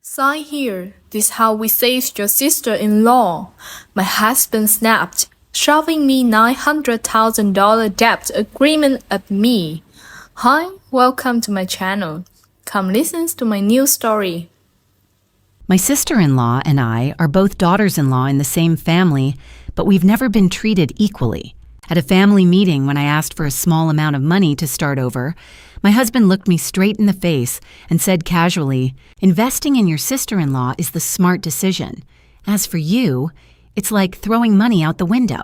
Sign here. This how we saved your sister-in-law. My husband snapped, shoving me $900,000 debt agreement at me. Hi, welcome to my channel. Come listen to my new story. My sister-in-law and I are both daughters-in-law in the same family, but we've never been treated equally. At a family meeting, when I asked for a small amount of money to start over, my husband looked me straight in the face and said casually, "Investing in your sister-in-law is the smart decision. As for you, it's like throwing money out the window."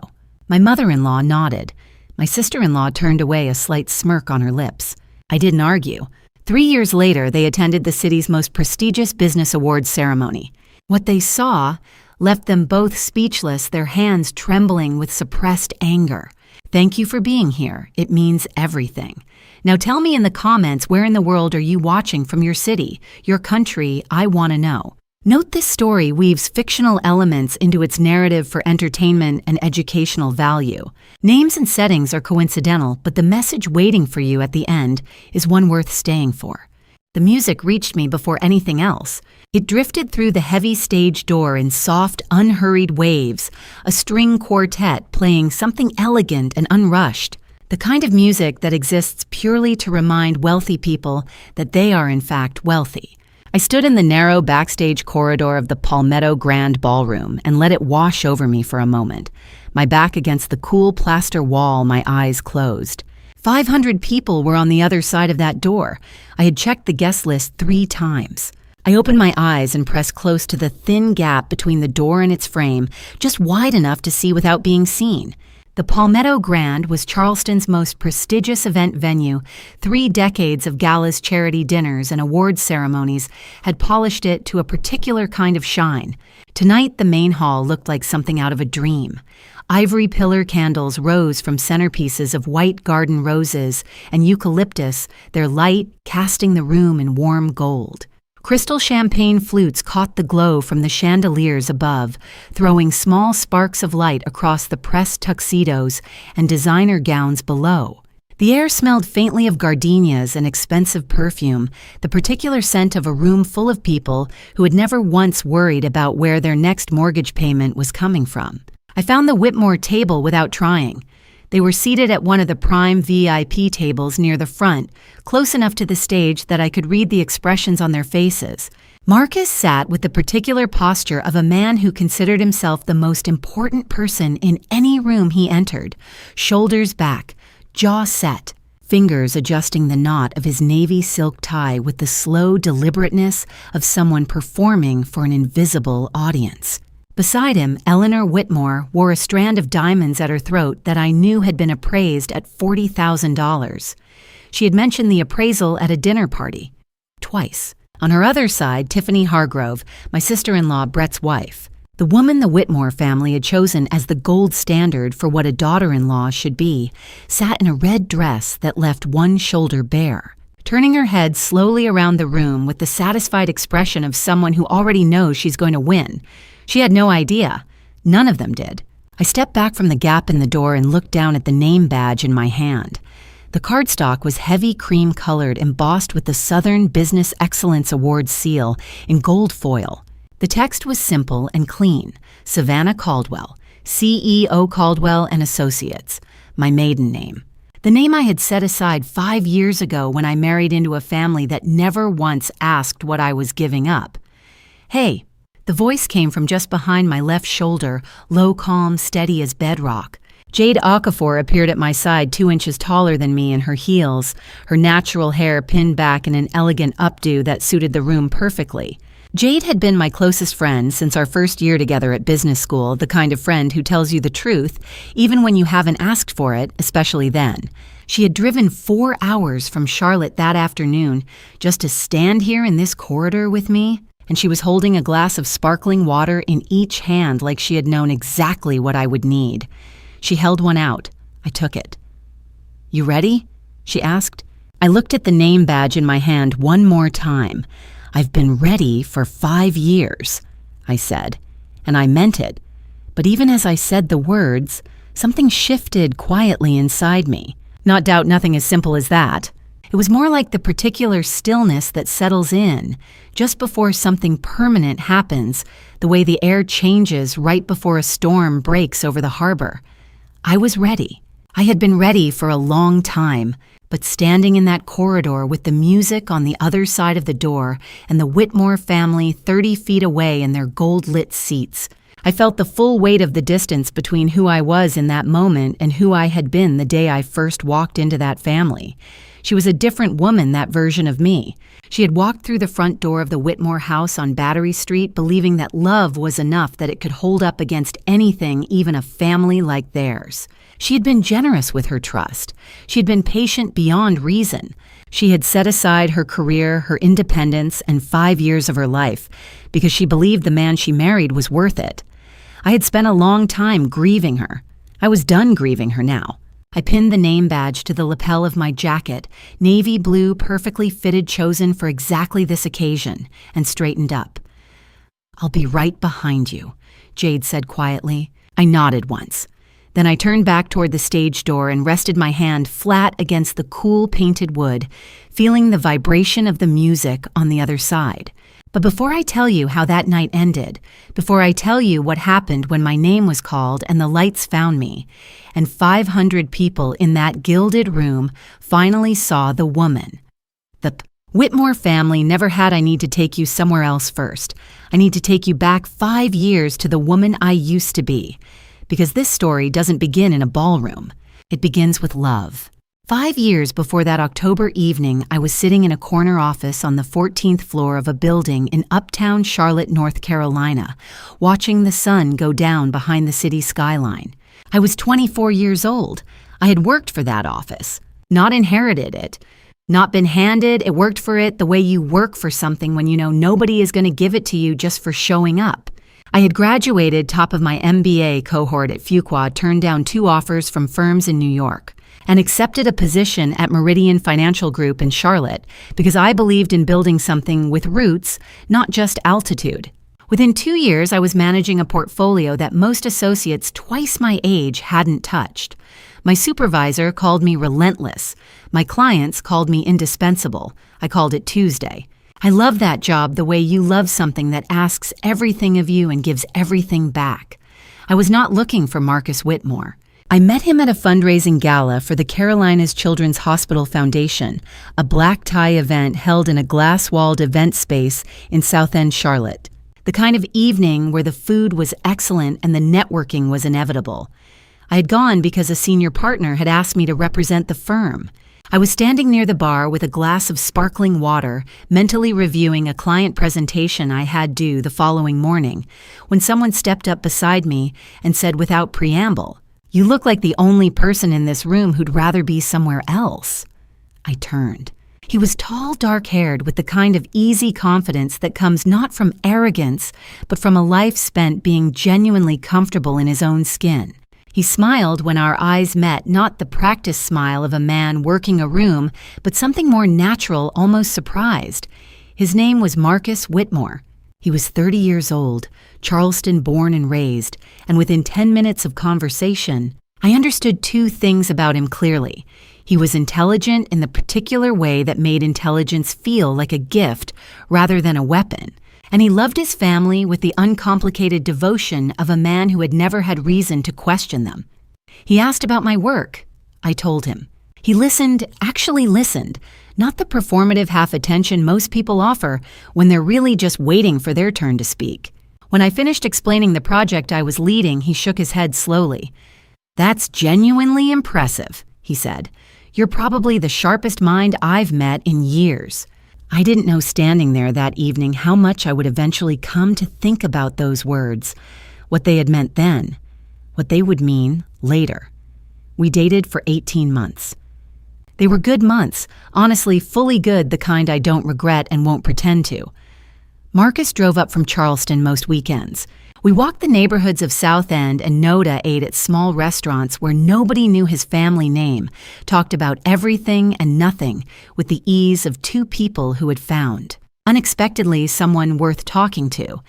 My mother-in-law nodded. My sister-in-law turned away, a slight smirk on her lips. I didn't argue. 3 years later, they attended the city's most prestigious business awards ceremony. What they saw left them both speechless, their hands trembling with suppressed anger. Thank you for being here. It means everything. Now tell me in the comments, where in the world are you watching from, your city, your country? I want to know. Note this story weaves fictional elements into its narrative for entertainment and educational value. Names and settings are coincidental, but the message waiting for you at the end is one worth staying for. The music reached me before anything else. It drifted through the heavy stage door in soft, unhurried waves, a string quartet playing something elegant and unrushed, the kind of music that exists purely to remind wealthy people that they are in fact wealthy. I stood in the narrow backstage corridor of the Palmetto Grand Ballroom and let it wash over me for a moment, my back against the cool plaster wall, my eyes closed. 500 people were on the other side of that door. I had checked the guest list 3 times. I opened my eyes and pressed close to the thin gap between the door and its frame, just wide enough to see without being seen. The Palmetto Grand was Charleston's most prestigious event venue. 3 decades of galas, charity dinners, and awards ceremonies had polished it to a particular kind of shine. Tonight, the main hall looked like something out of a dream. Ivory pillar candles rose from centerpieces of white garden roses and eucalyptus, their light casting the room in warm gold. Crystal champagne flutes caught the glow from the chandeliers above, throwing small sparks of light across the pressed tuxedos and designer gowns below. The air smelled faintly of gardenias and expensive perfume, the particular scent of a room full of people who had never once worried about where their next mortgage payment was coming from. I found the Whitmore table without trying. They were seated at one of the prime VIP tables near the front, close enough to the stage that I could read the expressions on their faces. Marcus sat with the particular posture of a man who considered himself the most important person in any room he entered, shoulders back, jaw set, fingers adjusting the knot of his navy silk tie with the slow deliberateness of someone performing for an invisible audience. Beside him, Eleanor Whitmore wore a strand of diamonds at her throat that I knew had been appraised at $40,000. She had mentioned the appraisal at a dinner party. Twice. On her other side, Tiffany Hargrove, my sister-in-law Brett's wife. The woman the Whitmore family had chosen as the gold standard for what a daughter-in-law should be, sat in a red dress that left one shoulder bare, turning her head slowly around the room with the satisfied expression of someone who already knows she's going to win. She had no idea. None of them did. I stepped back from the gap in the door and looked down at the name badge in my hand. The cardstock was heavy cream-colored, embossed with the Southern Business Excellence Award seal in gold foil. The text was simple and clean. Savannah Caldwell, CEO Caldwell and Associates, my maiden name. The name I had set aside 5 years ago when I married into a family that never once asked what I was giving up. "Hey." The voice came from just behind my left shoulder, low, calm, steady as bedrock. Jade Okafor appeared at my side, 2 inches taller than me in her heels, her natural hair pinned back in an elegant updo that suited the room perfectly. Jade had been my closest friend since our first year together at business school, the kind of friend who tells you the truth, even when you haven't asked for it, especially then. She had driven 4 hours from Charlotte that afternoon just to stand here in this corridor with me. And she was holding a glass of sparkling water in each hand like she had known exactly what I would need. She held one out. I took it. "You ready?" she asked. I looked at the name badge in my hand one more time. "I've been ready for 5 years, I said, and I meant it. But even as I said the words, something shifted quietly inside me. Not doubt nothing as simple as that. It was more like the particular stillness that settles in just before something permanent happens, the way the air changes right before a storm breaks over the harbor. I was ready. I had been ready for a long time, but standing in that corridor with the music on the other side of the door and the Whitmore family 30 feet away in their gold-lit seats, I felt the full weight of the distance between who I was in that moment and who I had been the day I first walked into that family. She was a different woman, that version of me. She had walked through the front door of the Whitmore house on Battery Street believing that love was enough, that it could hold up against anything, even a family like theirs. She had been generous with her trust. She had been patient beyond reason. She had set aside her career, her independence, and 5 years of her life because she believed the man she married was worth it. I had spent a long time grieving her. I was done grieving her now. I pinned the name badge to the lapel of my jacket, navy blue, perfectly fitted, chosen for exactly this occasion, and straightened up. "I'll be right behind you," Jade said quietly. I nodded once. Then I turned back toward the stage door and rested my hand flat against the cool painted wood, feeling the vibration of the music on the other side. But before I tell you how that night ended, before I tell you what happened when my name was called and the lights found me, and 500 people in that gilded room finally saw the woman. The Whitmore family never had "I need to take you somewhere else first. I need to take you back 5 years to the woman I used to be." Because this story doesn't begin in a ballroom. It begins with love. 5 years before that October evening, I was sitting in a corner office on the 14th floor of a building in uptown Charlotte, North Carolina, watching the sun go down behind the city skyline. I was 24 years old. I had worked for that office, not inherited it, not been handed it, worked for it the way you work for something when you know nobody is going to give it to you just for showing up. I had graduated top of my MBA cohort at Fuqua, turned down 2 offers from firms in New York, and accepted a position at Meridian Financial Group in Charlotte because I believed in building something with roots, not just altitude. Within 2 years, I was managing a portfolio that most associates twice my age hadn't touched. My supervisor called me relentless. My clients called me indispensable. I called it Tuesday. I love that job the way you love something that asks everything of you and gives everything back. I was not looking for Marcus Whitmore. I met him at a fundraising gala for the Carolinas Children's Hospital Foundation, a black tie event held in a glass-walled event space in South End, Charlotte. The kind of evening where the food was excellent and the networking was inevitable. I had gone because a senior partner had asked me to represent the firm. I was standing near the bar with a glass of sparkling water, mentally reviewing a client presentation I had due the following morning, when someone stepped up beside me and said without preamble, "You look like the only person in this room who'd rather be somewhere else." I turned. He was tall, dark-haired, with the kind of easy confidence that comes not from arrogance, but from a life spent being genuinely comfortable in his own skin. He smiled when our eyes met, not the practice smile of a man working a room, but something more natural, almost surprised. His name was Marcus Whitmore. He was 30 years old, Charleston born and raised, and within 10 minutes of conversation, I understood 2 things about him clearly. He was intelligent in the particular way that made intelligence feel like a gift rather than a weapon. And he loved his family with the uncomplicated devotion of a man who had never had reason to question them. He asked about my work. I told him. He listened, actually listened, not the performative half-attention most people offer when they're really just waiting for their turn to speak. When I finished explaining the project I was leading, he shook his head slowly. "That's genuinely impressive," he said. "You're probably the sharpest mind I've met in years." I didn't know standing there that evening how much I would eventually come to think about those words, what they had meant then, what they would mean later. We dated for 18 months. They were good months, honestly fully good, the kind I don't regret and won't pretend to. Marcus drove up from Charleston most weekends. We walked the neighborhoods of South End, and Noda ate at small restaurants where nobody knew his family name, talked about everything and nothing with the ease of 2 people who had found, unexpectedly, someone worth talking to.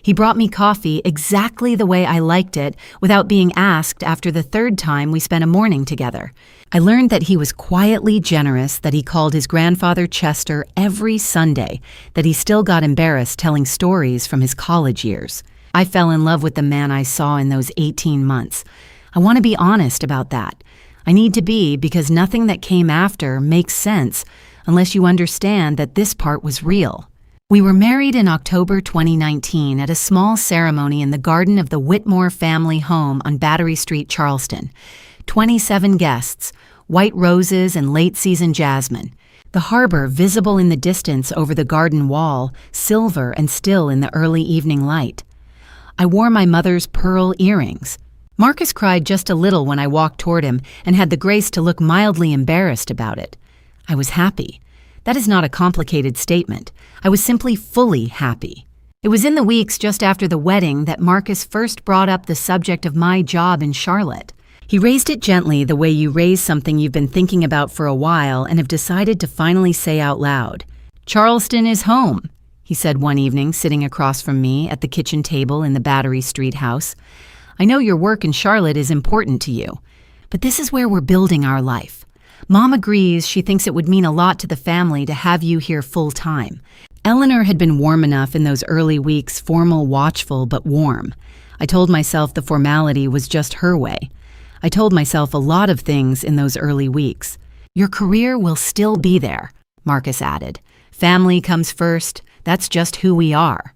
He brought me coffee exactly the way I liked it without being asked after the third time we spent a morning together. I learned that he was quietly generous, that he called his grandfather Chester every Sunday, that he still got embarrassed telling stories from his college years. I fell in love with the man I saw in those 18 months. I want to be honest about that. I need to be, because nothing that came after makes sense unless you understand that this part was real. We were married in October 2019 at a small ceremony in the garden of the Whitmore family home on Battery Street, Charleston. 27 guests, white roses and late-season jasmine. The harbor visible in the distance over the garden wall, silver and still in the early evening light. I wore my mother's pearl earrings. Marcus cried just a little when I walked toward him and had the grace to look mildly embarrassed about it. I was happy. That is not a complicated statement. I was simply fully happy. It was in the weeks just after the wedding that Marcus first brought up the subject of my job in Charlotte. He raised it gently, the way you raise something you've been thinking about for a while and have decided to finally say out loud. "Charleston is home," he said one evening, sitting across from me at the kitchen table in the Battery Street house. "I know your work in Charlotte is important to you, but this is where we're building our life. Mom agrees. She thinks it would mean a lot to the family to have you here full time." Eleanor had been warm enough in those early weeks, formal, watchful, but warm. I told myself the formality was just her way. I told myself a lot of things in those early weeks. "Your career will still be there," Marcus added. "Family comes first. That's just who we are."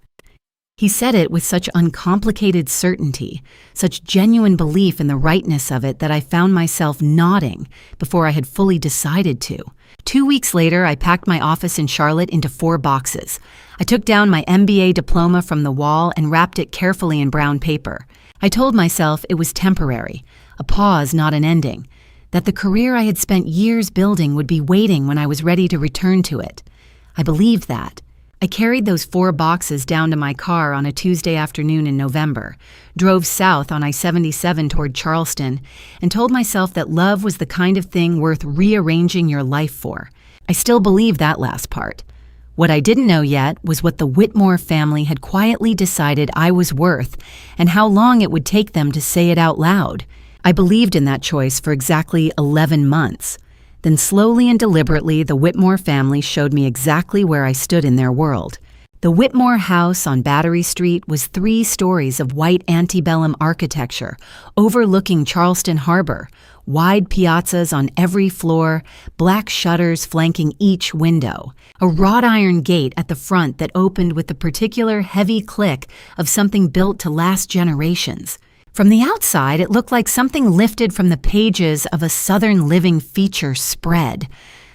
He said it with such uncomplicated certainty, such genuine belief in the rightness of it, that I found myself nodding before I had fully decided to. 2 weeks later, I packed my office in Charlotte into 4 boxes. I took down my MBA diploma from the wall and wrapped it carefully in brown paper. I told myself it was temporary, a pause, not an ending, that the career I had spent years building would be waiting when I was ready to return to it. I believed that. I carried those 4 boxes down to my car on a Tuesday afternoon in November, drove south on I-77 toward Charleston, and told myself that love was the kind of thing worth rearranging your life for. I still believe that last part. What I didn't know yet was what the Whitmore family had quietly decided I was worth and how long it would take them to say it out loud. I believed in that choice for exactly 11 months. Then slowly and deliberately, the Whitmore family showed me exactly where I stood in their world. The Whitmore house on Battery Street was 3 stories of white antebellum architecture, overlooking Charleston Harbor, wide piazzas on every floor, black shutters flanking each window, a wrought iron gate at the front that opened with the particular heavy click of something built to last generations. From the outside, it looked like something lifted from the pages of a Southern Living feature spread,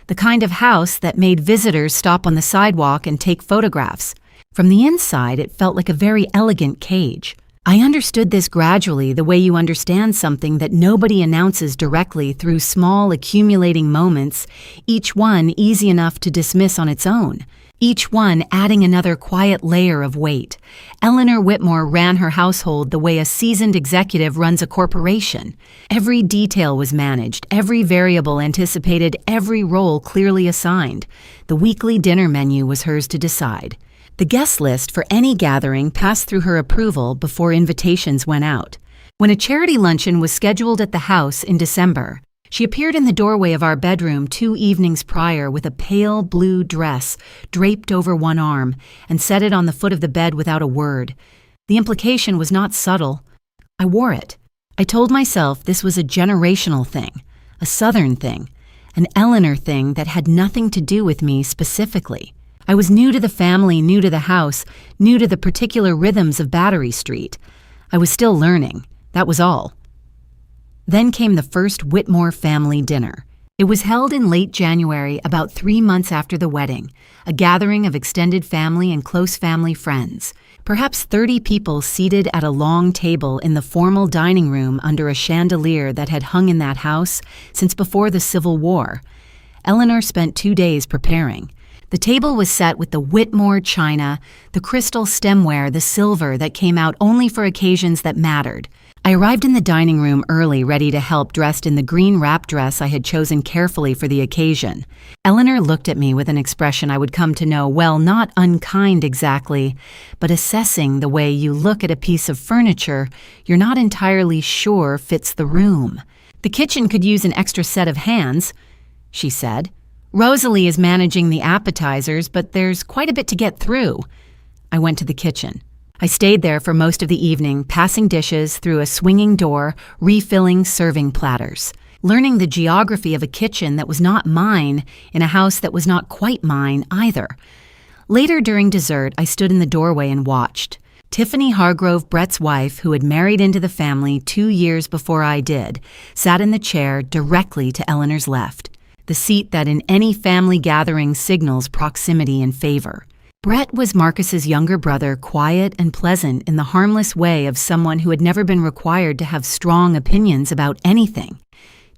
the kind of house that made visitors stop on the sidewalk and take photographs. From the inside, it felt like a very elegant cage. I understood this gradually, the way you understand something that nobody announces directly, through small accumulating moments, each one easy enough to dismiss on its own. Each one adding another quiet layer of weight. Eleanor Whitmore ran her household the way a seasoned executive runs a corporation. Every detail was managed, every variable anticipated, every role clearly assigned. The weekly dinner menu was hers to decide. The guest list for any gathering passed through her approval before invitations went out. When a charity luncheon was scheduled at the house in December, she appeared in the doorway of our bedroom 2 evenings prior with a pale blue dress draped over one arm and set it on the foot of the bed without a word. The implication was not subtle. I wore it. I told myself this was a generational thing, a Southern thing, an Eleanor thing that had nothing to do with me specifically. I was new to the family, new to the house, new to the particular rhythms of Battery Street. I was still learning. That was all. Then came the first Whitmore family dinner. It was held in late January, about 3 months after the wedding, a gathering of extended family and close family friends. Perhaps 30 people seated at a long table in the formal dining room under a chandelier that had hung in that house since before the Civil War. Eleanor spent 2 days preparing. The table was set with the Whitmore china, the crystal stemware, the silver that came out only for occasions that mattered. I arrived in the dining room early, ready to help, dressed in the green wrap dress I had chosen carefully for the occasion. Eleanor looked at me with an expression I would come to know, well, not unkind exactly, but assessing the way you look at a piece of furniture you're not entirely sure fits the room. "The kitchen could use an extra set of hands," she said. "Rosalie is managing the appetizers, but there's quite a bit to get through." I went to the kitchen. I stayed there for most of the evening, passing dishes through a swinging door, refilling serving platters, learning the geography of a kitchen that was not mine in a house that was not quite mine either. Later during dessert, I stood in the doorway and watched. Tiffany Hargrove, Brett's wife, who had married into the family 2 years before I did, sat in the chair directly to Eleanor's left, the seat that in any family gathering signals proximity and favor. Brett was Marcus's younger brother, quiet and pleasant in the harmless way of someone who had never been required to have strong opinions about anything.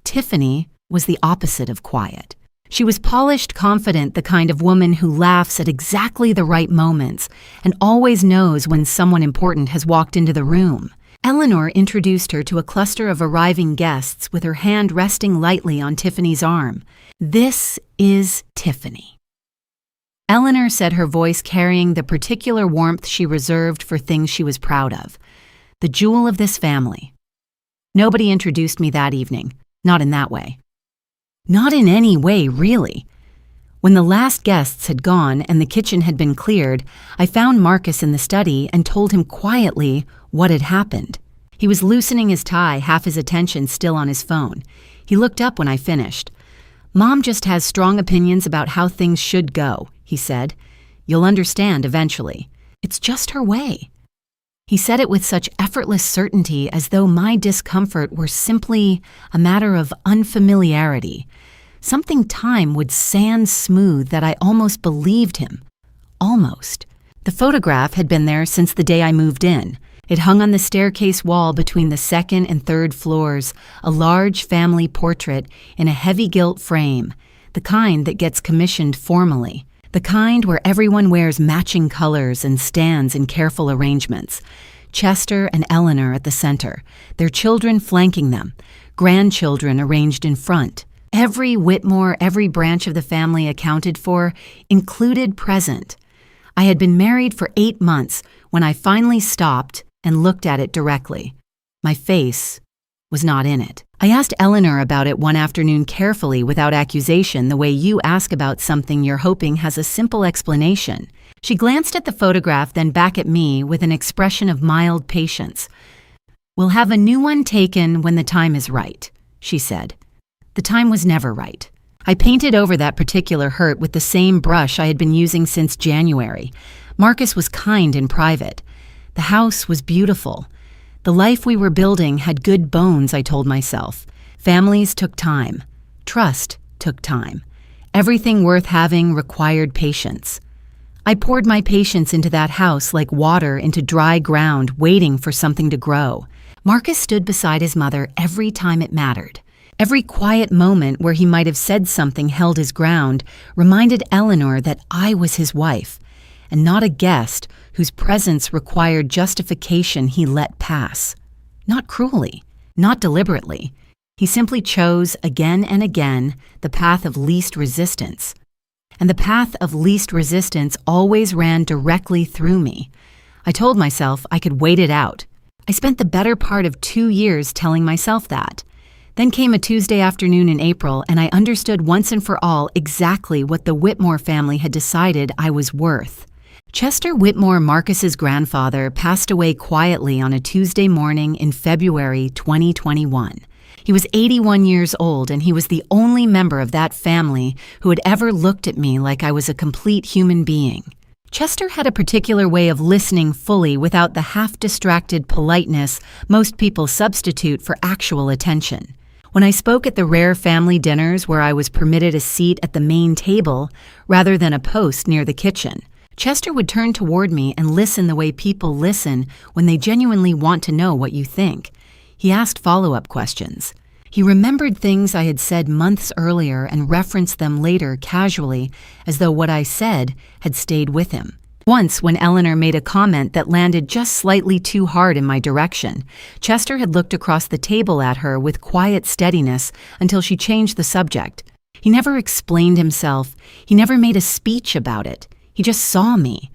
Tiffany was the opposite of quiet. She was polished, confident, the kind of woman who laughs at exactly the right moments and always knows when someone important has walked into the room. Eleanor introduced her to a cluster of arriving guests with her hand resting lightly on Tiffany's arm. "This is Tiffany." Eleanor said, her voice carrying the particular warmth she reserved for things she was proud of. "The jewel of this family." Nobody introduced me that evening, not in that way. Not in any way, really. When the last guests had gone and the kitchen had been cleared, I found Marcus in the study and told him quietly what had happened. He was loosening his tie, half his attention still on his phone. He looked up when I finished. "Mom just has strong opinions about how things should go," he said. "You'll understand eventually. It's just her way." He said it with such effortless certainty, as though my discomfort were simply a matter of unfamiliarity, something time would sand smooth, that I almost believed him. Almost. The photograph had been there since the day I moved in. It hung on the staircase wall between the second and third floors, a large family portrait in a heavy gilt frame, the kind that gets commissioned formally, the kind where everyone wears matching colors and stands in careful arrangements. Chester and Eleanor at the center, their children flanking them, grandchildren arranged in front. Every Whitmore, every branch of the family accounted for, included present. I had been married for 8 months when I finally stopped and looked at it directly. My face was not in it. I asked Eleanor about it one afternoon carefully, without accusation, the way you ask about something you're hoping has a simple explanation. She glanced at the photograph, then back at me with an expression of mild patience. "We'll have a new one taken when the time is right," she said. The time was never right. I painted over that particular hurt with the same brush I had been using since January. Marcus was kind in private. The house was beautiful. The life we were building had good bones, I told myself. Families took time. Trust took time. Everything worth having required patience. I poured my patience into that house like water into dry ground, waiting for something to grow. Marcus stood beside his mother every time it mattered. Every quiet moment where he might have said something held his ground, reminded Eleanor that I was his wife, and not a guest whose presence required justification he let pass. Not cruelly, not deliberately. He simply chose again and again the path of least resistance. And the path of least resistance always ran directly through me. I told myself I could wait it out. I spent the better part of 2 years telling myself that. Then came a Tuesday afternoon in April, and I understood once and for all exactly what the Whitmore family had decided I was worth. Chester Whitmore, Marcus's grandfather, passed away quietly on a Tuesday morning in February 2021. He was 81 years old, and he was the only member of that family who had ever looked at me like I was a complete human being. Chester had a particular way of listening fully without the half-distracted politeness most people substitute for actual attention. When I spoke at the rare family dinners where I was permitted a seat at the main table rather than a post near the kitchen, Chester would turn toward me and listen the way people listen when they genuinely want to know what you think. He asked follow-up questions. He remembered things I had said months earlier and referenced them later casually, as though what I said had stayed with him. Once, when Eleanor made a comment that landed just slightly too hard in my direction, Chester had looked across the table at her with quiet steadiness until she changed the subject. He never explained himself. He never made a speech about it. He just saw me.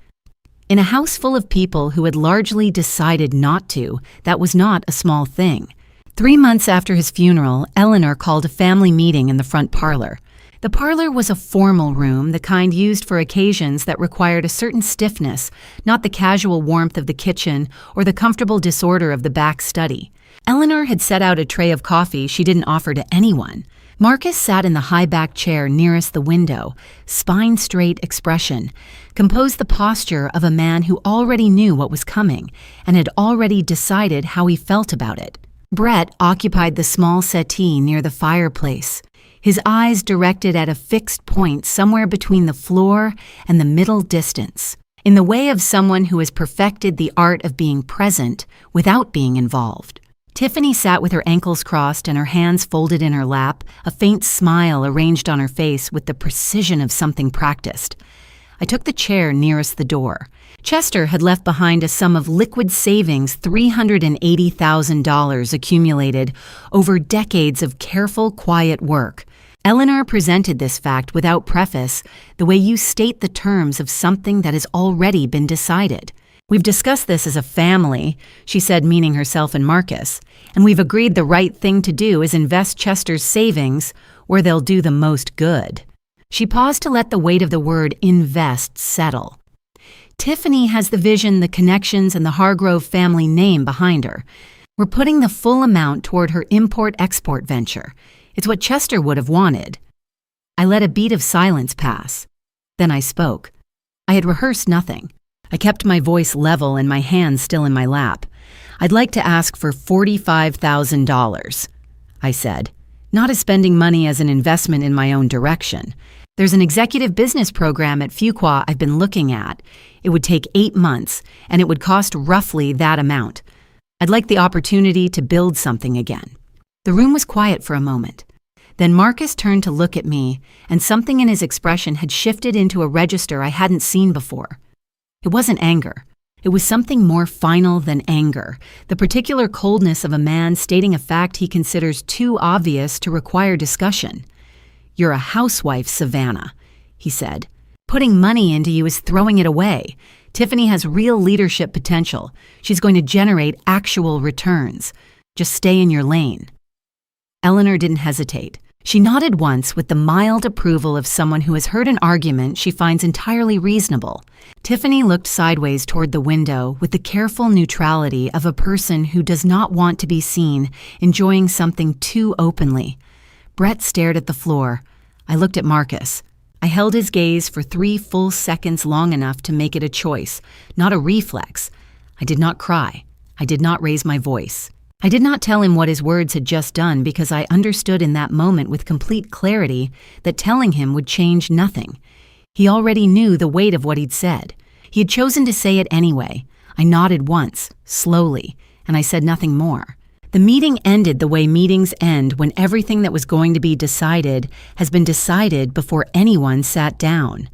In a house full of people who had largely decided not to, that was not a small thing. 3 months after his funeral, Eleanor called a family meeting in the front parlor. The parlor was a formal room, the kind used for occasions that required a certain stiffness, not the casual warmth of the kitchen or the comfortable disorder of the back study. Eleanor had set out a tray of coffee she didn't offer to anyone. Marcus sat in the high-back chair nearest the window, spine-straight expression, composed the posture of a man who already knew what was coming and had already decided how he felt about it. Brett occupied the small settee near the fireplace, his eyes directed at a fixed point somewhere between the floor and the middle distance, in the way of someone who has perfected the art of being present without being involved. Tiffany sat with her ankles crossed and her hands folded in her lap, a faint smile arranged on her face with the precision of something practiced. I took the chair nearest the door. Chester had left behind a sum of liquid savings, $380,000 accumulated over decades of careful, quiet work. Eleanor presented this fact without preface, the way you state the terms of something that has already been decided. "We've discussed this as a family," she said, meaning herself and Marcus, "and we've agreed the right thing to do is invest Chester's savings where they'll do the most good." She paused to let the weight of the word invest settle. Tiffany has the vision, the connections, and the Hargrove family name behind her. We're putting the full amount toward her import-export venture. It's what Chester would have wanted. I let a beat of silence pass. Then I spoke. I had rehearsed nothing. I kept my voice level and my hands still in my lap. "I'd like to ask for $45,000, I said, not as spending money as an investment in my own direction. There's an executive business program at Fuqua I've been looking at. It would take 8 months, and it would cost roughly that amount. I'd like the opportunity to build something again." The room was quiet for a moment. Then Marcus turned to look at me, and something in his expression had shifted into a register I hadn't seen before. It wasn't anger. It was something more final than anger, the particular coldness of a man stating a fact he considers too obvious to require discussion. "You're a housewife, Savannah," he said. "Putting money into you is throwing it away. Tiffany has real leadership potential. She's going to generate actual returns. Just stay in your lane." Eleanor didn't hesitate. She nodded once with the mild approval of someone who has heard an argument she finds entirely reasonable. Tiffany looked sideways toward the window with the careful neutrality of a person who does not want to be seen enjoying something too openly. Brett stared at the floor. I looked at Marcus. I held his gaze for 3 full seconds, long enough to make it a choice, not a reflex. I did not cry. I did not raise my voice. I did not tell him what his words had just done because I understood in that moment with complete clarity that telling him would change nothing. He already knew the weight of what he'd said. He had chosen to say it anyway. I nodded once, slowly, and I said nothing more. The meeting ended the way meetings end when everything that was going to be decided has been decided before anyone sat down.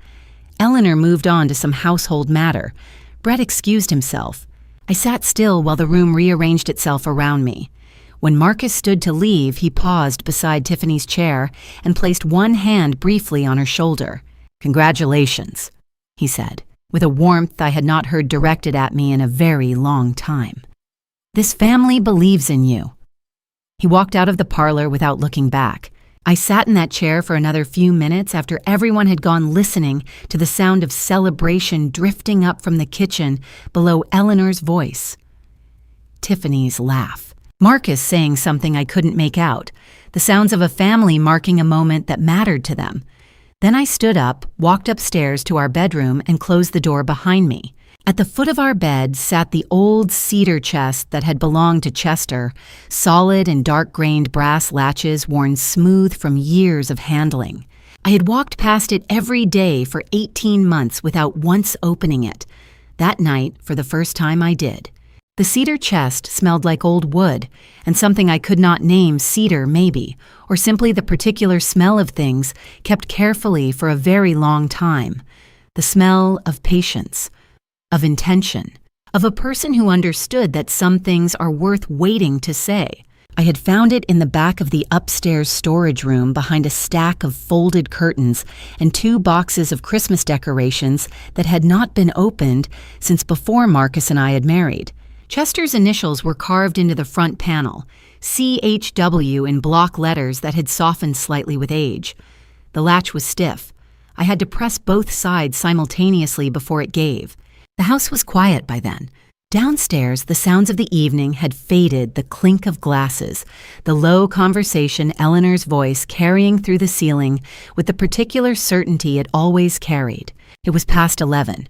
Eleanor moved on to some household matter. Brett excused himself. I sat still while the room rearranged itself around me. When Marcus stood to leave, he paused beside Tiffany's chair and placed one hand briefly on her shoulder. "Congratulations," he said, with a warmth I had not heard directed at me in a very long time. "This family believes in you." He walked out of the parlor without looking back. I sat in that chair for another few minutes after everyone had gone, listening to the sound of celebration drifting up from the kitchen below Eleanor's voice. Tiffany's laugh. Marcus saying something I couldn't make out. The sounds of a family marking a moment that mattered to them. Then I stood up, walked upstairs to our bedroom, and closed the door behind me. At the foot of our bed sat the old cedar chest that had belonged to Chester, solid and dark-grained brass latches worn smooth from years of handling. I had walked past it every day for 18 months without once opening it. That night, for the first time, I did. The cedar chest smelled like old wood, and something I could not name, cedar maybe, or simply the particular smell of things kept carefully for a very long time. The smell of patience. of intention, of a person who understood that some things are worth waiting to say. I had found it in the back of the upstairs storage room behind a stack of folded curtains and 2 boxes of Christmas decorations that had not been opened since before Marcus and I had married. Chester's initials were carved into the front panel, CHW in block letters that had softened slightly with age. The latch was stiff. I had to press both sides simultaneously before it gave. The house was quiet by then. Downstairs, the sounds of the evening had faded, the clink of glasses, the low conversation, Eleanor's voice carrying through the ceiling with the particular certainty it always carried. It was past 11.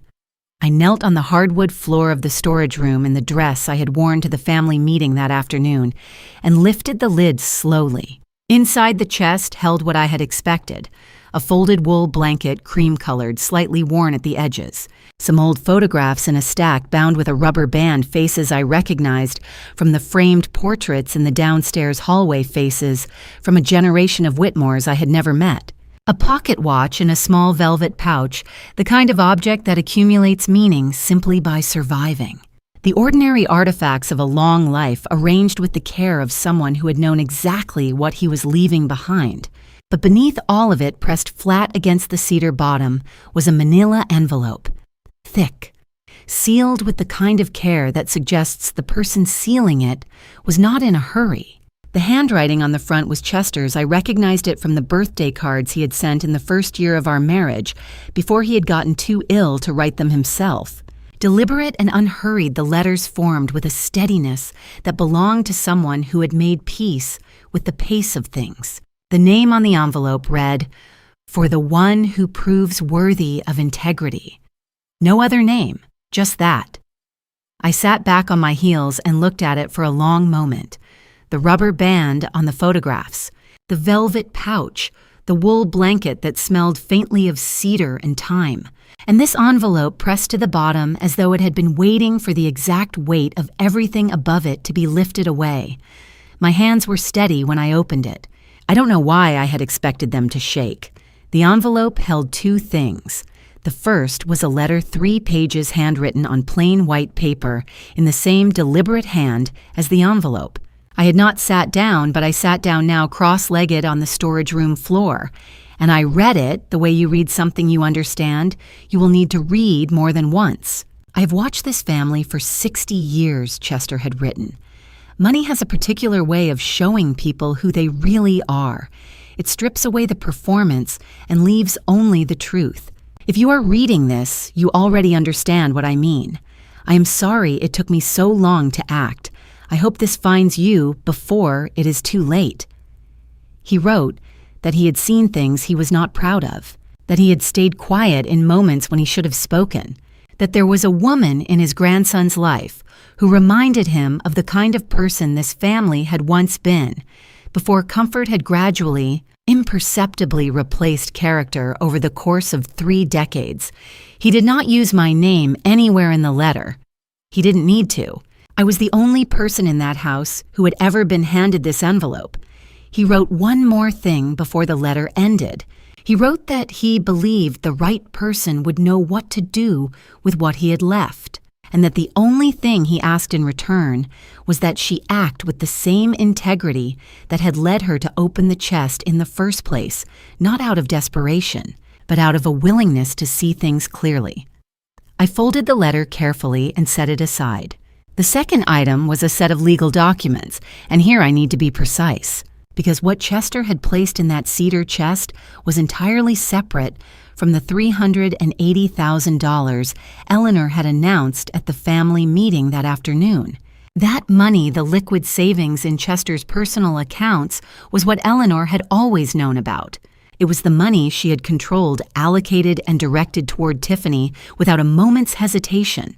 I knelt on the hardwood floor of the storage room in the dress I had worn to the family meeting that afternoon and lifted the lid slowly. Inside the chest held what I had expected, a folded wool blanket, cream-colored, slightly worn at the edges. Some old photographs in a stack bound with a rubber band, faces I recognized from the framed portraits in the downstairs hallway, faces from a generation of Whitmores I had never met. A pocket watch in a small velvet pouch, the kind of object that accumulates meaning simply by surviving. The ordinary artifacts of a long life arranged with the care of someone who had known exactly what he was leaving behind. But beneath all of it, pressed flat against the cedar bottom, was a manila envelope. Thick, sealed with the kind of care that suggests the person sealing it was not in a hurry. The handwriting on the front was Chester's. I recognized it from the birthday cards he had sent in the first year of our marriage, before he had gotten too ill to write them himself. Deliberate and unhurried, the letters formed with a steadiness that belonged to someone who had made peace with the pace of things. The name on the envelope read, "For the one who proves worthy of integrity." No other name, just that. I sat back on my heels and looked at it for a long moment. The rubber band on the photographs, the velvet pouch, the wool blanket that smelled faintly of cedar and thyme, and this envelope pressed to the bottom as though it had been waiting for the exact weight of everything above it to be lifted away. My hands were steady when I opened it. I don't know why I had expected them to shake. The envelope held 2 things. The first was a letter 3 pages handwritten on plain white paper in the same deliberate hand as the envelope. I had not sat down, but I sat down now cross-legged on the storage room floor, and I read it the way you read something you understand you will need to read more than once. I have watched this family for 60 years, Chester had written. Money has a particular way of showing people who they really are. It strips away the performance and leaves only the truth. If you are reading this, you already understand what I mean. I am sorry it took me so long to act. I hope this finds you before it is too late. He wrote that he had seen things he was not proud of, that he had stayed quiet in moments when he should have spoken, that there was a woman in his grandson's life who reminded him of the kind of person this family had once been, before comfort had gradually, imperceptibly replaced character over the course of 3 decades. He did not use my name anywhere in the letter. He didn't need to. I was the only person in that house who had ever been handed this envelope. He wrote one more thing before the letter ended. He wrote that he believed the right person would know what to do with what he had left, and that the only thing he asked in return was that she act with the same integrity that had led her to open the chest in the first place, not out of desperation, but out of a willingness to see things clearly. I folded the letter carefully and set it aside. The second item was a set of legal documents, and here I need to be precise, because what Chester had placed in that cedar chest was entirely separate from the $380,000 Eleanor had announced at the family meeting that afternoon. That money, the liquid savings in Chester's personal accounts, was what Eleanor had always known about. It was the money she had controlled, allocated, and directed toward Tiffany without a moment's hesitation.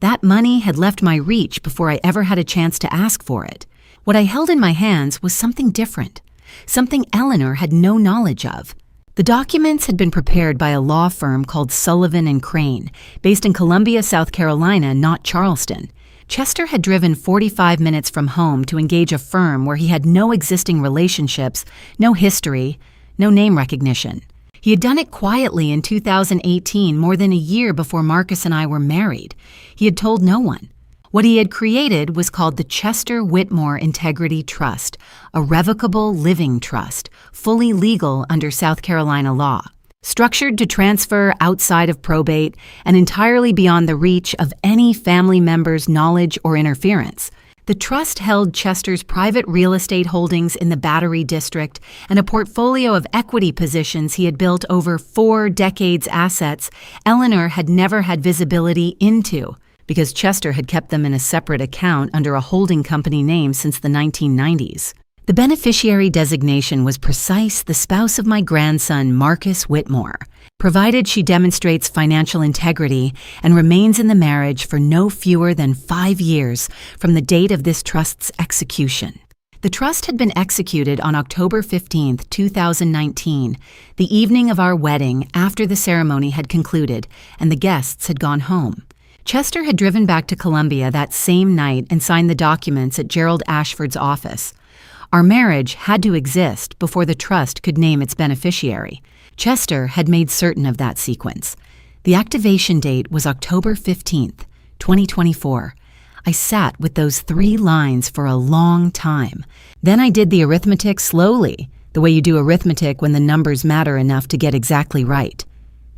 That money had left my reach before I ever had a chance to ask for it. What I held in my hands was something different, something Eleanor had no knowledge of. The documents had been prepared by a law firm called Sullivan and Crane, based in Columbia, South Carolina, not Charleston. Chester had driven 45 minutes from home to engage a firm where he had no existing relationships, no history, no name recognition. He had done it quietly in 2018, more than a year before Marcus and I were married. He had told no one. What he had created was called the Chester Whitmore Integrity Trust, a revocable living trust, fully legal under South Carolina law, structured to transfer outside of probate and entirely beyond the reach of any family member's knowledge or interference. The trust held Chester's private real estate holdings in the Battery District and a portfolio of equity positions he had built over 4 decades' assets Eleanor had never had visibility into, because Chester had kept them in a separate account under a holding company name since the 1990s. The beneficiary designation was precise, the spouse of my grandson, Marcus Whitmore, provided she demonstrates financial integrity and remains in the marriage for no fewer than 5 years from the date of this trust's execution. The trust had been executed on October 15, 2019, the evening of our wedding after the ceremony had concluded and the guests had gone home. Chester had driven back to Columbia that same night and signed the documents at Gerald Ashford's office. Our marriage had to exist before the trust could name its beneficiary. Chester had made certain of that sequence. The activation date was October 15, 2024. I sat with those 3 lines for a long time. Then I did the arithmetic slowly, the way you do arithmetic when the numbers matter enough to get exactly right.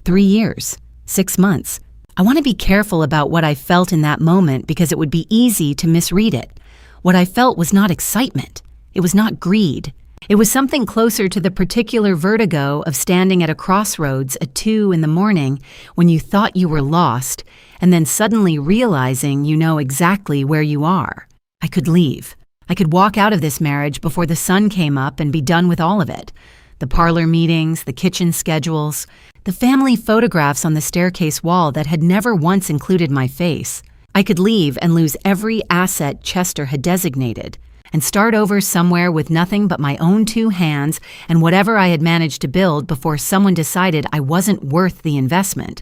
3 years, 6 months. I want to be careful about what I felt in that moment because it would be easy to misread it. What I felt was not excitement. It was not greed. It was something closer to the particular vertigo of standing at a crossroads at 2 in the morning when you thought you were lost and then suddenly realizing you know exactly where you are. I could leave. I could walk out of this marriage before the sun came up and be done with all of it. The parlor meetings, the kitchen schedules, the family photographs on the staircase wall that had never once included my face. I could leave and lose every asset Chester had designated and start over somewhere with nothing but my own 2 hands and whatever I had managed to build before someone decided I wasn't worth the investment.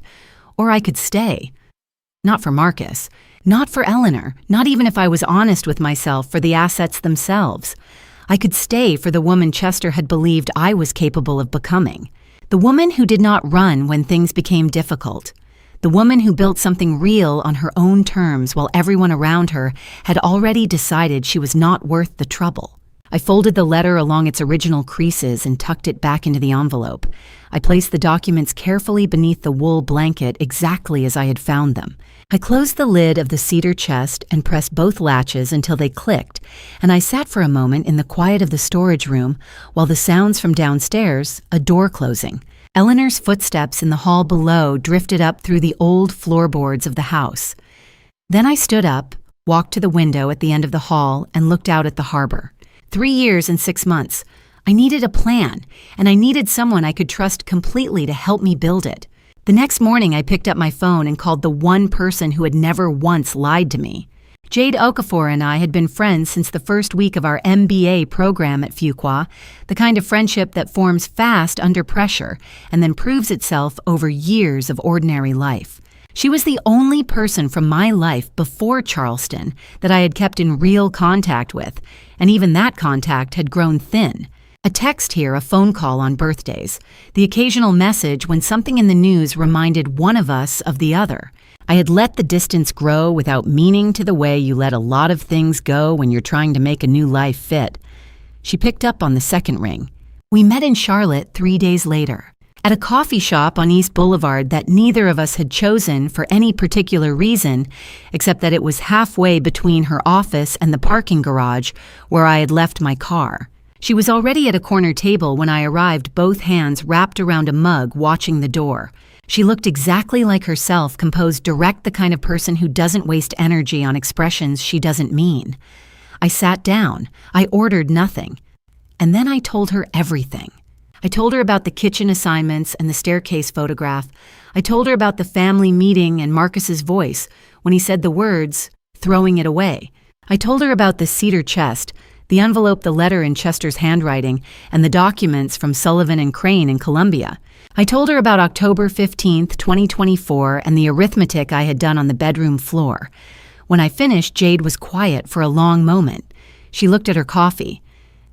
Or I could stay. Not for Marcus. Not for Eleanor. Not even if I was honest with myself for the assets themselves. I could stay for the woman Chester had believed I was capable of becoming. The woman who did not run when things became difficult. The woman who built something real on her own terms while everyone around her had already decided she was not worth the trouble. I folded the letter along its original creases and tucked it back into the envelope. I placed the documents carefully beneath the wool blanket exactly as I had found them. I closed the lid of the cedar chest and pressed both latches until they clicked, and I sat for a moment in the quiet of the storage room while the sounds from downstairs, a door closing, Eleanor's footsteps in the hall below drifted up through the old floorboards of the house. Then I stood up, walked to the window at the end of the hall, and looked out at the harbor. 3 years and 6 months. I needed a plan, and I needed someone I could trust completely to help me build it. The next morning, I picked up my phone and called the one person who had never once lied to me. Jade Okafor and I had been friends since the first week of our MBA program at Fuqua, the kind of friendship that forms fast under pressure and then proves itself over years of ordinary life. She was the only person from my life before Charleston that I had kept in real contact with, and even that contact had grown thin. A text here, a phone call on birthdays, the occasional message when something in the news reminded one of us of the other. I had let the distance grow without meaning to the way you let a lot of things go when you're trying to make a new life fit. She picked up on the second ring. We met in Charlotte 3 days later, at a coffee shop on East Boulevard that neither of us had chosen for any particular reason, except that it was halfway between her office and the parking garage where I had left my car. She was already at a corner table when I arrived, both hands wrapped around a mug, watching the door. She looked exactly like herself, composed direct, the kind of person who doesn't waste energy on expressions she doesn't mean. I sat down. I ordered nothing. And then I told her everything. I told her about the kitchen assignments and the staircase photograph. I told her about the family meeting and Marcus's voice when he said the words, throwing it away. I told her about the cedar chest, the envelope, the letter in Chester's handwriting, and the documents from Sullivan and Crane in Columbia. I told her about October 15th, 2024, and the arithmetic I had done on the bedroom floor. When I finished, Jade was quiet for a long moment. She looked at her coffee.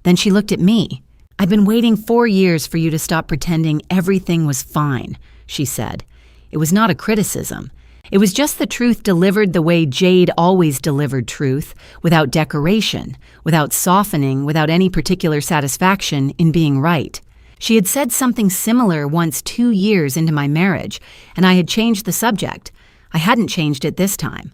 Then she looked at me. "I've been waiting 4 years for you to stop pretending everything was fine," she said. It was not a criticism. It was just the truth delivered the way Jade always delivered truth, without decoration, without softening, without any particular satisfaction in being right. She had said something similar once 2 years into my marriage, and I had changed the subject. I hadn't changed it this time.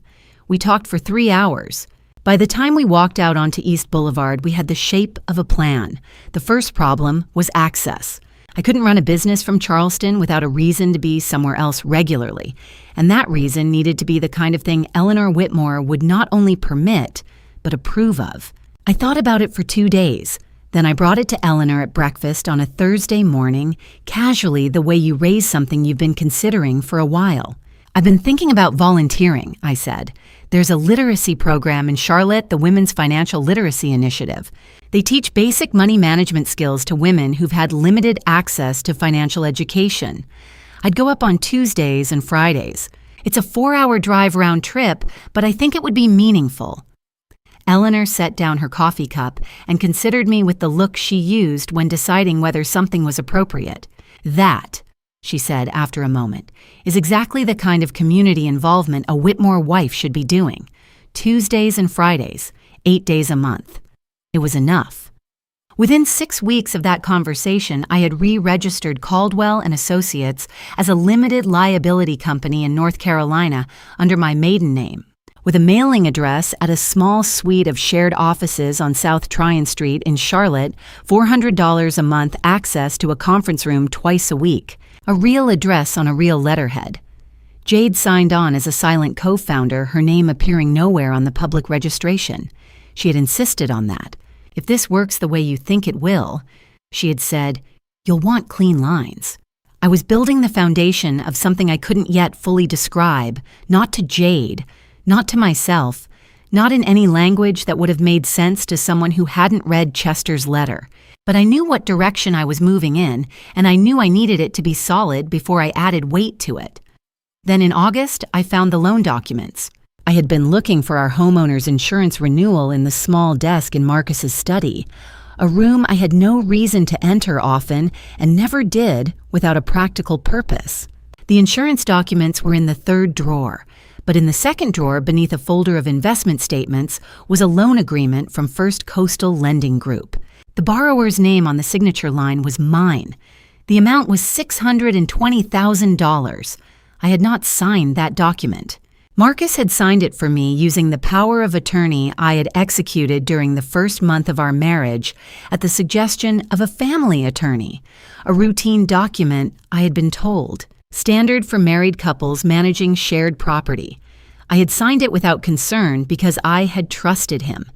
We talked for 3 hours. By the time we walked out onto East Boulevard, we had the shape of a plan. The first problem was access. I couldn't run a business from Charleston without a reason to be somewhere else regularly, and that reason needed to be the kind of thing Eleanor Whitmore would not only permit, but approve of. I thought about it for 2 days. Then I brought it to Eleanor at breakfast on a Thursday morning, casually the way you raise something you've been considering for a while. "I've been thinking about volunteering," I said. "There's a literacy program in Charlotte, the Women's Financial Literacy Initiative. They teach basic money management skills to women who've had limited access to financial education. I'd go up on Tuesdays and Fridays. It's a 4-hour drive round trip, but I think it would be meaningful." Eleanor set down her coffee cup and considered me with the look she used when deciding whether something was appropriate. "That," she said after a moment, "is exactly the kind of community involvement a Whitmore wife should be doing. Tuesdays and Fridays, 8 days a month." It was enough. Within 6 weeks of that conversation, I had re-registered Caldwell and Associates as a limited liability company in North Carolina under my maiden name, with a mailing address at a small suite of shared offices on South Tryon Street in Charlotte, $400 a month access to a conference room twice a week, a real address on a real letterhead. Jade signed on as a silent co-founder, her name appearing nowhere on the public registration. She had insisted on that. "If this works the way you think it will," she had said, "you'll want clean lines." I was building the foundation of something I couldn't yet fully describe, not to Jade, not to myself, not in any language that would have made sense to someone who hadn't read Chester's letter. But I knew what direction I was moving in, and I knew I needed it to be solid before I added weight to it. Then in August, I found the loan documents. I had been looking for our homeowner's insurance renewal in the small desk in Marcus's study, a room I had no reason to enter often and never did without a practical purpose. The insurance documents were in the 3rd drawer, but in the 2nd drawer beneath a folder of investment statements was a loan agreement from First Coastal Lending Group. The borrower's name on the signature line was mine. The amount was $620,000. I had not signed that document. Marcus had signed it for me using the power of attorney I had executed during the first month of our marriage at the suggestion of a family attorney, a routine document, I had been told, standard for married couples managing shared property. I had signed it without concern because I had trusted him.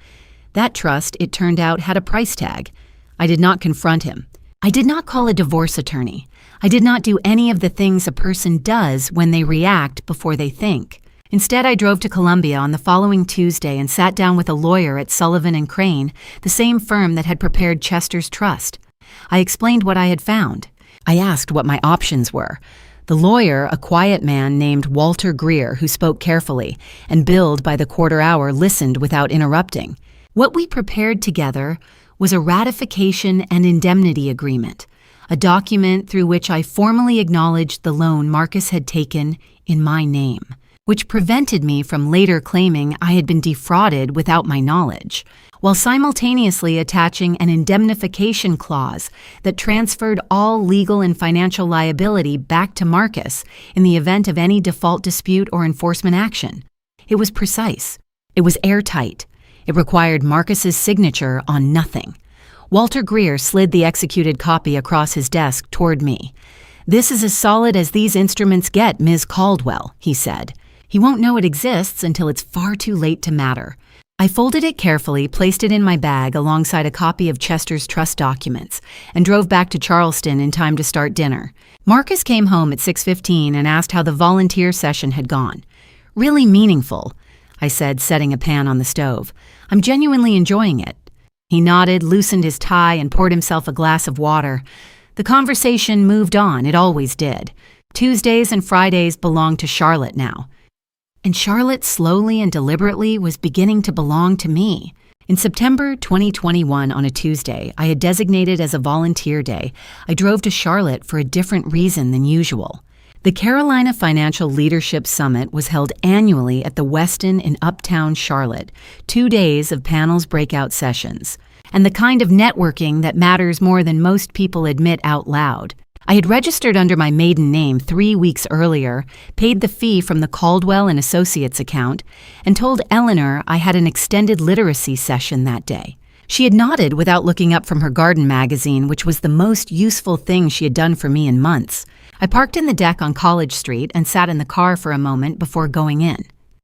That trust, it turned out, had a price tag. I did not confront him. I did not call a divorce attorney. I did not do any of the things a person does when they react before they think. Instead, I drove to Columbia on the following Tuesday and sat down with a lawyer at Sullivan and Crane, the same firm that had prepared Chester's trust. I explained what I had found. I asked what my options were. The lawyer, a quiet man named Walter Greer, who spoke carefully and billed by the quarter hour, listened without interrupting. What we prepared together was a ratification and indemnity agreement, a document through which I formally acknowledged the loan Marcus had taken in my name, which prevented me from later claiming I had been defrauded without my knowledge, while simultaneously attaching an indemnification clause that transferred all legal and financial liability back to Marcus in the event of any default dispute or enforcement action. It was precise. It was airtight. It required Marcus's signature on nothing. Walter Greer slid the executed copy across his desk toward me. "This is as solid as these instruments get, Ms. Caldwell," he said. "He won't know it exists until it's far too late to matter." I folded it carefully, placed it in my bag alongside a copy of Chester's trust documents, and drove back to Charleston in time to start dinner. Marcus came home at 6:15 and asked how the volunteer session had gone. "Really meaningful," I said, setting a pan on the stove. "I'm genuinely enjoying it." He nodded, loosened his tie, and poured himself a glass of water. The conversation moved on, it always did. Tuesdays and Fridays belonged to Charlotte now. And Charlotte slowly and deliberately was beginning to belong to me. In September 2021, on a Tuesday, I had designated as a volunteer day. I drove to Charlotte for a different reason than usual. The Carolina Financial Leadership Summit was held annually at the Westin in Uptown Charlotte, 2 days of panels breakout sessions, and the kind of networking that matters more than most people admit out loud. I had registered under my maiden name 3 weeks earlier, paid the fee from the Caldwell and Associates account, and told Eleanor I had an extended literacy session that day. She had nodded without looking up from her garden magazine, which was the most useful thing she had done for me in months. I parked in the deck on College Street and sat in the car for a moment before going in.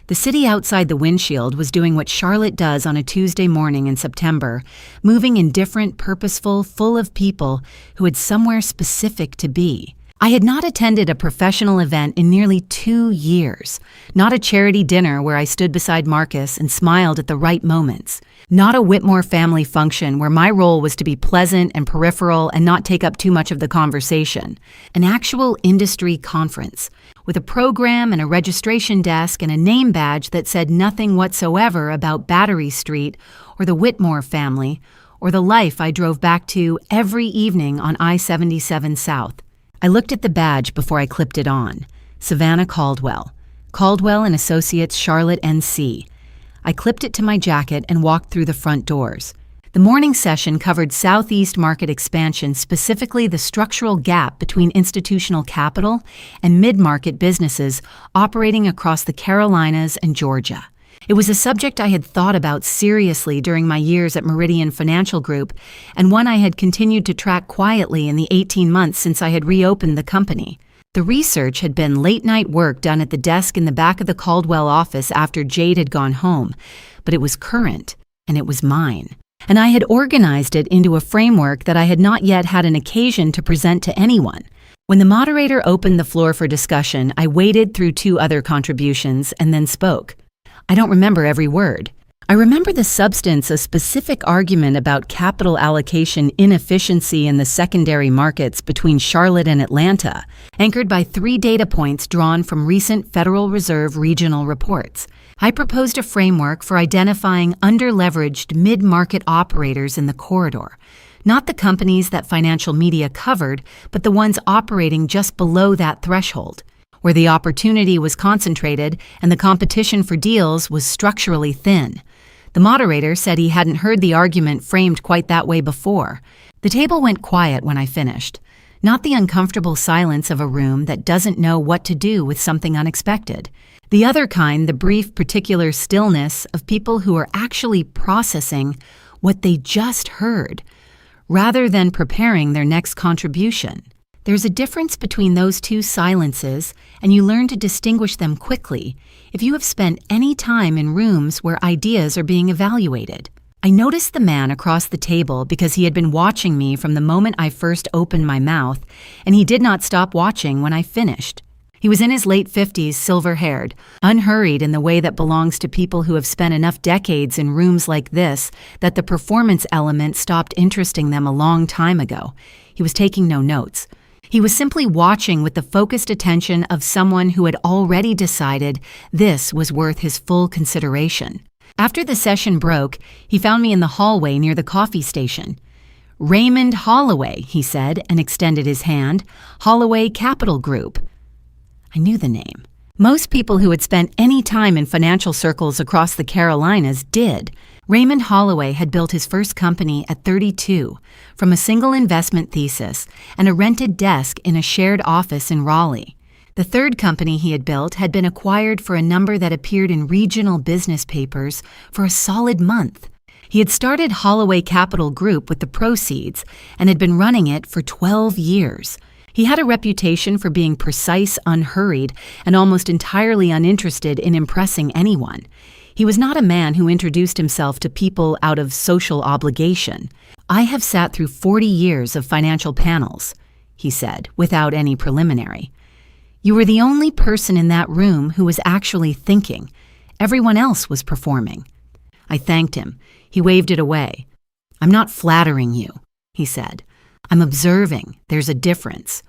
The city outside the windshield was doing what Charlotte does on a Tuesday morning in September, moving in different, purposeful, full of people who had somewhere specific to be. I had not attended a professional event in nearly 2 years, not a charity dinner where I stood beside Marcus and smiled at the right moments, not a Whitmore family function where my role was to be pleasant and peripheral and not take up too much of the conversation, an actual industry conference, with a program and a registration desk and a name badge that said nothing whatsoever about Battery Street or the Whitmore family or the life I drove back to every evening on I-77 South. I looked at the badge before I clipped it on. Savannah Caldwell. Caldwell and Associates, Charlotte, NC. I clipped it to my jacket and walked through the front doors. The morning session covered Southeast market expansion, specifically the structural gap between institutional capital and mid-market businesses operating across the Carolinas and Georgia. It was a subject I had thought about seriously during my years at Meridian Financial Group, and one I had continued to track quietly in the 18 months since I had reopened the company. The research had been late-night work done at the desk in the back of the Caldwell office after Jade had gone home, but it was current, and it was mine. And I had organized it into a framework that I had not yet had an occasion to present to anyone. When the moderator opened the floor for discussion, I waded through 2 other contributions and then spoke. I don't remember every word. I remember the substance, a specific argument about capital allocation inefficiency in the secondary markets between Charlotte and Atlanta, anchored by 3 data points drawn from recent Federal Reserve regional reports. I proposed a framework for identifying underleveraged mid-market operators in the corridor, not the companies that financial media covered, but the ones operating just below that threshold, where the opportunity was concentrated and the competition for deals was structurally thin. The moderator said he hadn't heard the argument framed quite that way before. The table went quiet when I finished, not the uncomfortable silence of a room that doesn't know what to do with something unexpected. The other kind, the brief, particular stillness of people who are actually processing what they just heard, rather than preparing their next contribution. There's a difference between those 2 silences, and you learn to distinguish them quickly if you have spent any time in rooms where ideas are being evaluated. I noticed the man across the table because he had been watching me from the moment I first opened my mouth, and he did not stop watching when I finished. He was in his late 50s, silver-haired, unhurried in the way that belongs to people who have spent enough decades in rooms like this that the performance element stopped interesting them a long time ago. He was taking no notes. He was simply watching with the focused attention of someone who had already decided this was worth his full consideration. After the session broke, he found me in the hallway near the coffee station. "Raymond Holloway," he said, and extended his hand. "Holloway Capital Group." I knew the name. Most people who had spent any time in financial circles across the Carolinas did. Raymond Holloway had built his first company at 32 from a single investment thesis and a rented desk in a shared office in Raleigh. The third company he had built had been acquired for a number that appeared in regional business papers for a solid month. He had started Holloway Capital Group with the proceeds and had been running it for 12 years. He had a reputation for being precise, unhurried, and almost entirely uninterested in impressing anyone. He was not a man who introduced himself to people out of social obligation. "I have sat through 40 years of financial panels," he said, without any preliminary. "You were the only person in that room who was actually thinking. Everyone else was performing." I thanked him. He waved it away. "I'm not flattering you," he said. "I'm observing. There's a difference."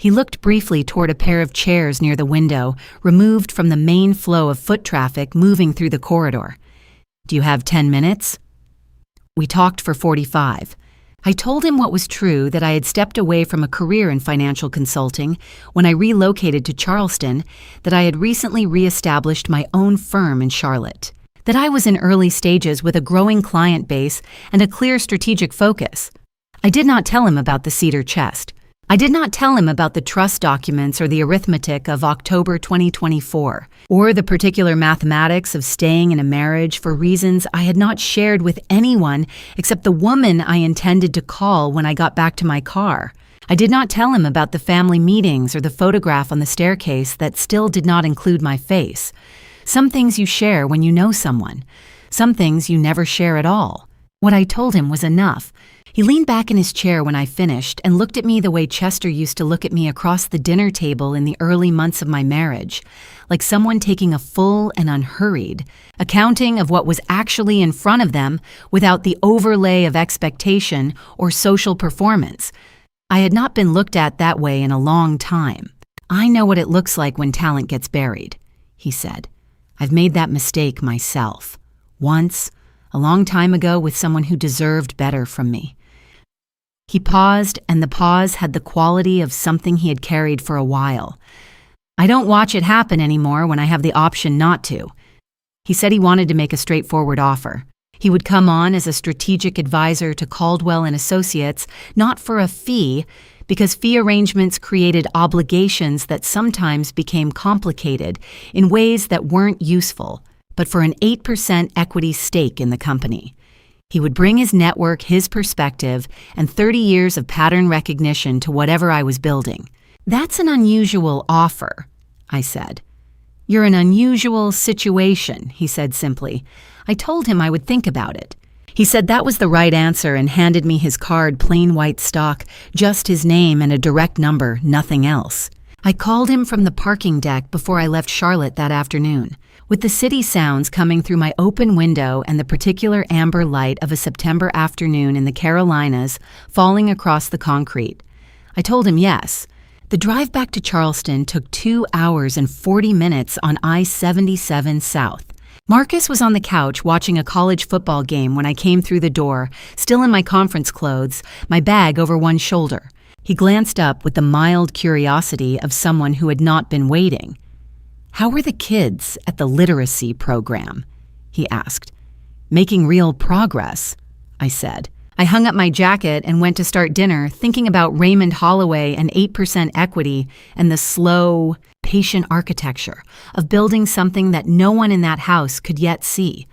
He looked briefly toward a pair of chairs near the window, removed from the main flow of foot traffic moving through the corridor. "Do you have 10 minutes?" We talked for 45. I told him what was true, that I had stepped away from a career in financial consulting when I relocated to Charleston, that I had recently reestablished my own firm in Charlotte, that I was in early stages with a growing client base and a clear strategic focus. I did not tell him about the cedar chest. I did not tell him about the trust documents or the arithmetic of October 2024, or the particular mathematics of staying in a marriage for reasons I had not shared with anyone except the woman I intended to call when I got back to my car. I did not tell him about the family meetings or the photograph on the staircase that still did not include my face. Some things you share when you know someone. Some things you never share at all. What I told him was enough. He leaned back in his chair when I finished and looked at me the way Chester used to look at me across the dinner table in the early months of my marriage, like someone taking a full and unhurried accounting of what was actually in front of them without the overlay of expectation or social performance. I had not been looked at that way in a long time. I know what it looks like when talent gets buried, he said. I've made that mistake myself. Once, a long time ago, with someone who deserved better from me. He paused, and the pause had the quality of something he had carried for a while. I don't watch it happen anymore when I have the option not to. He said he wanted to make a straightforward offer. He would come on as a strategic advisor to Caldwell and Associates, not for a fee, because fee arrangements created obligations that sometimes became complicated in ways that weren't useful, but for an 8% equity stake in the company. He would bring his network, his perspective, and 30 years of pattern recognition to whatever I was building. That's an unusual offer, I said. You're an unusual situation, he said simply. I told him I would think about it. He said that was the right answer and handed me his card, plain white stock, just his name and a direct number, nothing else. I called him from the parking deck before I left Charlotte that afternoon, with the city sounds coming through my open window and the particular amber light of a September afternoon in the Carolinas falling across the concrete. I told him yes. The drive back to Charleston took 2 hours and 40 minutes on I-77 South. Marcus was on the couch watching a college football game when I came through the door, still in my conference clothes, my bag over one shoulder. He glanced up with the mild curiosity of someone who had not been waiting. How were the kids at the literacy program? He asked. Making real progress, I said. I hung up my jacket and went to start dinner, thinking about Raymond Holloway and 8% equity and the slow, patient architecture of building something that no one in that house could yet see.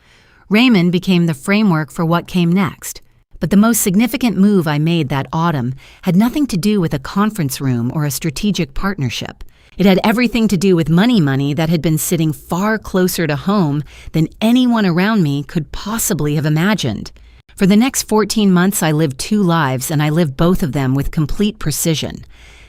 Raymond became the framework for what came next. But the most significant move I made that autumn had nothing to do with a conference room or a strategic partnership. It had everything to do with money that had been sitting far closer to home than anyone around me could possibly have imagined. For the next 14 months, I lived 2 lives, and I lived both of them with complete precision.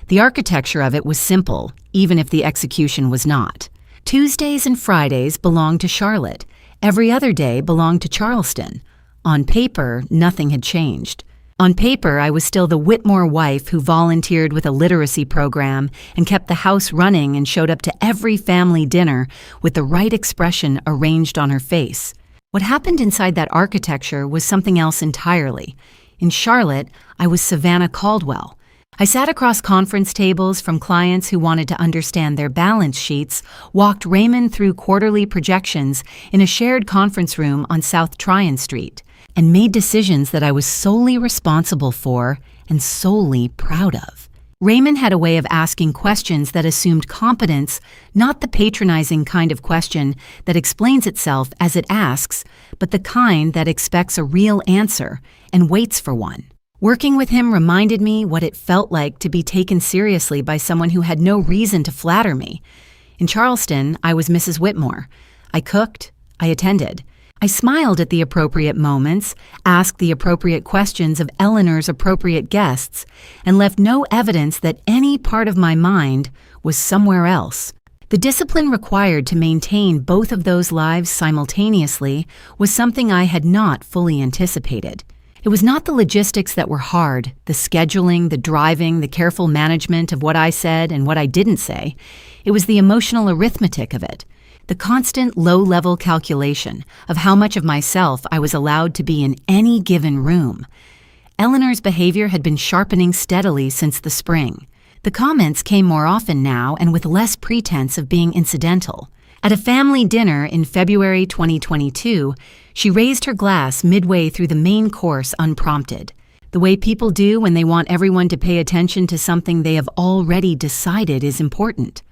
The architecture of it was simple, even if the execution was not. Tuesdays and Fridays belonged to Charlotte. Every other day belonged to Charleston. On paper, nothing had changed. On paper, I was still the Whitmore wife who volunteered with a literacy program and kept the house running and showed up to every family dinner with the right expression arranged on her face. What happened inside that architecture was something else entirely. In Charlotte, I was Savannah Caldwell. I sat across conference tables from clients who wanted to understand their balance sheets, walked Raymond through quarterly projections in a shared conference room on South Tryon Street, and made decisions that I was solely responsible for and solely proud of. Raymond had a way of asking questions that assumed competence, not the patronizing kind of question that explains itself as it asks, but the kind that expects a real answer and waits for one. Working with him reminded me what it felt like to be taken seriously by someone who had no reason to flatter me. In Charleston, I was Mrs. Whitmore. I cooked, I attended. I smiled at the appropriate moments, asked the appropriate questions of Eleanor's appropriate guests, and left no evidence that any part of my mind was somewhere else. The discipline required to maintain both of those lives simultaneously was something I had not fully anticipated. It was not the logistics that were hard, the scheduling, the driving, the careful management of what I said and what I didn't say. It was the emotional arithmetic of it. the constant low-level calculation of how much of myself I was allowed to be in any given room. Eleanor's behavior had been sharpening steadily since the spring. The comments came more often now and with less pretense of being incidental. At a family dinner in February 2022, she raised her glass midway through the main course unprompted, the way people do when they want everyone to pay attention to something they have already decided is important.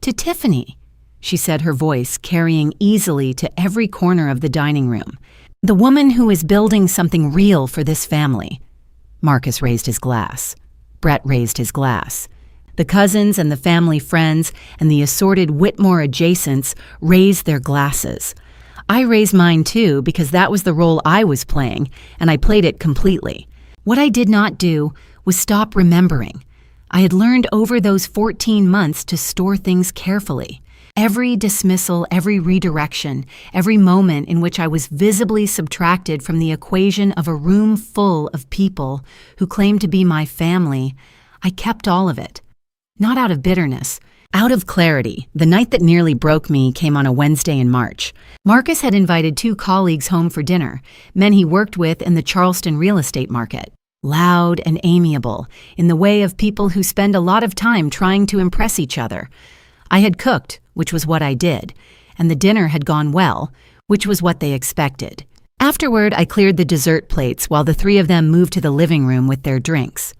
"To Tiffany," she said, her voice carrying easily to every corner of the dining room. "The woman who is building something real for this family." Marcus raised his glass. Brett raised his glass. The cousins and the family friends and the assorted Whitmore adjacents raised their glasses. I raised mine too because that was the role I was playing, and I played it completely. What I did not do was stop remembering. I had learned over those 14 months to store things carefully. Every dismissal, every redirection, every moment in which I was visibly subtracted from the equation of a room full of people who claimed to be my family, I kept all of it. Not out of bitterness, out of clarity. The night that nearly broke me came on a Wednesday in March. Marcus had invited 2 colleagues home for dinner, men he worked with in the Charleston real estate market. Loud and amiable, in the way of people who spend a lot of time trying to impress each other. I had cooked, which was what I did, and the dinner had gone well, which was what they expected. Afterward, I cleared the dessert plates while the 3 of them moved to the living room with their drinks.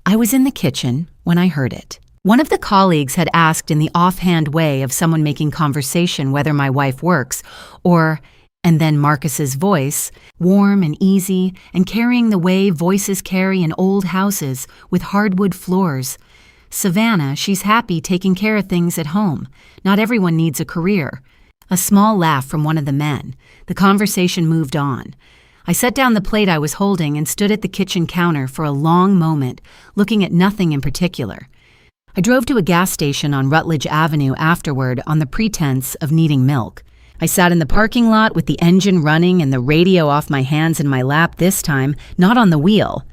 I was in the kitchen when I heard it. One of the colleagues had asked in the offhand way of someone making conversation whether my wife works, and then Marcus's voice, warm and easy and carrying the way voices carry in old houses with hardwood floors. "Savannah, she's happy taking care of things at home. Not everyone needs a career." A small laugh from one of the men. The conversation moved on. I set down the plate I was holding and stood at the kitchen counter for a long moment, looking at nothing in particular. I drove to a gas station on Rutledge Avenue afterward on the pretense of needing milk. I sat in the parking lot with the engine running and the radio off my hands in my lap this time, not on the wheel.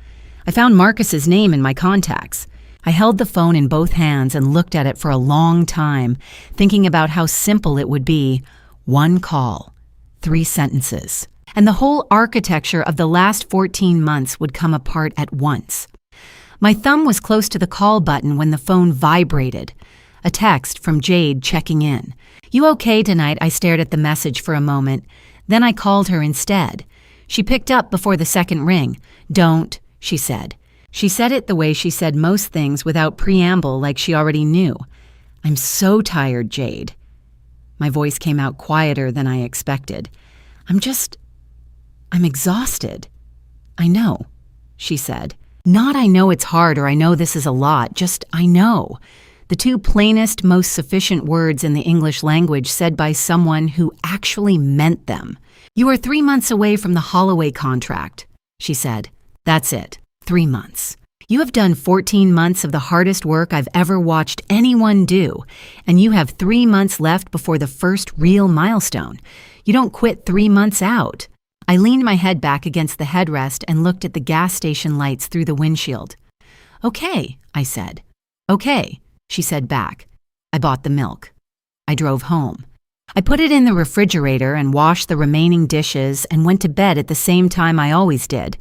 I found Marcus's name in my contacts. I held the phone in both hands and looked at it for a long time, thinking about how simple it would be. 1 call, 3 sentences, and the whole architecture of the last 14 months would come apart at once. My thumb was close to the call button when the phone vibrated. A text from Jade checking in. "You okay tonight?" I stared at the message for a moment. Then I called her instead. She picked up before the second ring. "Don't," she said. She said it the way she said most things without preamble, like she already knew. "I'm so tired, Jade." My voice came out quieter than I expected. I'm exhausted." "I know," she said. Not "I know it's hard" or "I know this is a lot," just "I know." The 2 plainest, most sufficient words in the English language said by someone who actually meant them. "You are 3 months away from the Holloway contract," she said. "That's it, 3 months. You have done 14 months of the hardest work I've ever watched anyone do, and you have 3 months left before the first real milestone. You don't quit 3 months out." I leaned my head back against the headrest and looked at the gas station lights through the windshield. "Okay," I said. "Okay," she said back. I bought the milk. I drove home. I put it in the refrigerator and washed the remaining dishes and went to bed at the same time I always did.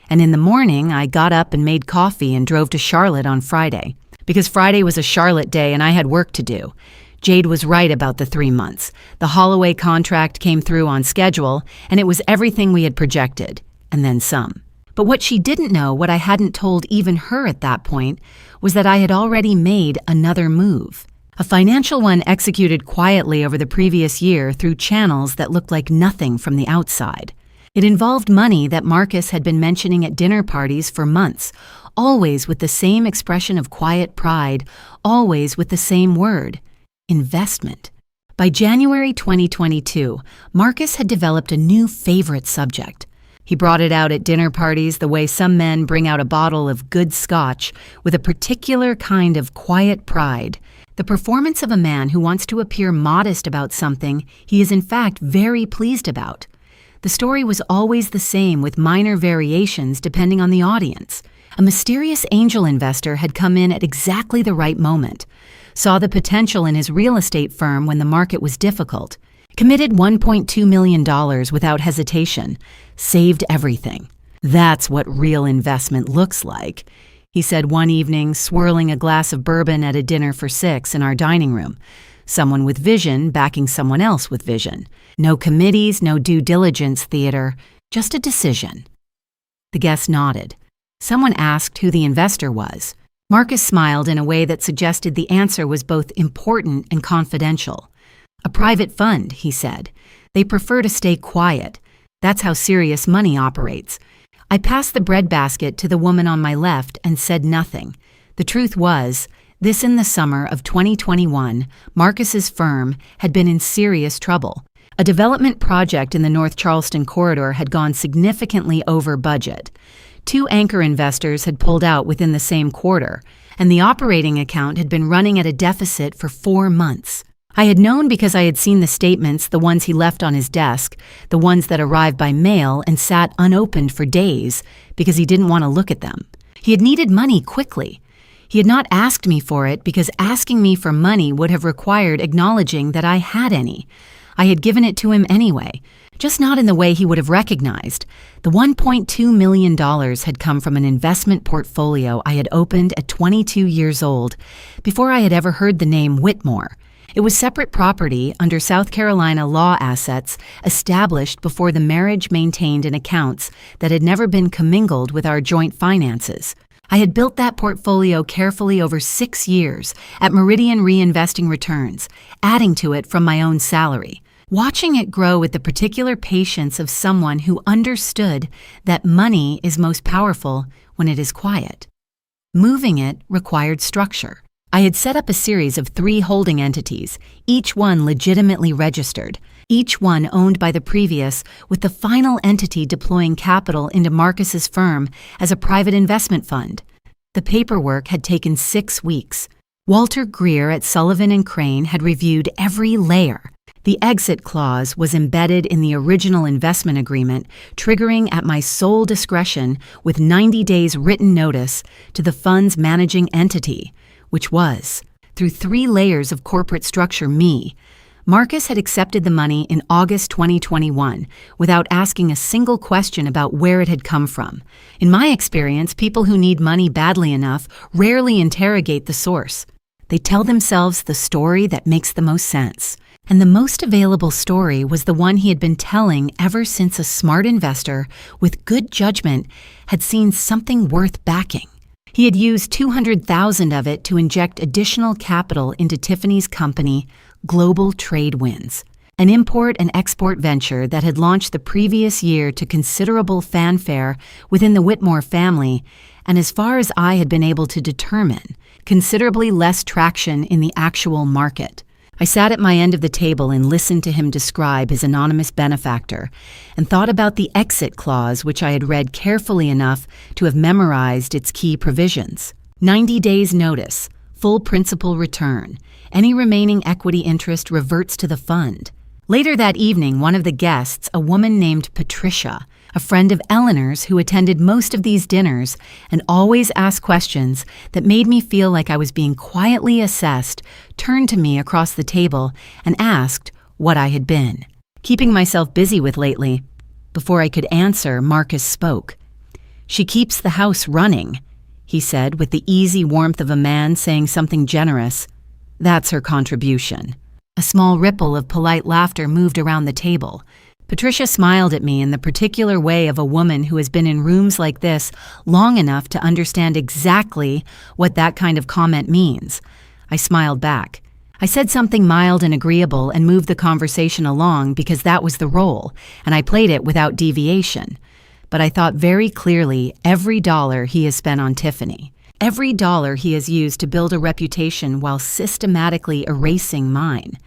And in the morning, I got up and made coffee and drove to Charlotte on Friday. Because Friday was a Charlotte day and I had work to do. Jade was right about the 3 months. The Holloway contract came through on schedule, and it was everything we had projected, and then some. But what she didn't know, what I hadn't told even her at that point, was that I had already made another move. A financial one executed quietly over the previous year through channels that looked like nothing from the outside. It involved money that Marcus had been mentioning at dinner parties for months, always with the same expression of quiet pride, always with the same word: investment. By January 2022, Marcus had developed a new favorite subject. He brought it out at dinner parties the way some men bring out a bottle of good scotch with a particular kind of quiet pride. The performance of a man who wants to appear modest about something he is in fact very pleased about. The story was always the same with minor variations depending on the audience. A mysterious angel investor had come in at exactly the right moment. saw the potential in his real estate firm when the market was difficult, committed $1.2 million without hesitation, saved everything. That's what real investment looks like, he said one evening, swirling a glass of bourbon at a dinner for 6 in our dining room. Someone with vision backing someone else with vision. No committees, no due diligence theater, just a decision. The guest nodded. Someone asked who the investor was. Marcus smiled in a way that suggested the answer was both important and confidential. A private fund, he said. They prefer to stay quiet. That's how serious money operates. I passed the breadbasket to the woman on my left and said nothing. The truth was, this in the summer of 2021, Marcus's firm had been in serious trouble. A development project in the North Charleston corridor had gone significantly over budget. 2 anchor investors had pulled out within the same quarter, and the operating account had been running at a deficit for 4 months. I had known because I had seen the statements, the ones he left on his desk, the ones that arrived by mail and sat unopened for days because he didn't want to look at them. He had needed money quickly. He had not asked me for it because asking me for money would have required acknowledging that I had any. I had given it to him anyway, just not in the way he would have recognized. The $1.2 million had come from an investment portfolio I had opened at 22 years old, before I had ever heard the name Whitmore. It was separate property under South Carolina law assets established before the marriage maintained in accounts that had never been commingled with our joint finances. I had built that portfolio carefully over 6 years at Meridian reinvesting returns, adding to it from my own salary, watching it grow with the particular patience of someone who understood that money is most powerful when it is quiet. Moving it required structure. I had set up a series of 3 holding entities, each one legitimately registered, each one owned by the previous, with the final entity deploying capital into Marcus's firm as a private investment fund. The paperwork had taken 6 weeks. Walter Greer at Sullivan & Crane had reviewed every layer. The exit clause was embedded in the original investment agreement, triggering at my sole discretion with 90 days written notice to the fund's managing entity, which was, through 3 layers of corporate structure, me. Marcus had accepted the money in August 2021 without asking a single question about where it had come from. In my experience, people who need money badly enough rarely interrogate the source. They tell themselves the story that makes the most sense. And the most available story was the one he had been telling ever since a smart investor with good judgment had seen something worth backing. He had used $200,000 of it to inject additional capital into Tiffany's company, Global Trade Winds, an import and export venture that had launched the previous year to considerable fanfare within the Whitmore family, and as far as I had been able to determine, considerably less traction in the actual market. I sat at my end of the table and listened to him describe his anonymous benefactor and thought about the exit clause, which I had read carefully enough to have memorized its key provisions. 90 days notice, full principal return. Any remaining equity interest reverts to the fund. Later that evening, one of the guests, a woman named Patricia, a friend of Eleanor's who attended most of these dinners and always asked questions that made me feel like I was being quietly assessed, turned to me across the table and asked what I had been keeping myself busy with lately. Before I could answer, Marcus spoke. "She keeps the house running," he said with the easy warmth of a man saying something generous. "That's her contribution." A small ripple of polite laughter moved around the table. Patricia smiled at me in the particular way of a woman who has been in rooms like this long enough to understand exactly what that kind of comment means. I smiled back. I said something mild and agreeable and moved the conversation along because that was the role, and I played it without deviation. But I thought very clearly every dollar he has spent on Tiffany, every dollar he has used to build a reputation while systematically erasing mine,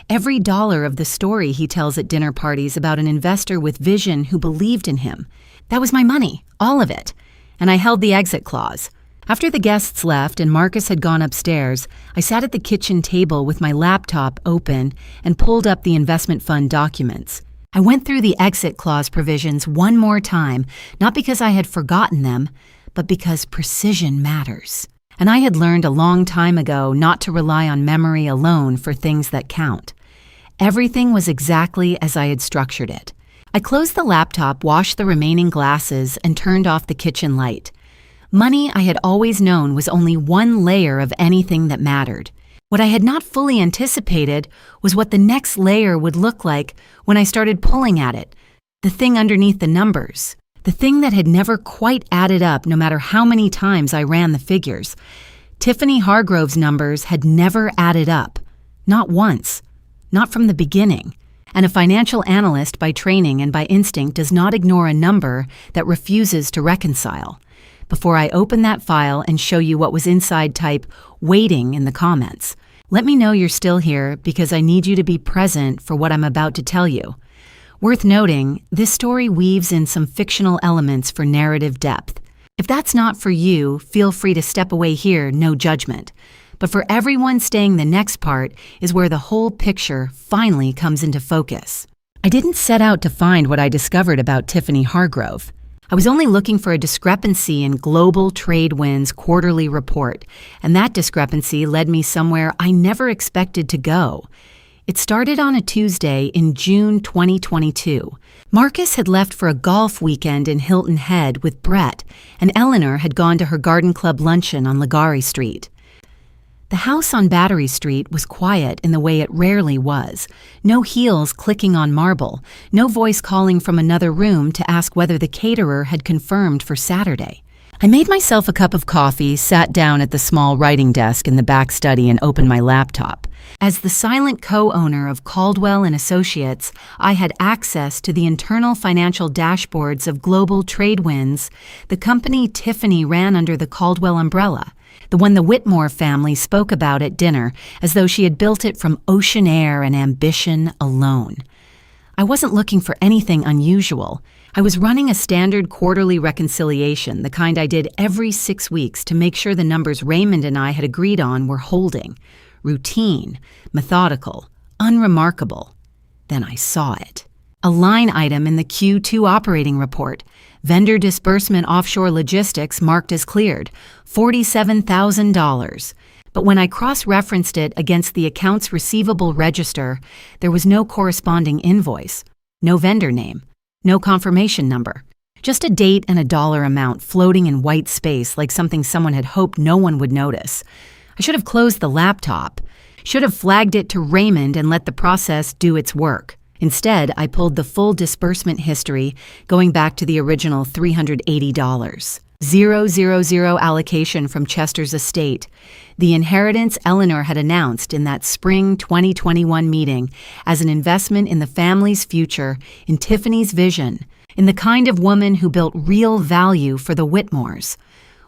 every dollar of the story he tells at dinner parties about an investor with vision who believed in him. That was my money, all of it. And I held the exit clause. After the guests left and Marcus had gone upstairs, I sat at the kitchen table with my laptop open and pulled up the investment fund documents. I went through the exit clause provisions one more time, not because I had forgotten them, but because precision matters. and I had learned a long time ago not to rely on memory alone for things that count. Everything was exactly as I had structured it. I closed the laptop, washed the remaining glasses, and turned off the kitchen light. Money, I had always known, was only one layer of anything that mattered. What I had not fully anticipated was what the next layer would look like when I started pulling at it, the thing underneath the numbers, the thing that had never quite added up no matter how many times I ran the figures. Tiffany Hargrove's numbers had never added up, not once, not from the beginning. And a financial analyst by training and by instinct does not ignore a number that refuses to reconcile. Before I open that file and show you what was inside, type "waiting" in the comments. Let me know you're still here because I need you to be present for what I'm about to tell you. Worth noting, this story weaves in some fictional elements for narrative depth. If that's not for you, feel free to step away here, no judgment. But for everyone staying, the next part is where the whole picture finally comes into focus. I didn't set out to find what I discovered about Tiffany Hargrove. I was only looking for a discrepancy in Global Tradewind's quarterly report, and that discrepancy led me somewhere I never expected to go. It started on a Tuesday in June 2022. Marcus had left for a golf weekend in Hilton Head with Brett, and Eleanor had gone to her garden club luncheon on Ligari Street. The house on Battery Street was quiet in the way it rarely was. No heels clicking on marble, no voice calling from another room to ask whether the caterer had confirmed for Saturday. I made myself a cup of coffee, sat down at the small writing desk in the back study, and opened my laptop. As the silent co-owner of Caldwell & Associates, I had access to the internal financial dashboards of Global Tradewinds, the company Tiffany ran under the Caldwell umbrella, the one the Whitmore family spoke about at dinner as though she had built it from ocean air and ambition alone. I wasn't looking for anything unusual. I was running a standard quarterly reconciliation, the kind I did every 6 weeks to make sure the numbers Raymond and I had agreed on were holding. Routine, methodical, unremarkable. Then I saw it. A line item in the Q2 operating report. Vendor disbursement offshore logistics marked as cleared, $47,000. But when I cross-referenced it against the accounts receivable register, there was no corresponding invoice, no vendor name, no confirmation number. Just a date and a dollar amount floating in white space like something someone had hoped no one would notice. I should have closed the laptop, should have flagged it to Raymond and let the process do its work. Instead, I pulled the full disbursement history, going back to the original $380. 000 allocation from Chester's estate, the inheritance Eleanor had announced in that spring 2021 meeting as an investment in the family's future, in Tiffany's vision, in the kind of woman who built real value for the Whitmores.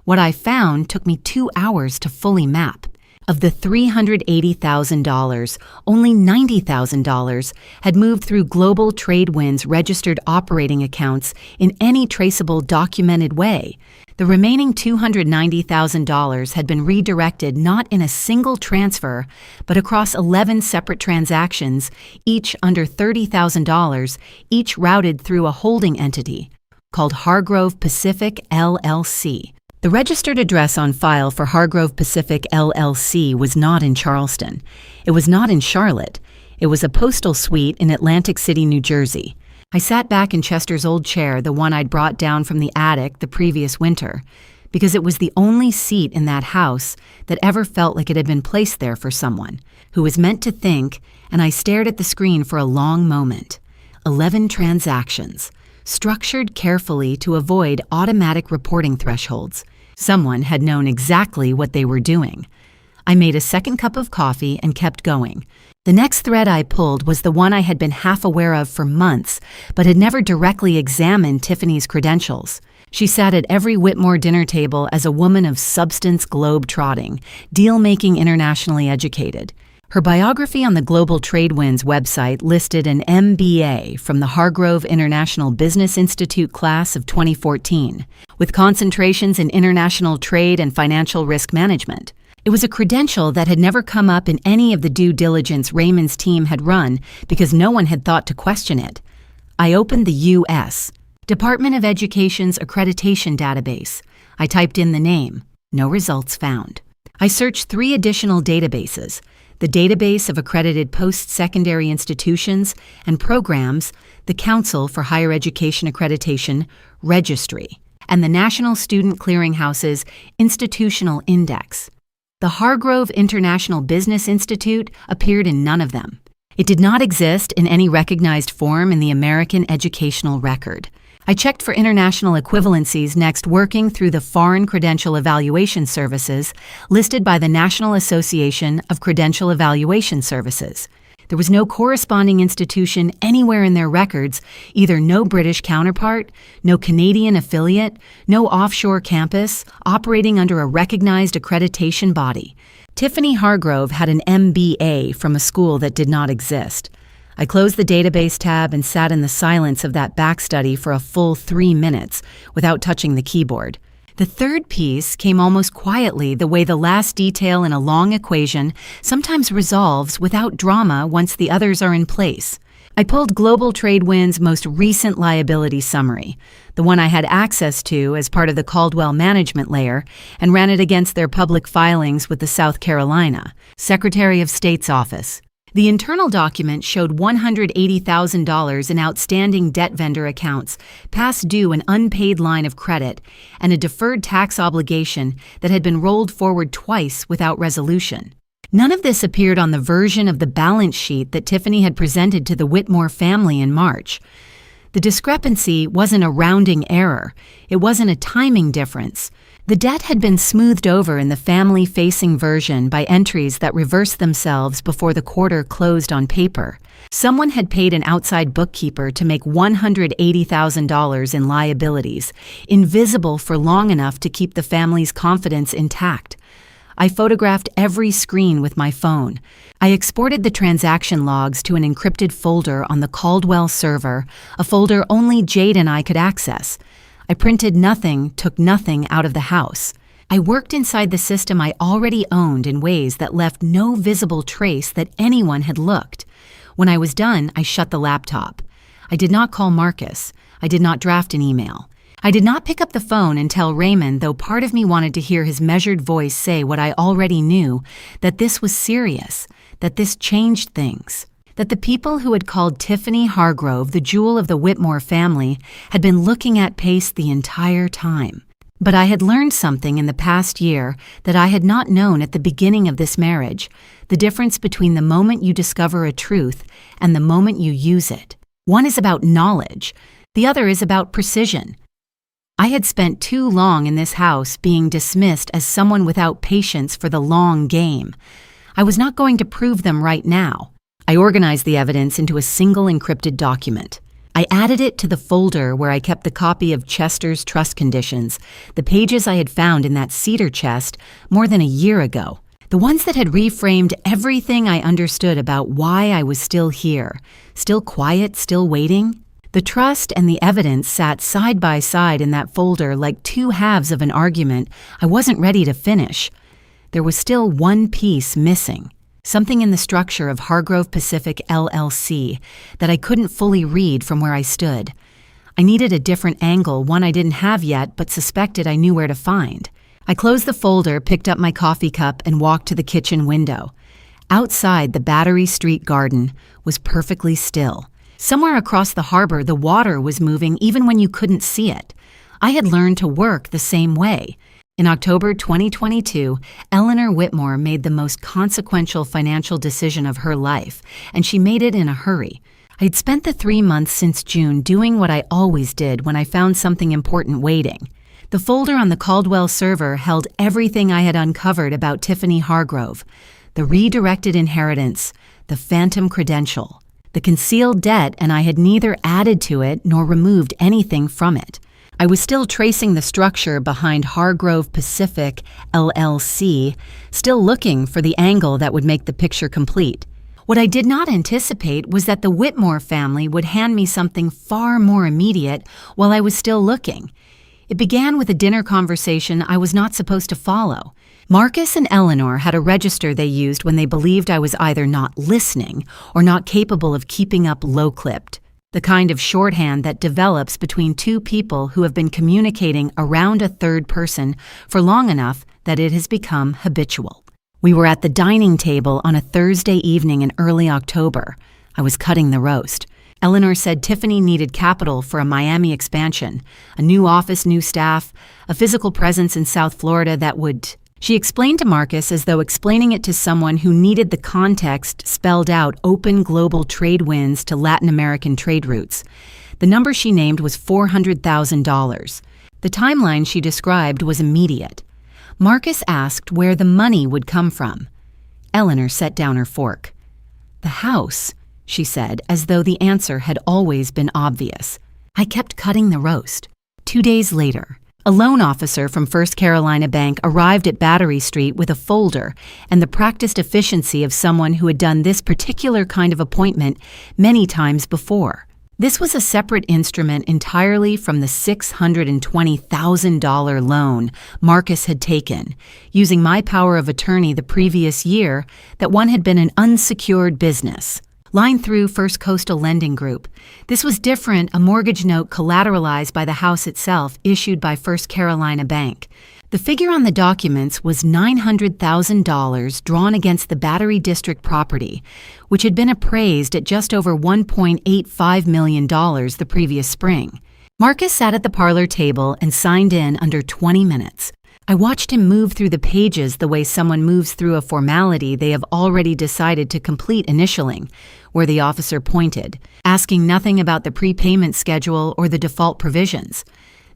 What I found took me 2 hours to fully map. Of the $380,000, only $90,000 had moved through Global Tradewind's registered operating accounts in any traceable documented way. The remaining $290,000 had been redirected not in a single transfer, but across 11 separate transactions, each under $30,000, each routed through a holding entity called Hargrove Pacific LLC. The registered address on file for Hargrove Pacific LLC was not in Charleston. It was not in Charlotte. It was a postal suite in Atlantic City, New Jersey. I sat back in Chester's old chair, the one I'd brought down from the attic the previous winter, because it was the only seat in that house that ever felt like it had been placed there for someone who was meant to think, and I stared at the screen for a long moment. 11 transactions, structured carefully to avoid automatic reporting thresholds. Someone had known exactly what they were doing. I made a second cup of coffee and kept going. The next thread I pulled was the one I had been half aware of for months, but had never directly examined Tiffany's credentials. She sat at every Whitmore dinner table as a woman of substance, globe-trotting, deal-making, internationally educated. Her biography on the Global Tradewinds website listed an MBA from the Hargrove International Business Institute class of 2014, with concentrations in international trade and financial risk management. It was a credential that had never come up in any of the due diligence Raymond's team had run because no one had thought to question it. I opened the U.S. Department of Education's accreditation database. I typed in the name. No results found. I searched 3 additional databases: the Database of Accredited Post-Secondary Institutions and Programs, the Council for Higher Education Accreditation Registry, and the National Student Clearinghouse's Institutional Index. The Hargrove International Business Institute appeared in none of them. It did not exist in any recognized form in the American educational record. I checked for international equivalencies next, working through the Foreign Credential Evaluation Services listed by the National Association of Credential Evaluation Services. There was no corresponding institution anywhere in their records, either no British counterpart, no Canadian affiliate, no offshore campus, operating under a recognized accreditation body. Tiffany Hargrove had an MBA from a school that did not exist. I closed the database tab and sat in the silence of that back study for a full 3 minutes without touching the keyboard. The third piece came almost quietly, the way the last detail in a long equation sometimes resolves without drama once the others are in place. I pulled Global Tradewind's most recent liability summary, the one I had access to as part of the Caldwell management layer, and ran it against their public filings with the South Carolina Secretary of State's office. The internal document showed $180,000 in outstanding debt vendor accounts, past due an unpaid line of credit, and a deferred tax obligation that had been rolled forward twice without resolution. None of this appeared on the version of the balance sheet that Tiffany had presented to the Whitmore family in March. The discrepancy wasn't a rounding error. It wasn't a timing difference. The debt had been smoothed over in the family-facing version by entries that reversed themselves before the quarter closed on paper. Someone had paid an outside bookkeeper to make $180,000 in liabilities, invisible for long enough to keep the family's confidence intact. I photographed every screen with my phone. I exported the transaction logs to an encrypted folder on the Caldwell server, a folder only Jade and I could access. I printed nothing, took nothing out of the house. I worked inside the system I already owned in ways that left no visible trace that anyone had looked. When I was done, I shut the laptop. I did not call Marcus. I did not draft an email. I did not pick up the phone and tell Raymond, though part of me wanted to hear his measured voice say what I already knew, that this was serious, that this changed things. That the people who had called Tiffany Hargrove the jewel of the Whitmore family had been looking at Pace the entire time. But I had learned something in the past year that I had not known at the beginning of this marriage, the difference between the moment you discover a truth and the moment you use it. One is about knowledge, the other is about precision. I had spent too long in this house being dismissed as someone without patience for the long game. I was not going to prove them right now. I organized the evidence into a single encrypted document. I added it to the folder where I kept the copy of Chester's trust conditions, the pages I had found in that cedar chest more than a year ago, the ones that had reframed everything I understood about why I was still here, still quiet, still waiting. The trust and the evidence sat side by side in that folder like two halves of an argument I wasn't ready to finish. There was still one piece missing. Something in the structure of Hargrove Pacific LLC that I couldn't fully read from where I stood. I needed a different angle, one I didn't have yet but suspected I knew where to find. I closed the folder, picked up my coffee cup, and walked to the kitchen window. Outside the Battery Street garden was perfectly still. Somewhere across the harbor, the water was moving even when you couldn't see it. I had learned to work the same way. In October 2022, Eleanor Whitmore made the most consequential financial decision of her life, and she made it in a hurry. I had spent the 3 months since June doing what I always did when I found something important waiting. The folder on the Caldwell server held everything I had uncovered about Tiffany Hargrove: the redirected inheritance, the phantom credential, the concealed debt, and I had neither added to it nor removed anything from it. I was still tracing the structure behind Hargrove Pacific LLC, still looking for the angle that would make the picture complete. What I did not anticipate was that the Whitmore family would hand me something far more immediate while I was still looking. It began with a dinner conversation I was not supposed to follow. Marcus and Eleanor had a register they used when they believed I was either not listening or not capable of keeping up low-clipped. the kind of shorthand that develops between two people who have been communicating around a third person for long enough that it has become habitual. We were at the dining table on a Thursday evening in early October. I was cutting the roast. Eleanor said Tiffany needed capital for a Miami expansion, a new office, new staff, a physical presence in South Florida that would... She explained to Marcus as though explaining it to someone who needed the context spelled out open global trade winds to Latin American trade routes. The number she named was $400,000. The timeline she described was immediate. Marcus asked where the money would come from. Eleanor set down her fork. "The house," she said, as though the answer had always been obvious. I kept cutting the roast. 2 days later, a loan officer from First Carolina Bank arrived at Battery Street with a folder and the practiced efficiency of someone who had done this particular kind of appointment many times before. This was a separate instrument entirely from the $620,000 loan Marcus had taken, using my power of attorney the previous year that one had been an unsecured business. Line through First Coastal Lending Group. This was different, a mortgage note collateralized by the house itself, issued by First Carolina Bank. The figure on the documents was $900,000 drawn against the Battery District property, which had been appraised at just over $1.85 million the previous spring. Marcus sat at the parlor table and signed in under 20 minutes. I watched him move through the pages the way someone moves through a formality they have already decided to complete initialing, where the officer pointed, asking nothing about the prepayment schedule or the default provisions.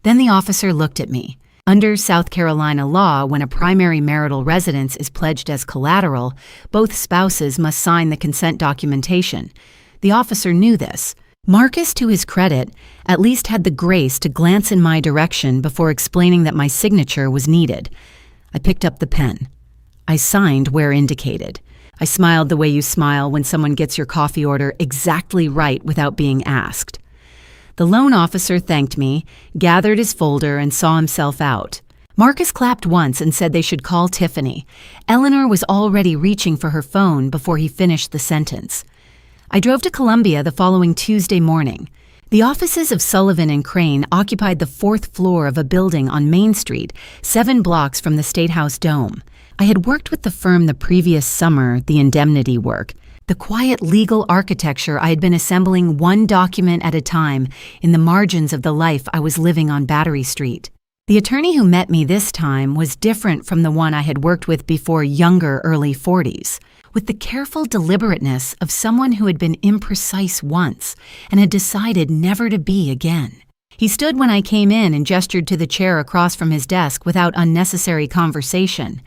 Then the officer looked at me. Under South Carolina law, when a primary marital residence is pledged as collateral, both spouses must sign the consent documentation. The officer knew this. Marcus, to his credit, at least had the grace to glance in my direction before explaining that my signature was needed. I picked up the pen. I signed where indicated. I smiled the way you smile when someone gets your coffee order exactly right without being asked. The loan officer thanked me, gathered his folder, and saw himself out. Marcus clapped once and said they should call Tiffany. Eleanor was already reaching for her phone before he finished the sentence. I drove to Columbia the following Tuesday morning. The offices of Sullivan and Crane occupied the 4th floor of a building on Main Street, 7 blocks from the State House Dome. I had worked with the firm the previous summer, the indemnity work. The quiet legal architecture I had been assembling one document at a time in the margins of the life I was living on Battery Street. The attorney who met me this time was different from the one I had worked with before, younger, early 40s, with the careful deliberateness of someone who had been imprecise once and had decided never to be again. He stood when I came in and gestured to the chair across from his desk without unnecessary conversation.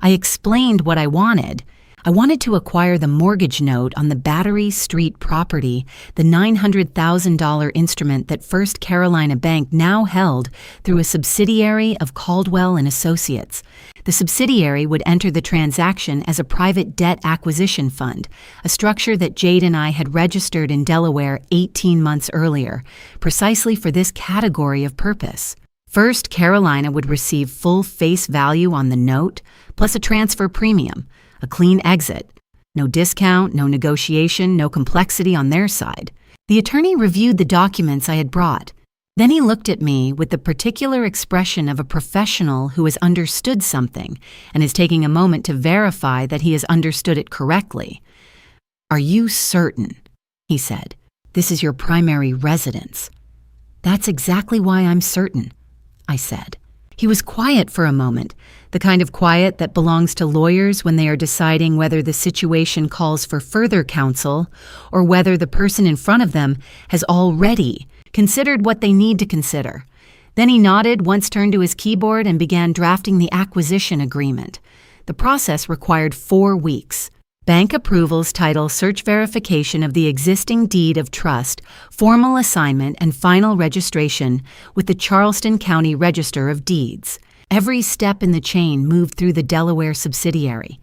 I explained what I wanted. I wanted to acquire the mortgage note on the Battery Street property, the $900,000 instrument that First Carolina Bank now held through a subsidiary of Caldwell and Associates. The subsidiary would enter the transaction as a private debt acquisition fund, a structure that Jade and I had registered in Delaware 18 months earlier, precisely for this category of purpose. First Carolina would receive full face value on the note, plus a transfer premium. A clean exit. No discount, no negotiation, no complexity on their side. The attorney reviewed the documents I had brought. Then he looked at me with the particular expression of a professional who has understood something and is taking a moment to verify that he has understood it correctly. "Are you certain?" he said. "This is your primary residence." "That's exactly why I'm certain," I said. He was quiet for a moment, the kind of quiet that belongs to lawyers when they are deciding whether the situation calls for further counsel or whether the person in front of them has already considered what they need to consider. Then he nodded, once turned to his keyboard, and began drafting the acquisition agreement. The process required 4 weeks. Bank approvals, title, search verification of the existing deed of trust, formal assignment, and final registration with the Charleston County Register of Deeds. Every step in the chain moved through the Delaware subsidiary.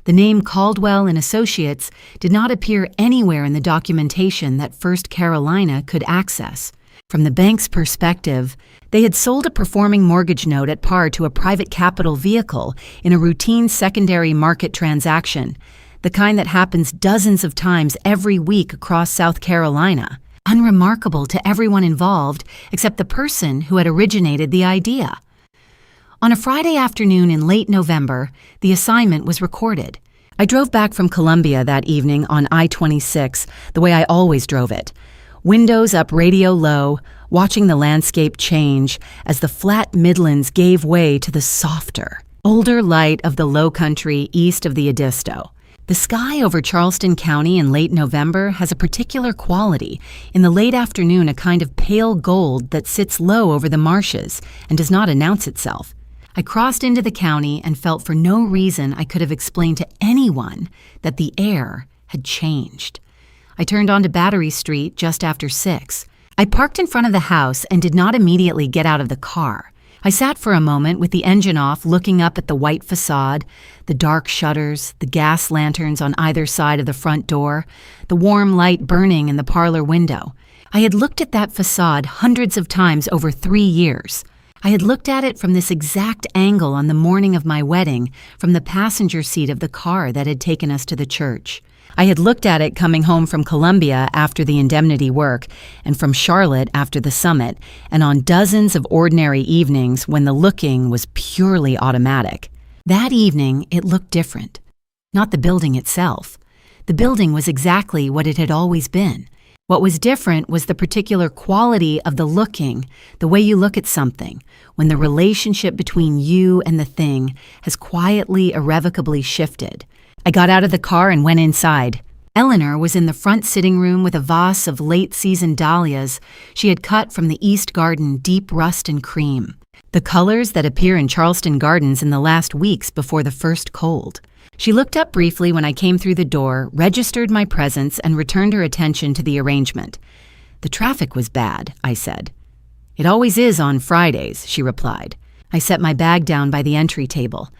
The name Caldwell and Associates did not appear anywhere in the documentation that First Carolina could access. From the bank's perspective, they had sold a performing mortgage note at par to a private capital vehicle in a routine secondary market transaction, the kind that happens dozens of times every week across South Carolina. unremarkable to everyone involved except the person who had originated the idea. On a Friday afternoon in late November, the assignment was recorded. I drove back from Columbia that evening on I-26, the way I always drove it. Windows up, radio low, watching the landscape change as the flat Midlands gave way to the softer, older light of the low country east of the Edisto. The sky over Charleston County in late November has a particular quality, in the late afternoon a kind of pale gold that sits low over the marshes and does not announce itself. I crossed into the county and felt for no reason I could have explained to anyone that the air had changed. I turned onto Battery Street just after 6. I parked in front of the house and did not immediately get out of the car. I sat for a moment with the engine off, looking up at the white facade, the dark shutters, the gas lanterns on either side of the front door, the warm light burning in the parlor window. I had looked at that facade hundreds of times over 3 years. I had looked at it from this exact angle on the morning of my wedding, from the passenger seat of the car that had taken us to the church. I had looked at it coming home from Columbia after the indemnity work, and from Charlotte after the summit, and on dozens of ordinary evenings when the looking was purely automatic. That evening, it looked different. Not the building itself. The building was exactly what it had always been. What was different was the particular quality of the looking, the way you look at something, when the relationship between you and the thing has quietly, irrevocably shifted. I got out of the car and went inside. Eleanor was in the front sitting room with a vase of late-season dahlias she had cut from the East Garden deep rust and cream, the colors that appear in Charleston gardens in the last weeks before the first cold. She looked up briefly when I came through the door, registered my presence, and returned her attention to the arrangement. "The traffic was bad," I said. "It always is on Fridays," she replied. I set my bag down by the entry table.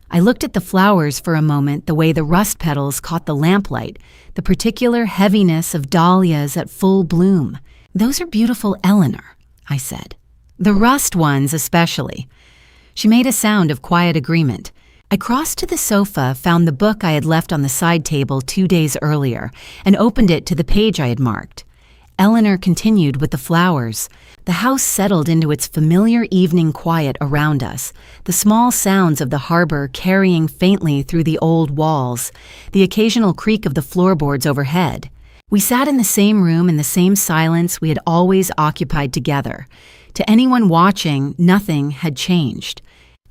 I looked at the flowers for a moment the way the rust petals caught the lamplight, the particular heaviness of dahlias at full bloom. "Those are beautiful, Eleanor," I said. "The rust ones especially." She made a sound of quiet agreement. I crossed to the sofa, found the book I had left on the side table 2 days earlier, and opened it to the page I had marked. Eleanor continued with the flowers. The house settled into its familiar evening quiet around us, the small sounds of the harbor carrying faintly through the old walls, the occasional creak of the floorboards overhead. We sat in the same room in the same silence we had always occupied together. To anyone watching, nothing had changed.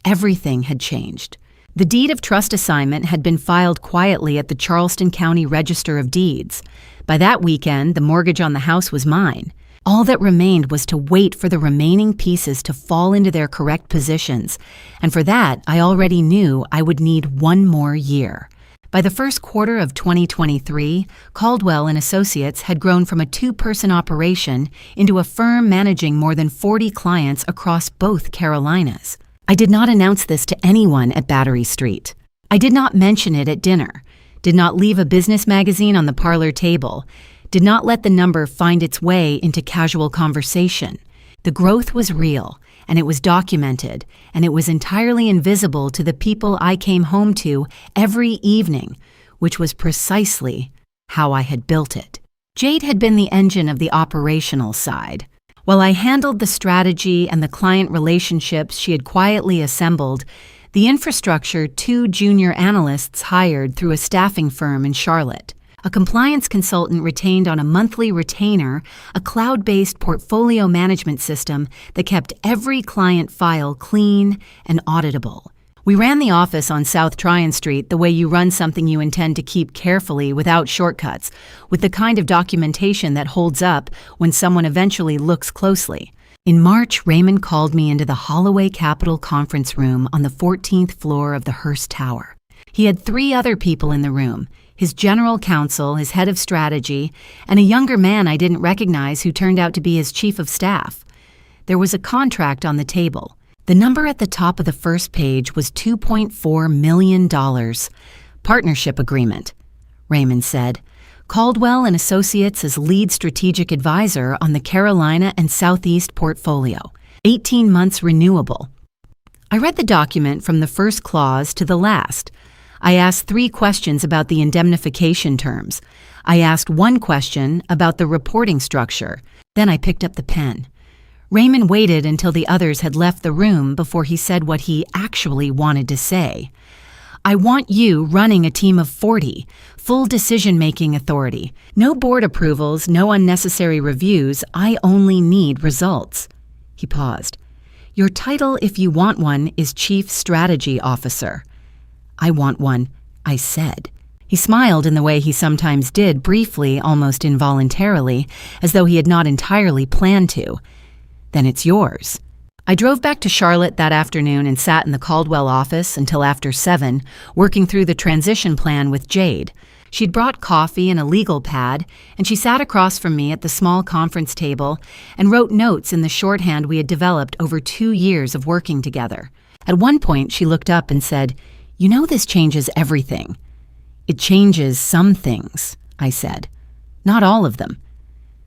Everything had changed. The deed of trust assignment had been filed quietly at the Charleston County Register of Deeds. By that weekend, the mortgage on the house was mine. All that remained was to wait for the remaining pieces to fall into their correct positions, and for that, I already knew I would need 1 more year. By the first quarter of 2023, Caldwell and Associates had grown from a 2-person operation into a firm managing more than 40 clients across both Carolinas. I did not announce this to anyone at Battery Street. I did not mention it at dinner, did not leave a business magazine on the parlor table, did not let the number find its way into casual conversation. The growth was real, and it was documented, and it was entirely invisible to the people I came home to every evening, which was precisely how I had built it. Jade had been the engine of the operational side. While I handled the strategy and the client relationships she had quietly assembled, the infrastructure 2 junior analysts hired through a staffing firm in Charlotte, a compliance consultant retained on a monthly retainer, a cloud-based portfolio management system that kept every client file clean and auditable. We ran the office on South Tryon Street the way you run something you intend to keep carefully without shortcuts, with the kind of documentation that holds up when someone eventually looks closely. In March, Raymond called me into the Holloway Capitol conference room on the 14th floor of the Hearst Tower. He had 3 other people in the room, his general counsel, his head of strategy, and a younger man I didn't recognize who turned out to be his chief of staff. There was a contract on the table. The number at the top of the first page was $2.4 million. Partnership agreement, Raymond said. Caldwell and Associates as lead strategic advisor on the Carolina and Southeast portfolio. 18 months renewable. I read the document from the first clause to the last. I asked 3 questions about the indemnification terms. I asked 1 question about the reporting structure. Then I picked up the pen. Raymond waited until the others had left the room before he said what he actually wanted to say. I want you running a team of 40, full decision-making authority. No board approvals, no unnecessary reviews. I only need results. He paused. Your title, if you want one, is Chief Strategy Officer. I want one, I said. He smiled in the way he sometimes did, briefly, almost involuntarily, as though he had not entirely planned to. Then it's yours. I drove back to Charlotte that afternoon and sat in the Caldwell office until after 7, working through the transition plan with Jade. She'd brought coffee and a legal pad, and she sat across from me at the small conference table and wrote notes in the shorthand we had developed over 2 years of working together. At one point, she looked up and said, "You know this changes everything." "It changes some things," I said. "Not all of them."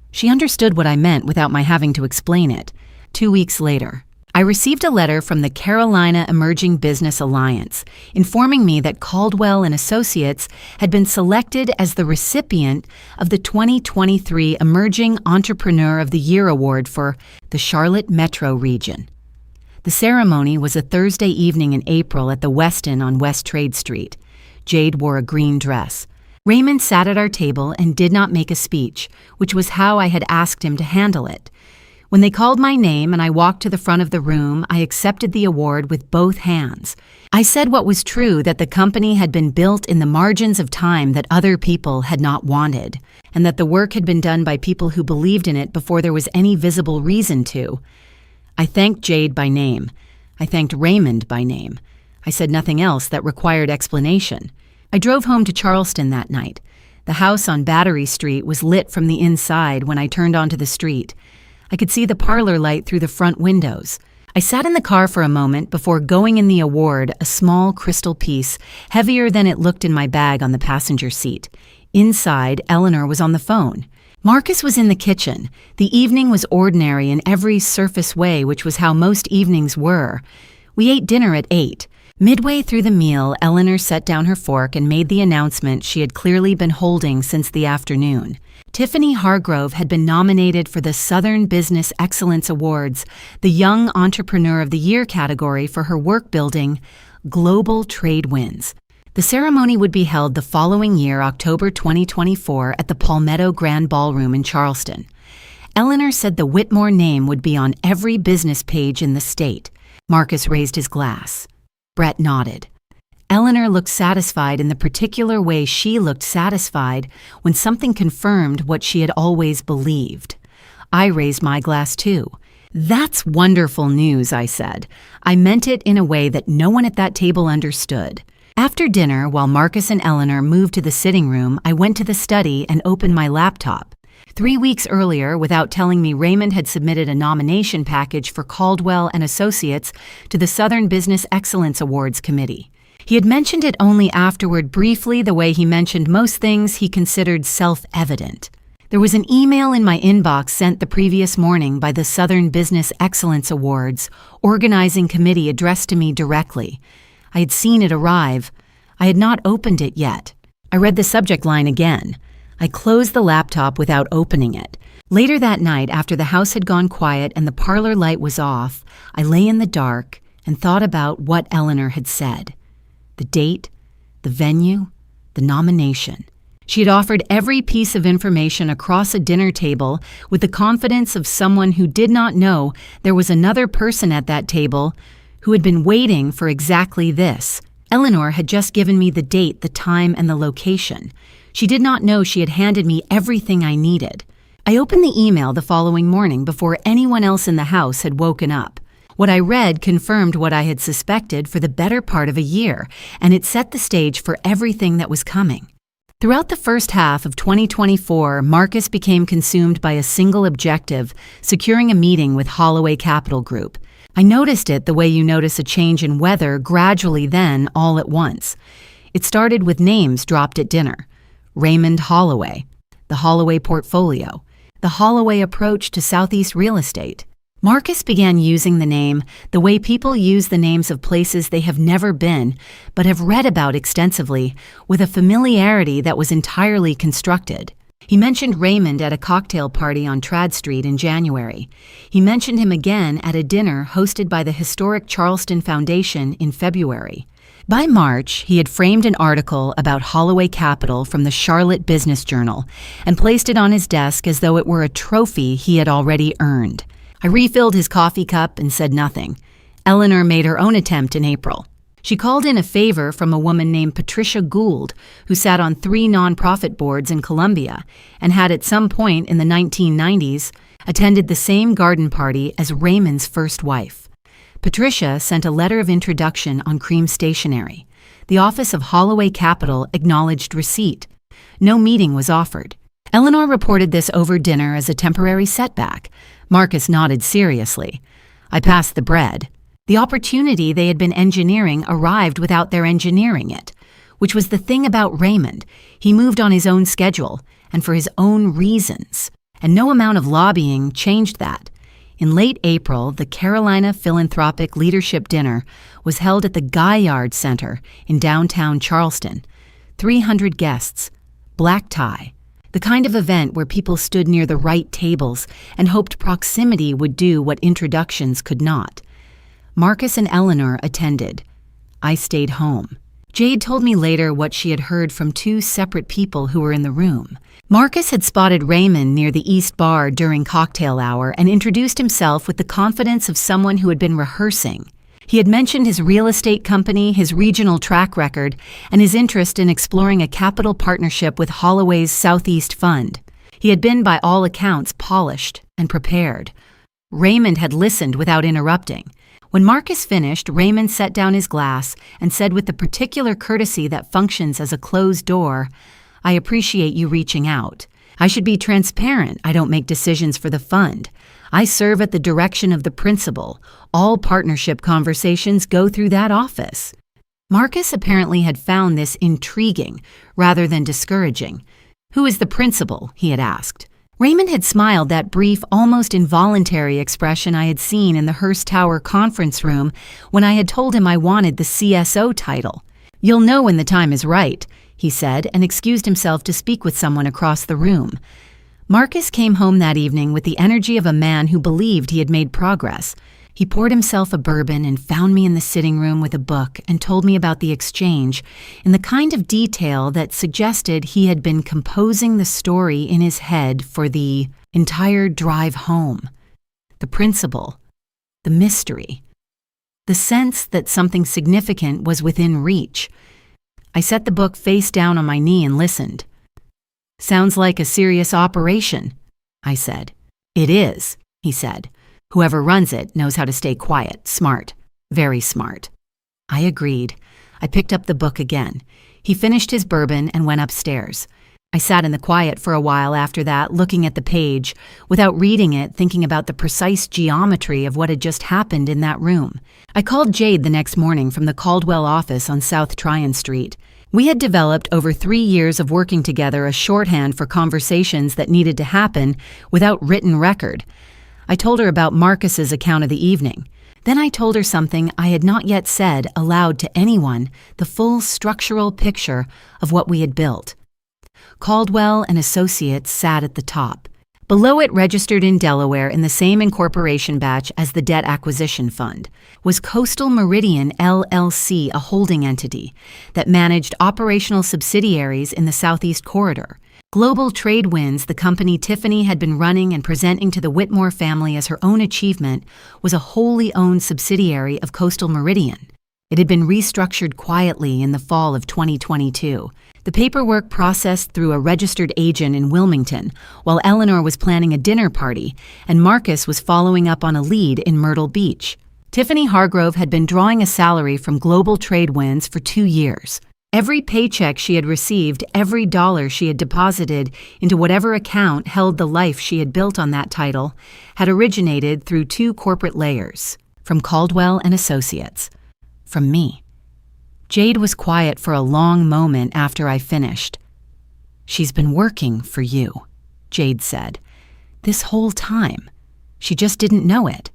She understood what I meant without my having to explain it. 2 weeks later, I received a letter from the Carolina Emerging Business Alliance informing me that Caldwell and Associates had been selected as the recipient of the 2023 Emerging Entrepreneur of the Year Award for the Charlotte Metro region. The ceremony was a Thursday evening in April at the Westin on West Trade Street. Jade wore a green dress. Raymond sat at our table and did not make a speech, which was how I had asked him to handle it. When they called my name and I walked to the front of the room, I accepted the award with both hands. I said what was true, that the company had been built in the margins of time that other people had not wanted, and that the work had been done by people who believed in it before there was any visible reason to. I thanked Jade by name. I thanked Raymond by name. I said nothing else that required explanation. I drove home to Charleston that night. The house on Battery Street was lit from the inside when I turned onto the street. I could see the parlor light through the front windows. I sat in the car for a moment before going in the award, a small crystal piece, heavier than it looked in my bag on the passenger seat. Inside, Eleanor was on the phone. Marcus was in the kitchen. The evening was ordinary in every surface way, which was how most evenings were. We ate dinner at 8. Midway through the meal, Eleanor set down her fork and made the announcement she had clearly been holding since the afternoon. Tiffany Hargrove had been nominated for the Southern Business Excellence Awards, the Young Entrepreneur of the Year category, for her work building Global Trade Winds. The ceremony would be held the following year, October 2024, at the Palmetto Grand Ballroom in Charleston. Eleanor said the Whitmore name would be on every business page in the state. Marcus raised his glass. Brett nodded. Eleanor looked satisfied in the particular way she looked satisfied when something confirmed what she had always believed. I raised my glass too. "That's wonderful news," I said. I meant it in a way that no one at that table understood. After dinner, while Marcus and Eleanor moved to the sitting room, I went to the study and opened my laptop. 3 weeks earlier, without telling me, Raymond had submitted a nomination package for Caldwell and Associates to the Southern Business Excellence Awards Committee. He had mentioned it only afterward briefly, the way he mentioned most things he considered self-evident. There was an email in my inbox sent the previous morning by the Southern Business Excellence Awards organizing committee addressed to me directly. I had seen it arrive. I had not opened it yet. I read the subject line again. I closed the laptop without opening it. Later that night, after the house had gone quiet and the parlor light was off, I lay in the dark and thought about what Eleanor had said. The date, the venue, the nomination. She had offered every piece of information across a dinner table with the confidence of someone who did not know there was another person at that table who had been waiting for exactly this. Eleanor had just given me the date, the time, and the location. She did not know she had handed me everything I needed. I opened the email the following morning before anyone else in the house had woken up. What I read confirmed what I had suspected for the better part of a year, and it set the stage for everything that was coming. Throughout the first half of 2024, Marcus became consumed by a single objective, securing a meeting with Holloway Capital Group. I noticed it the way you notice a change in weather, gradually then, all at once. It started with names dropped at dinner. Raymond Holloway, the Holloway portfolio, the Holloway approach to Southeast real estate. Marcus began using the name the way people use the names of places they have never been but have read about extensively, with a familiarity that was entirely constructed. He mentioned Raymond at a cocktail party on Trad Street in January. He mentioned him again at a dinner hosted by the historic Charleston Foundation in February. By March, he had framed an article about Holloway Capital from the Charlotte Business Journal and placed it on his desk as though it were a trophy he had already earned. I refilled his coffee cup and said nothing. Eleanor made her own attempt in April. She called in a favor from a woman named Patricia Gould, who sat on 3 nonprofit boards in Columbia and had at some point in the 1990s attended the same garden party as Raymond's first wife. Patricia sent a letter of introduction on cream stationery. The office of Holloway Capital acknowledged receipt. No meeting was offered. Eleanor reported this over dinner as a temporary setback. Marcus nodded seriously. I passed the bread. The opportunity they had been engineering arrived without their engineering it, which was the thing about Raymond. He moved on his own schedule and for his own reasons, and no amount of lobbying changed that. In late April, the Carolina Philanthropic Leadership Dinner was held at the Gaillard Center in downtown Charleston. 300 guests, black tie, the kind of event where people stood near the right tables and hoped proximity would do what introductions could not. Marcus and Eleanor attended. I stayed home. Jade told me later what she had heard from 2 separate people who were in the room. Marcus had spotted Raymond near the East Bar during cocktail hour and introduced himself with the confidence of someone who had been rehearsing. He had mentioned his real estate company, his regional track record, and his interest in exploring a capital partnership with Holloway's Southeast Fund. He had been, by all accounts, polished and prepared. Raymond had listened without interrupting. When Marcus finished, Raymond set down his glass and said with the particular courtesy that functions as a closed door, I appreciate you reaching out. I should be transparent. I don't make decisions for the fund. I serve at the direction of the principal. All partnership conversations go through that office. Marcus apparently had found this intriguing rather than discouraging. Who is the principal? He had asked. Raymond had smiled that brief, almost involuntary expression I had seen in the Hearst Tower conference room when I had told him I wanted the CSO title. You'll know when the time is right, he said, and excused himself to speak with someone across the room. Marcus came home that evening with the energy of a man who believed he had made progress. He poured himself a bourbon and found me in the sitting room with a book and told me about the exchange in the kind of detail that suggested he had been composing the story in his head for the entire drive home. The principle, the mystery, the sense that something significant was within reach. I set the book face down on my knee and listened. Sounds like a serious operation, I said. It is, he said. Whoever runs it knows how to stay quiet, smart, very smart. I agreed. I picked up the book again. He finished his bourbon and went upstairs. I sat in the quiet for a while after that, looking at the page, without reading it, thinking about the precise geometry of what had just happened in that room. I called Jade the next morning from the Caldwell office on South Tryon Street. We had developed over 3 years of working together a shorthand for conversations that needed to happen without written record. I told her about Marcus's account of the evening. Then I told her something I had not yet said aloud to anyone, the full structural picture of what we had built. Caldwell and Associates sat at the top. Below it, registered in Delaware in the same incorporation batch as the Debt Acquisition Fund, was Coastal Meridian LLC, a holding entity that managed operational subsidiaries in the Southeast Corridor. Global Trade Winds, the company Tiffany had been running and presenting to the Whitmore family as her own achievement, was a wholly owned subsidiary of Coastal Meridian. It had been restructured quietly in the fall of 2022. The paperwork processed through a registered agent in Wilmington, while Eleanor was planning a dinner party, and Marcus was following up on a lead in Myrtle Beach. Tiffany Hargrove had been drawing a salary from Global Trade Winds for 2 years. Every paycheck she had received, every dollar she had deposited into whatever account held the life she had built on that title, had originated through 2 corporate layers, from Caldwell and Associates, from me. Jade was quiet for a long moment after I finished. She's been working for you, Jade said. This whole time. She just didn't know it.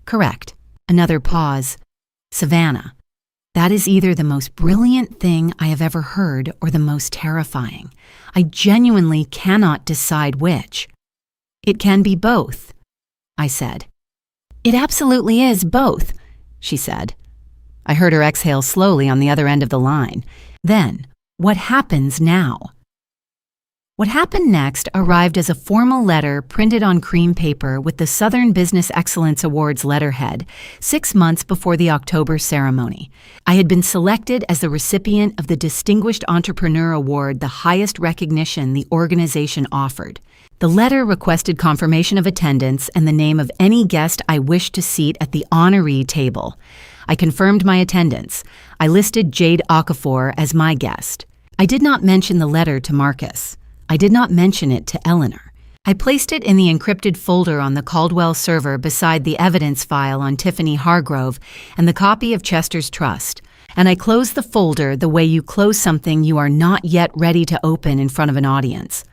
Correct. Another pause. Savannah. That is either the most brilliant thing I have ever heard or the most terrifying. I genuinely cannot decide which. It can be both, I said. It absolutely is both, she said. I heard her exhale slowly on the other end of the line. Then, what happens now? What happened next arrived as a formal letter printed on cream paper with the Southern Business Excellence Awards letterhead 6 months before the October ceremony. I had been selected as the recipient of the Distinguished Entrepreneur Award, the highest recognition the organization offered. The letter requested confirmation of attendance and the name of any guest I wished to seat at the honoree table. I confirmed my attendance. I listed Jade Okafor as my guest. I did not mention the letter to Marcus. I did not mention it to Eleanor. I placed it in the encrypted folder on the Caldwell server beside the evidence file on Tiffany Hargrove and the copy of Chester's Trust, and I closed the folder the way you close something you are not yet ready to open in front of an audience.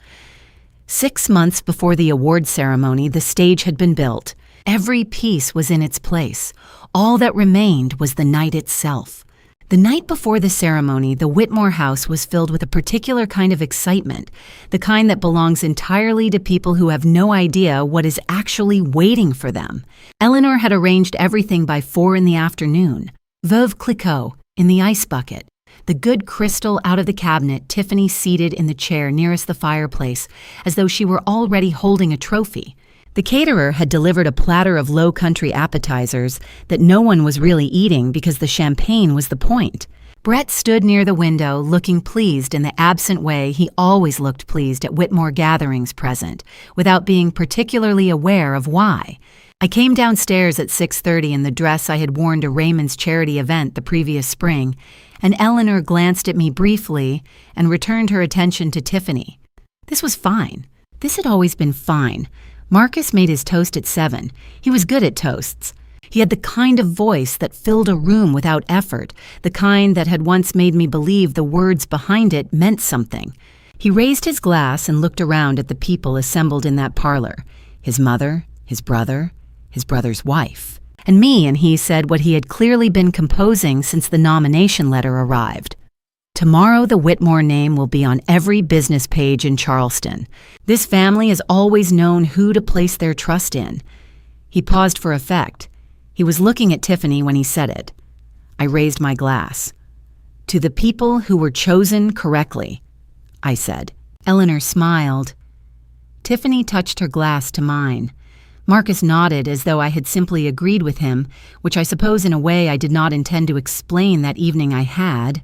6 months before the award ceremony, the stage had been built. Every piece was in its place. All that remained was the night itself. The night before the ceremony, the Whitmore house was filled with a particular kind of excitement, the kind that belongs entirely to people who have no idea what is actually waiting for them. Eleanor had arranged everything by 4 in the afternoon. Veuve Clicquot in the ice bucket, the good crystal out of the cabinet, Tiffany seated in the chair nearest the fireplace, as though she were already holding a trophy. The caterer had delivered a platter of low-country appetizers that no one was really eating because the champagne was the point. Brett stood near the window, looking pleased in the absent way he always looked pleased at Whitmore gatherings present, without being particularly aware of why. I came downstairs at 6:30 in the dress I had worn to Raymond's charity event the previous spring, and Eleanor glanced at me briefly and returned her attention to Tiffany. This was fine. This had always been fine. Marcus made his toast at 7. He was good at toasts. He had the kind of voice that filled a room without effort, the kind that had once made me believe the words behind it meant something. He raised his glass and looked around at the people assembled in that parlor. His mother, his brother's wife, and me, and he said what he had clearly been composing since the nomination letter arrived. Tomorrow the Whitmore name will be on every business page in Charleston. This family has always known who to place their trust in. He paused for effect. He was looking at Tiffany when he said it. I raised my glass. To the people who were chosen correctly, I said. Eleanor smiled. Tiffany touched her glass to mine. Marcus nodded as though I had simply agreed with him, which I suppose in a way I did not intend to explain that evening I had.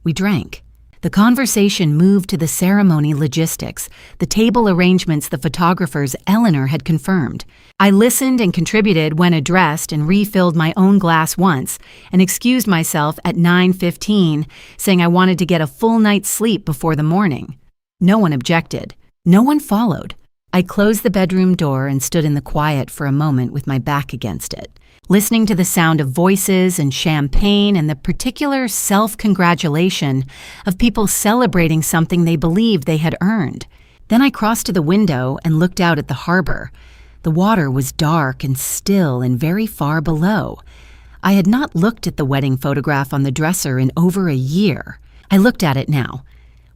We drank. The conversation moved to the ceremony logistics, the table arrangements the photographers Eleanor had confirmed. I listened and contributed when addressed and refilled my own glass once and excused myself at 9:15, saying I wanted to get a full night's sleep before the morning. No one objected. No one followed. I closed the bedroom door and stood in the quiet for a moment with my back against it, listening to the sound of voices and champagne and the particular self-congratulation of people celebrating something they believed they had earned. Then I crossed to the window and looked out at the harbor. The water was dark and still and very far below. I had not looked at the wedding photograph on the dresser in over a year. I looked at it now.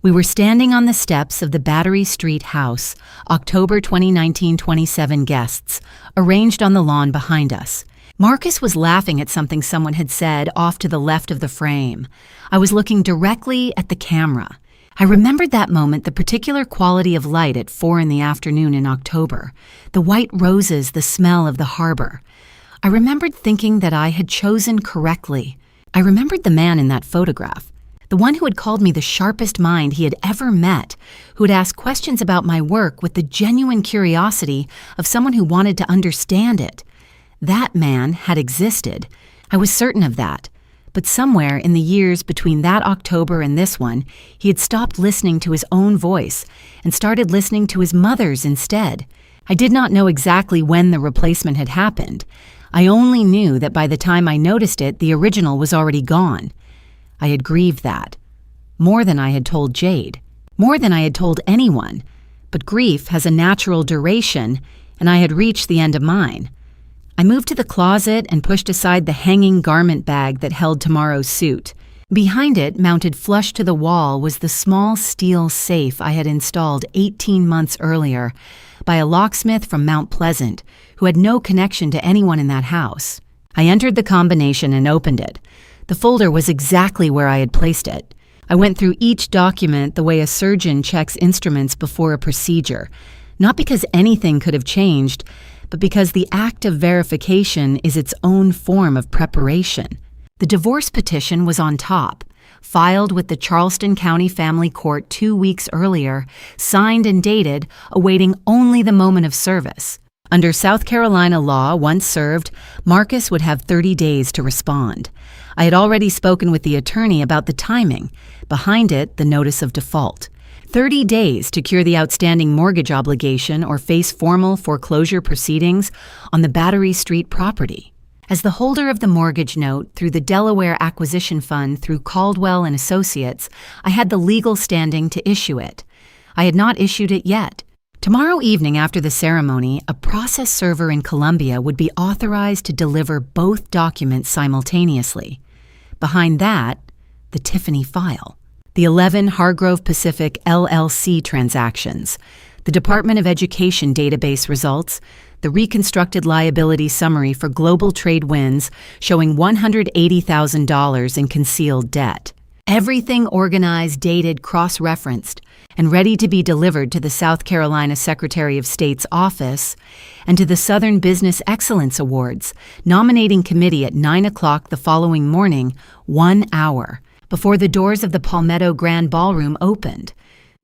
We were standing on the steps of the Battery Street house, October 2019-27 guests, arranged on the lawn behind us. Marcus was laughing at something someone had said off to the left of the frame. I was looking directly at the camera. I remembered that moment, the particular quality of light at 4 in the afternoon in October, the white roses, the smell of the harbor. I remembered thinking that I had chosen correctly. I remembered the man in that photograph, the one who had called me the sharpest mind he had ever met, who had asked questions about my work with the genuine curiosity of someone who wanted to understand it. That man had existed. I was certain of that. But somewhere in the years between that October and this one, he had stopped listening to his own voice and started listening to his mother's instead. I did not know exactly when the replacement had happened. I only knew that by the time I noticed it, the original was already gone. I had grieved that. More than I had told Jade. More than I had told anyone. But grief has a natural duration, and I had reached the end of mine. I moved to the closet and pushed aside the hanging garment bag that held tomorrow's suit. Behind it, mounted flush to the wall, was the small steel safe I had installed 18 months earlier by a locksmith from Mount Pleasant who had no connection to anyone in that house. I entered the combination and opened it. The folder was exactly where I had placed it. I went through each document the way a surgeon checks instruments before a procedure, not because anything could have changed, but because the act of verification is its own form of preparation. The divorce petition was on top, filed with the Charleston County Family Court 2 weeks earlier, signed and dated, awaiting only the moment of service. Under South Carolina law, once served, Marcus would have 30 days to respond. I had already spoken with the attorney about the timing. Behind it, the notice of default. 30 days to cure the outstanding mortgage obligation or face formal foreclosure proceedings on the Battery Street property. As the holder of the mortgage note through the Delaware Acquisition Fund through Caldwell and Associates, I had the legal standing to issue it. I had not issued it yet. Tomorrow evening after the ceremony, a process server in Columbia would be authorized to deliver both documents simultaneously. Behind that, the Tiffany file. The 11 Hargrove Pacific LLC transactions, the Department of Education database results, the reconstructed liability summary for Global Trade Winds showing $180,000 in concealed debt. Everything organized, dated, cross-referenced, and ready to be delivered to the South Carolina Secretary of State's office and to the Southern Business Excellence Awards nominating committee at 9 o'clock the following morning, 1 hour, before the doors of the Palmetto Grand Ballroom opened.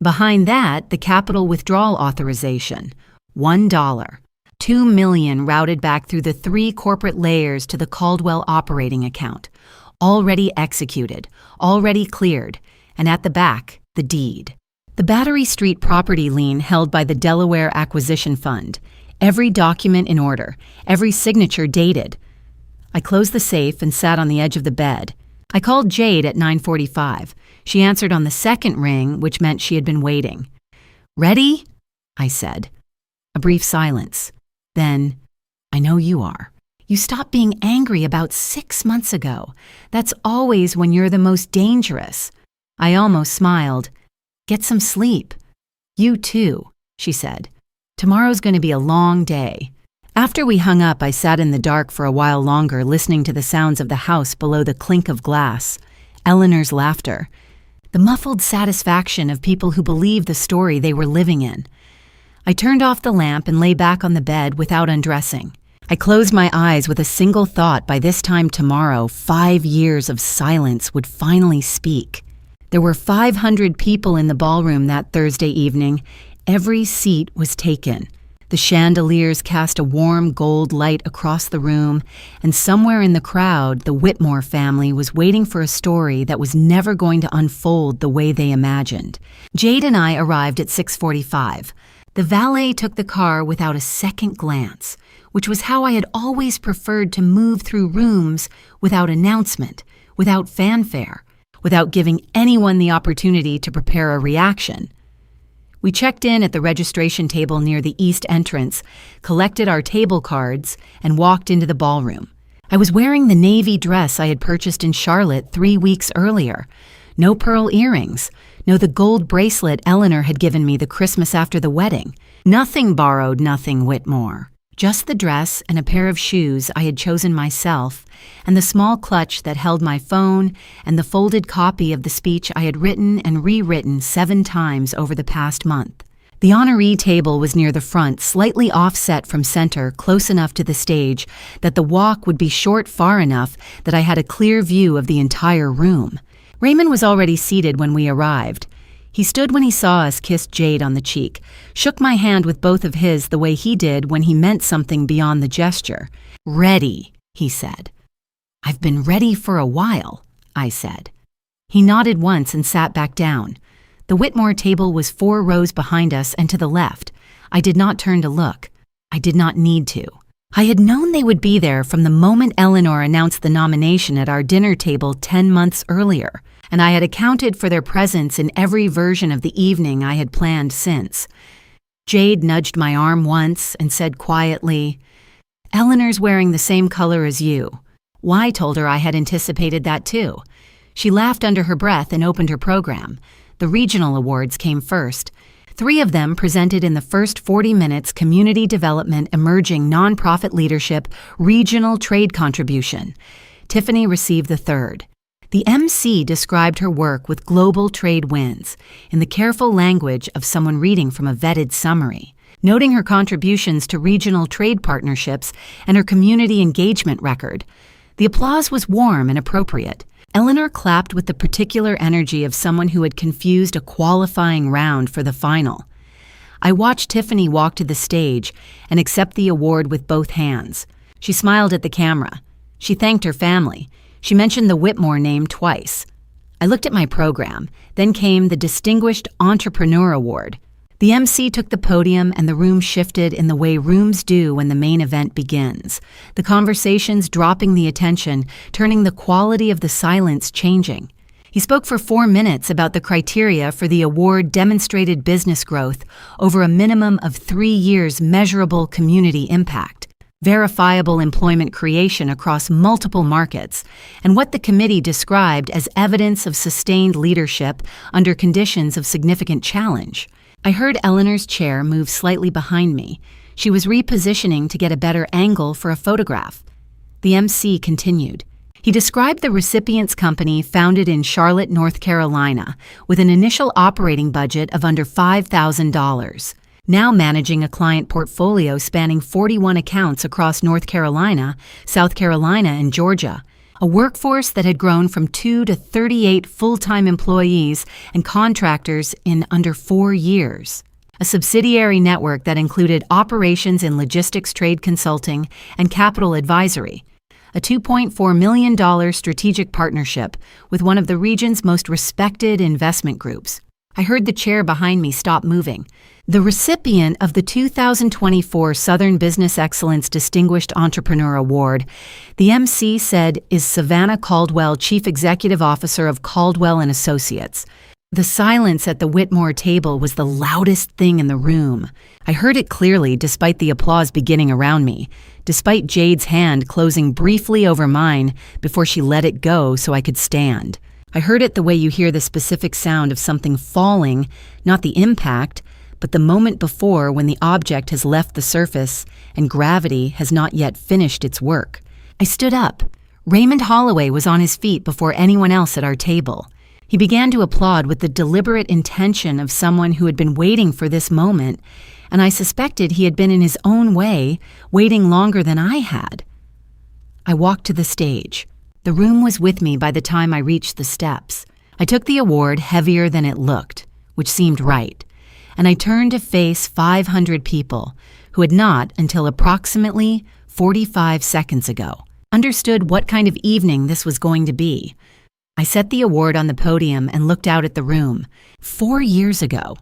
Behind that, the capital withdrawal authorization, $1. $2 million routed back through the 3 corporate layers to the Caldwell operating account. Already executed, already cleared, and at the back, the deed. The Battery Street property lien held by the Delaware Acquisition Fund. Every document in order, every signature dated. I closed the safe and sat on the edge of the bed. I called Jade at 9:45. She answered on the second ring, which meant she had been waiting. "Ready?" I said. A brief silence. Then, "I know you are. You stopped being angry about 6 months ago. That's always when you're the most dangerous." I almost smiled. "Get some sleep." "You too," she said. "Tomorrow's going to be a long day." After we hung up, I sat in the dark for a while longer, listening to the sounds of the house below the clink of glass, Eleanor's laughter, the muffled satisfaction of people who believed the story they were living in. I turned off the lamp and lay back on the bed without undressing. I closed my eyes with a single thought: by this time tomorrow, 5 years of silence would finally speak. There were 500 people in the ballroom that Thursday evening. Every seat was taken. The chandeliers cast a warm gold light across the room, and somewhere in the crowd, the Whitmore family was waiting for a story that was never going to unfold the way they imagined. Jade and I arrived at 6:45. The valet took the car without a second glance, which was how I had always preferred to move through rooms without announcement, without fanfare, without giving anyone the opportunity to prepare a reaction. We checked in at the registration table near the east entrance, collected our table cards, and walked into the ballroom. I was wearing the navy dress I had purchased in Charlotte 3 weeks earlier. No pearl earrings, no the gold bracelet Eleanor had given me the Christmas after the wedding. Nothing borrowed, nothing Whitmore. Just the dress and a pair of shoes I had chosen myself, and the small clutch that held my phone and the folded copy of the speech I had written and rewritten 7 times over the past month. The honoree table was near the front, slightly offset from center, close enough to the stage that the walk would be short far enough that I had a clear view of the entire room. Raymond was already seated when we arrived. He stood when he saw us kiss Jade on the cheek, shook my hand with both of his the way he did when he meant something beyond the gesture. "Ready," he said. "I've been ready for a while," I said. He nodded once and sat back down. The Whitmore table was 4 rows behind us and to the left. I did not turn to look. I did not need to. I had known they would be there from the moment Eleanor announced the nomination at our dinner table 10 months earlier, and I had accounted for their presence in every version of the evening I had planned since. Jade nudged my arm once and said quietly, Eleanor's wearing the same color as you." Y told her I had anticipated that too. She laughed under her breath and opened her program. The regional awards came first. 3 of them presented in the first 40 minutes Community Development Emerging Nonprofit Leadership Regional Trade Contribution. Tiffany received the third. The MC described her work with global trade wins in the careful language of someone reading from a vetted summary, noting her contributions to regional trade partnerships and her community engagement record. The applause was warm and appropriate. Eleanor clapped with the particular energy of someone who had confused a qualifying round for the final. I watched Tiffany walk to the stage and accept the award with both hands. She smiled at the camera. She thanked her family. She mentioned the Whitmore name twice. I looked at my program. Then came the Distinguished Entrepreneur Award. The MC took the podium and the room shifted in the way rooms do when the main event begins. The conversations dropping the attention, turning the quality of the silence changing. He spoke for 4 minutes about the criteria for the award demonstrated business growth over a minimum of 3 years measurable community impact, verifiable employment creation across multiple markets, and what the committee described as evidence of sustained leadership under conditions of significant challenge. I heard Eleanor's chair move slightly behind me. She was repositioning to get a better angle for a photograph. The MC continued. He described the recipient's company founded in Charlotte, North Carolina, with an initial operating budget of under $5,000, now managing a client portfolio spanning 41 accounts across North Carolina, South Carolina, and Georgia. A workforce that had grown from 2 to 38 full-time employees and contractors in under 4 years. A subsidiary network that included operations in logistics trade consulting and capital advisory. A $2.4 million strategic partnership with one of the region's most respected investment groups. I heard the chair behind me stop moving. The recipient of the 2024 Southern Business Excellence Distinguished Entrepreneur Award, the MC said, is Savannah Caldwell, Chief Executive Officer of Caldwell and Associates. The silence at the Whitmore table was the loudest thing in the room. I heard it clearly despite the applause beginning around me, despite Jade's hand closing briefly over mine before she let it go so I could stand. I heard it the way you hear the specific sound of something falling, not the impact, but the moment before when the object has left the surface and gravity has not yet finished its work. I stood up. Raymond Holloway was on his feet before anyone else at our table. He began to applaud with the deliberate intention of someone who had been waiting for this moment, and I suspected he had been in his own way, waiting longer than I had. I walked to the stage. The room was with me by the time I reached the steps. I took the award heavier than it looked, which seemed right, and I turned to face 500 people who had not, until approximately 45 seconds ago, understood what kind of evening this was going to be. I set the award on the podium and looked out at the room. 4 years ago,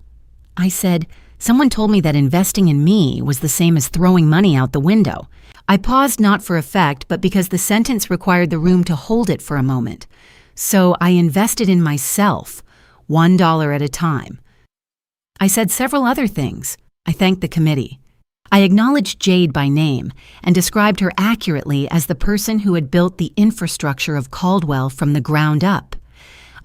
I said, someone told me that investing in me was the same as throwing money out the window. I paused not for effect, but because the sentence required the room to hold it for a moment. So I invested in myself, $1 at a time. I said several other things. I thanked the committee. I acknowledged Jade by name and described her accurately as the person who had built the infrastructure of Caldwell from the ground up.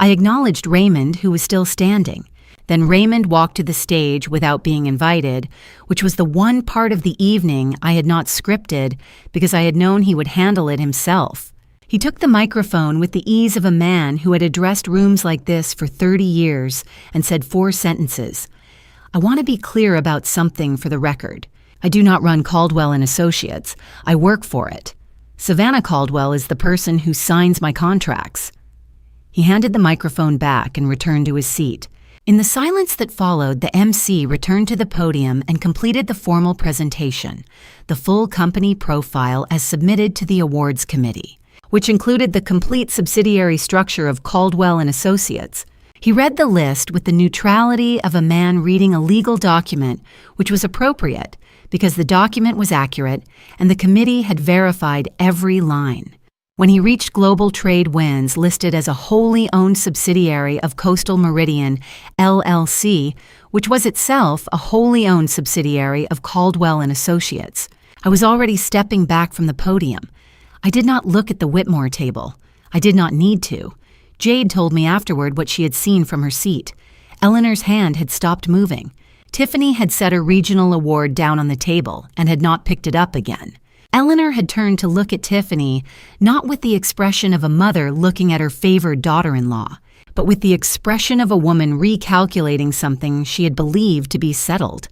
I acknowledged Raymond, who was still standing. Then Raymond walked to the stage without being invited, which was the one part of the evening I had not scripted because I had known he would handle it himself. He took the microphone with the ease of a man who had addressed rooms like this for 30 years and said 4 sentences. I want to be clear about something for the record. I do not run Caldwell and Associates. I work for it. Savannah Caldwell is the person who signs my contracts. He handed the microphone back and returned to his seat. In the silence that followed, the MC returned to the podium and completed the formal presentation, the full company profile as submitted to the awards committee, which included the complete subsidiary structure of Caldwell and Associates. He read the list with the neutrality of a man reading a legal document, which was appropriate because the document was accurate and the committee had verified every line. When he reached Global Trade Winds, listed as a wholly owned subsidiary of Coastal Meridian, LLC, which was itself a wholly owned subsidiary of Caldwell and Associates, I was already stepping back from the podium. I did not look at the Whitmore table. I did not need to. Jade told me afterward what she had seen from her seat. Eleanor's hand had stopped moving. Tiffany had set a regional award down on the table and had not picked it up again. Eleanor had turned to look at Tiffany, not with the expression of a mother looking at her favored daughter-in-law, but with the expression of a woman recalculating something she had believed to be settled.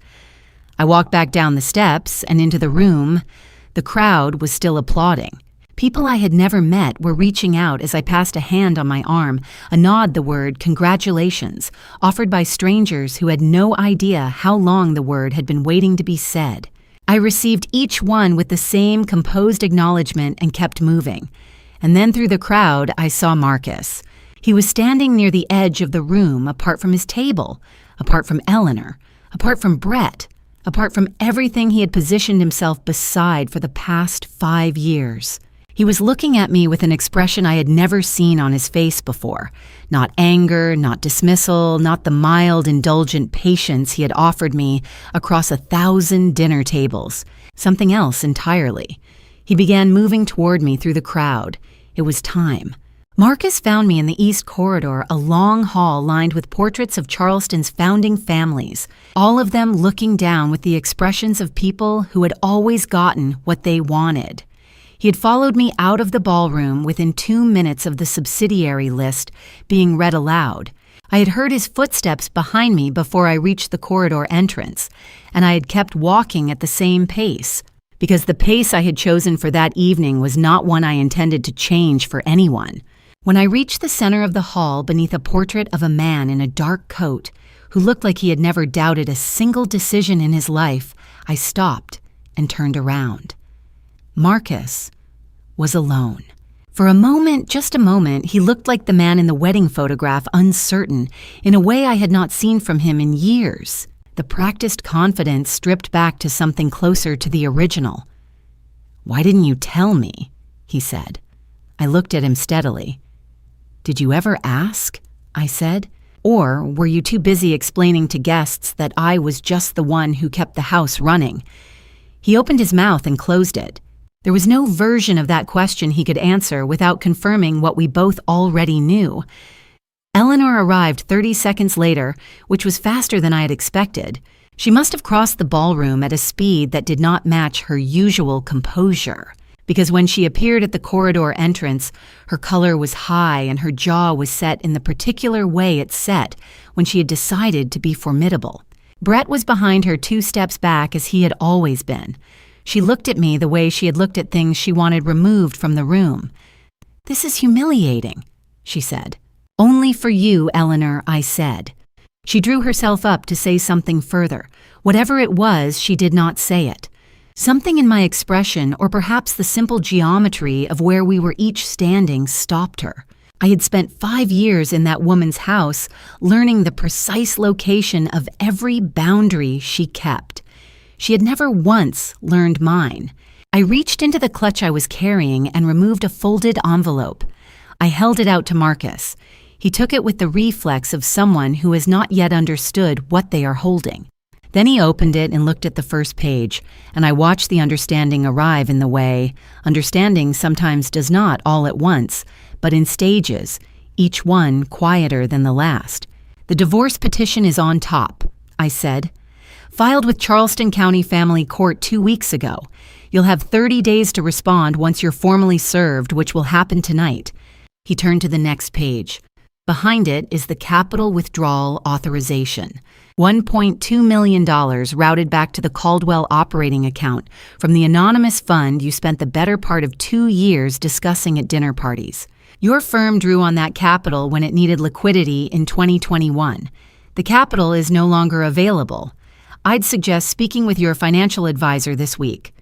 I walked back down the steps and into the room. The crowd was still applauding. People I had never met were reaching out as I passed a hand on my arm, a nod the word congratulations, offered by strangers who had no idea how long the word had been waiting to be said. I received each one with the same composed acknowledgement and kept moving. And then through the crowd, I saw Marcus. He was standing near the edge of the room, apart from his table, apart from Eleanor, apart from Brett, apart from everything he had positioned himself beside for the past 5 years. He was looking at me with an expression I had never seen on his face before. Not anger, not dismissal, not the mild, indulgent patience he had offered me across 1,000 dinner tables. Something else entirely. He began moving toward me through the crowd. It was time. Marcus found me in the East Corridor, a long hall lined with portraits of Charleston's founding families, all of them looking down with the expressions of people who had always gotten what they wanted. He had followed me out of the ballroom within 2 minutes of the subsidiary list being read aloud. I had heard his footsteps behind me before I reached the corridor entrance, and I had kept walking at the same pace, because the pace I had chosen for that evening was not one I intended to change for anyone. When I reached the center of the hall beneath a portrait of a man in a dark coat who looked like he had never doubted a single decision in his life, I stopped and turned around. Marcus was alone. For a moment, just a moment, he looked like the man in the wedding photograph, uncertain, in a way I had not seen from him in years. The practiced confidence stripped back to something closer to the original. "Why didn't you tell me?" he said. I looked at him steadily. "Did you ever ask?" I said. "Or were you too busy explaining to guests that I was just the one who kept the house running?" He opened his mouth and closed it. There was no version of that question he could answer without confirming what we both already knew. Eleanor arrived 30 seconds later, which was faster than I had expected. She must have crossed the ballroom at a speed that did not match her usual composure, because when she appeared at the corridor entrance, her color was high and her jaw was set in the particular way it set when she had decided to be formidable. Brett was behind her 2 steps back as he had always been. She looked at me the way she had looked at things she wanted removed from the room. "This is humiliating," she said. "Only for you, Eleanor," I said. She drew herself up to say something further. Whatever it was, she did not say it. Something in my expression, or perhaps the simple geometry of where we were each standing, stopped her. I had spent 5 years in that woman's house, learning the precise location of every boundary she kept. She had never once learned mine. I reached into the clutch I was carrying and removed a folded envelope. I held it out to Marcus. He took it with the reflex of someone who has not yet understood what they are holding. Then he opened it and looked at the first page, and I watched the understanding arrive in the way understanding sometimes does not all at once, but in stages, each one quieter than the last. "The divorce petition is on top," I said. "Filed with Charleston County Family Court 2 weeks ago. You'll have 30 days to respond once you're formally served, which will happen tonight." He turned to the next page. Behind it is the capital withdrawal authorization. $1.2 million routed back to the Caldwell operating account from the anonymous fund you spent the better part of 2 years discussing at dinner parties. Your firm drew on that capital when it needed liquidity in 2021. The capital is no longer available. I'd suggest speaking with your financial advisor this week.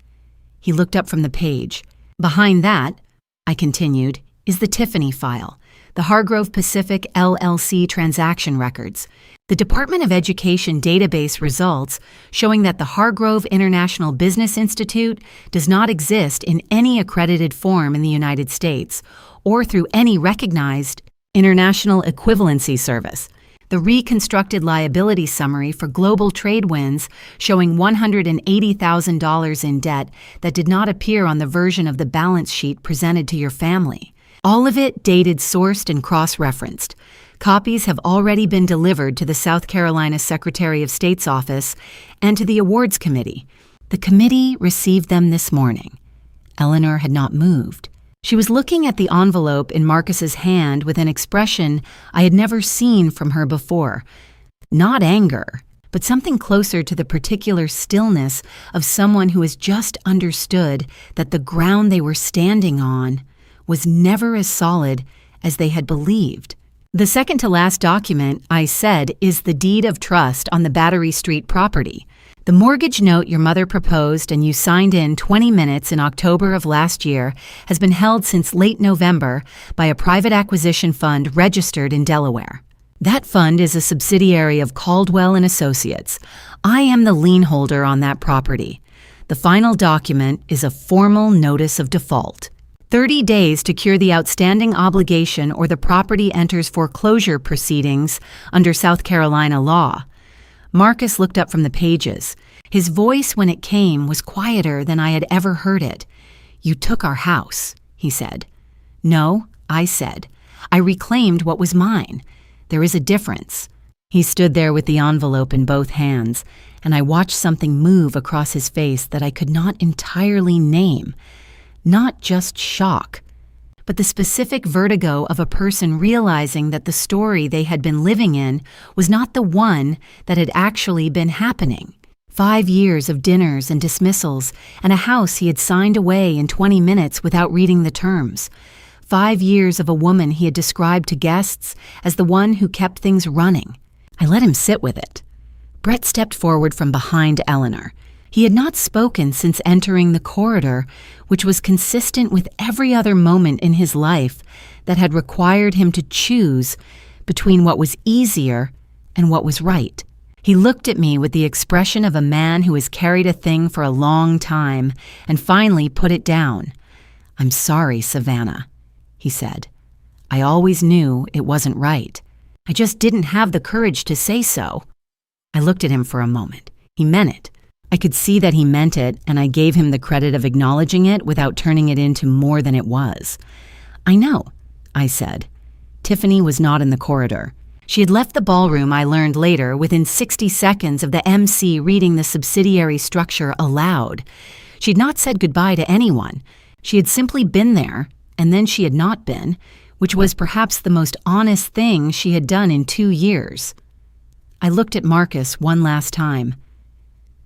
He looked up from the page. Behind that, I continued, is the Tiffany file, the Hargrove Pacific LLC transaction records, the Department of Education database results showing that the Hargrove International Business Institute does not exist in any accredited form in the United States or through any recognized international equivalency service. The reconstructed liability summary for global trade winds showing $180,000 in debt that did not appear on the version of the balance sheet presented to your family. All of it dated, sourced, and cross-referenced. Copies have already been delivered to the South Carolina Secretary of State's office and to the awards committee. The committee received them this morning. Eleanor had not moved. She was looking at the envelope in Marcus's hand with an expression I had never seen from her before. Not anger, but something closer to the particular stillness of someone who has just understood that the ground they were standing on was never as solid as they had believed. The second-to-last document, I said, is the deed of trust on the Battery Street property. The mortgage note your mother proposed and you signed in 20 minutes in October of last year has been held since late November by a private acquisition fund registered in Delaware. That fund is a subsidiary of Caldwell & Associates. I am the lien holder on that property. The final document is a formal notice of default. 30 days to cure the outstanding obligation or the property enters foreclosure proceedings under South Carolina law. Marcus looked up from the pages. His voice, when it came, was quieter than I had ever heard it. "You took our house," he said. "No," I said. "I reclaimed what was mine. There is a difference." He stood there with the envelope in both hands, and I watched something move across his face that I could not entirely name. Not just shock, but the specific vertigo of a person realizing that the story they had been living in was not the one that had actually been happening. 5 years of dinners and dismissals, and a house he had signed away in 20 minutes without reading the terms. 5 years of a woman he had described to guests as the one who kept things running. I let him sit with it. Brett stepped forward from behind Eleanor. He had not spoken since entering the corridor, which was consistent with every other moment in his life that had required him to choose between what was easier and what was right. He looked at me with the expression of a man who has carried a thing for a long time and finally put it down. "I'm sorry, Savannah," he said. "I always knew it wasn't right. I just didn't have the courage to say so." I looked at him for a moment. He meant it. I could see that he meant it, and I gave him the credit of acknowledging it without turning it into more than it was. "I know," I said. Tiffany was not in the corridor. She had left the ballroom, I learned later, within 60 seconds of the MC reading the subsidiary structure aloud. She had not said goodbye to anyone. She had simply been there, and then she had not been, which was perhaps the most honest thing she had done in 2 years. I looked at Marcus one last time.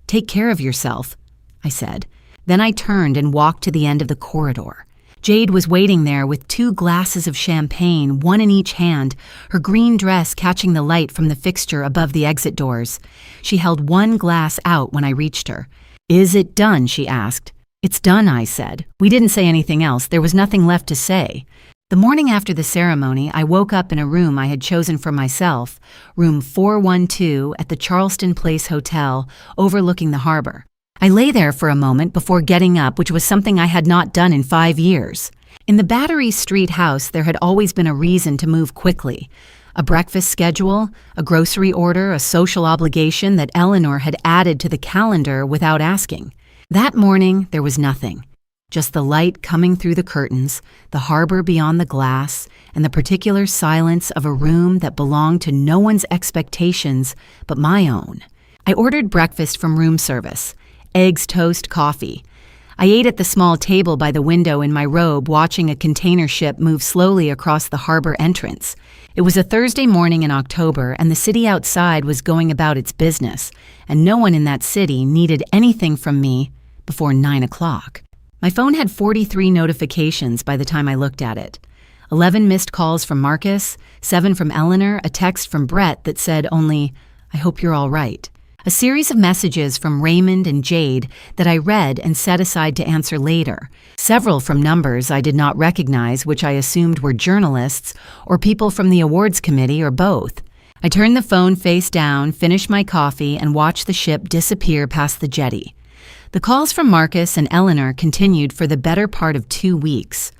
"Take care of yourself," I said. Then I turned and walked to the end of the corridor. Jade was waiting there with 2 glasses of champagne, one in each hand, her green dress catching the light from the fixture above the exit doors. She held one glass out when I reached her. "Is it done?" she asked. "It's done," I said. We didn't say anything else. There was nothing left to say. The morning after the ceremony, I woke up in a room I had chosen for myself, room 412 at the Charleston Place Hotel, overlooking the harbor. I lay there for a moment before getting up, which was something I had not done in 5 years. In the Battery Street house, there had always been a reason to move quickly. A breakfast schedule, a grocery order, a social obligation that Eleanor had added to the calendar without asking. That morning, there was nothing. Just the light coming through the curtains, the harbor beyond the glass, and the particular silence of a room that belonged to no one's expectations but my own. I ordered breakfast from room service. Eggs, toast, coffee. I ate at the small table by the window in my robe, watching a container ship move slowly across the harbor entrance. It was a Thursday morning in October, and the city outside was going about its business, and no one in that city needed anything from me before 9 o'clock. My phone had 43 notifications by the time I looked at it. 11 missed calls from Marcus, 7 from Eleanor, a text from Brett that said only, "I hope you're all right." A series of messages from Raymond and Jade that I read and set aside to answer later. Several from numbers I did not recognize, which I assumed were journalists or people from the awards committee or both. I turned the phone face down, finished my coffee, and watched the ship disappear past the jetty. The calls from Marcus and Eleanor continued for the better part of 2 weeks.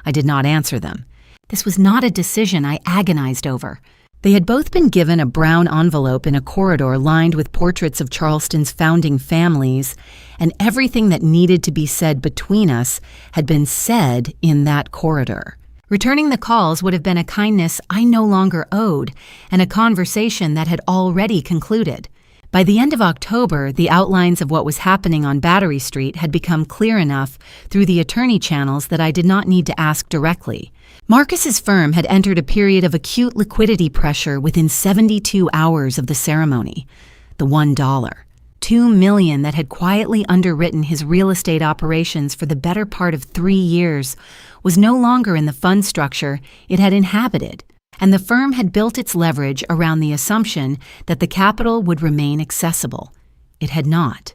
I did not answer them. This was not a decision I agonized over. They had both been given a brown envelope in a corridor lined with portraits of Charleston's founding families, and everything that needed to be said between us had been said in that corridor. Returning the calls would have been a kindness I no longer owed, and a conversation that had already concluded. By the end of October, the outlines of what was happening on Battery Street had become clear enough through the attorney channels that I did not need to ask directly. Marcus's firm had entered a period of acute liquidity pressure within 72 hours of the ceremony. The $1, $2 million that had quietly underwritten his real estate operations for the better part of 3 years was no longer in the fund structure it had inhabited, and the firm had built its leverage around the assumption that the capital would remain accessible. It had not.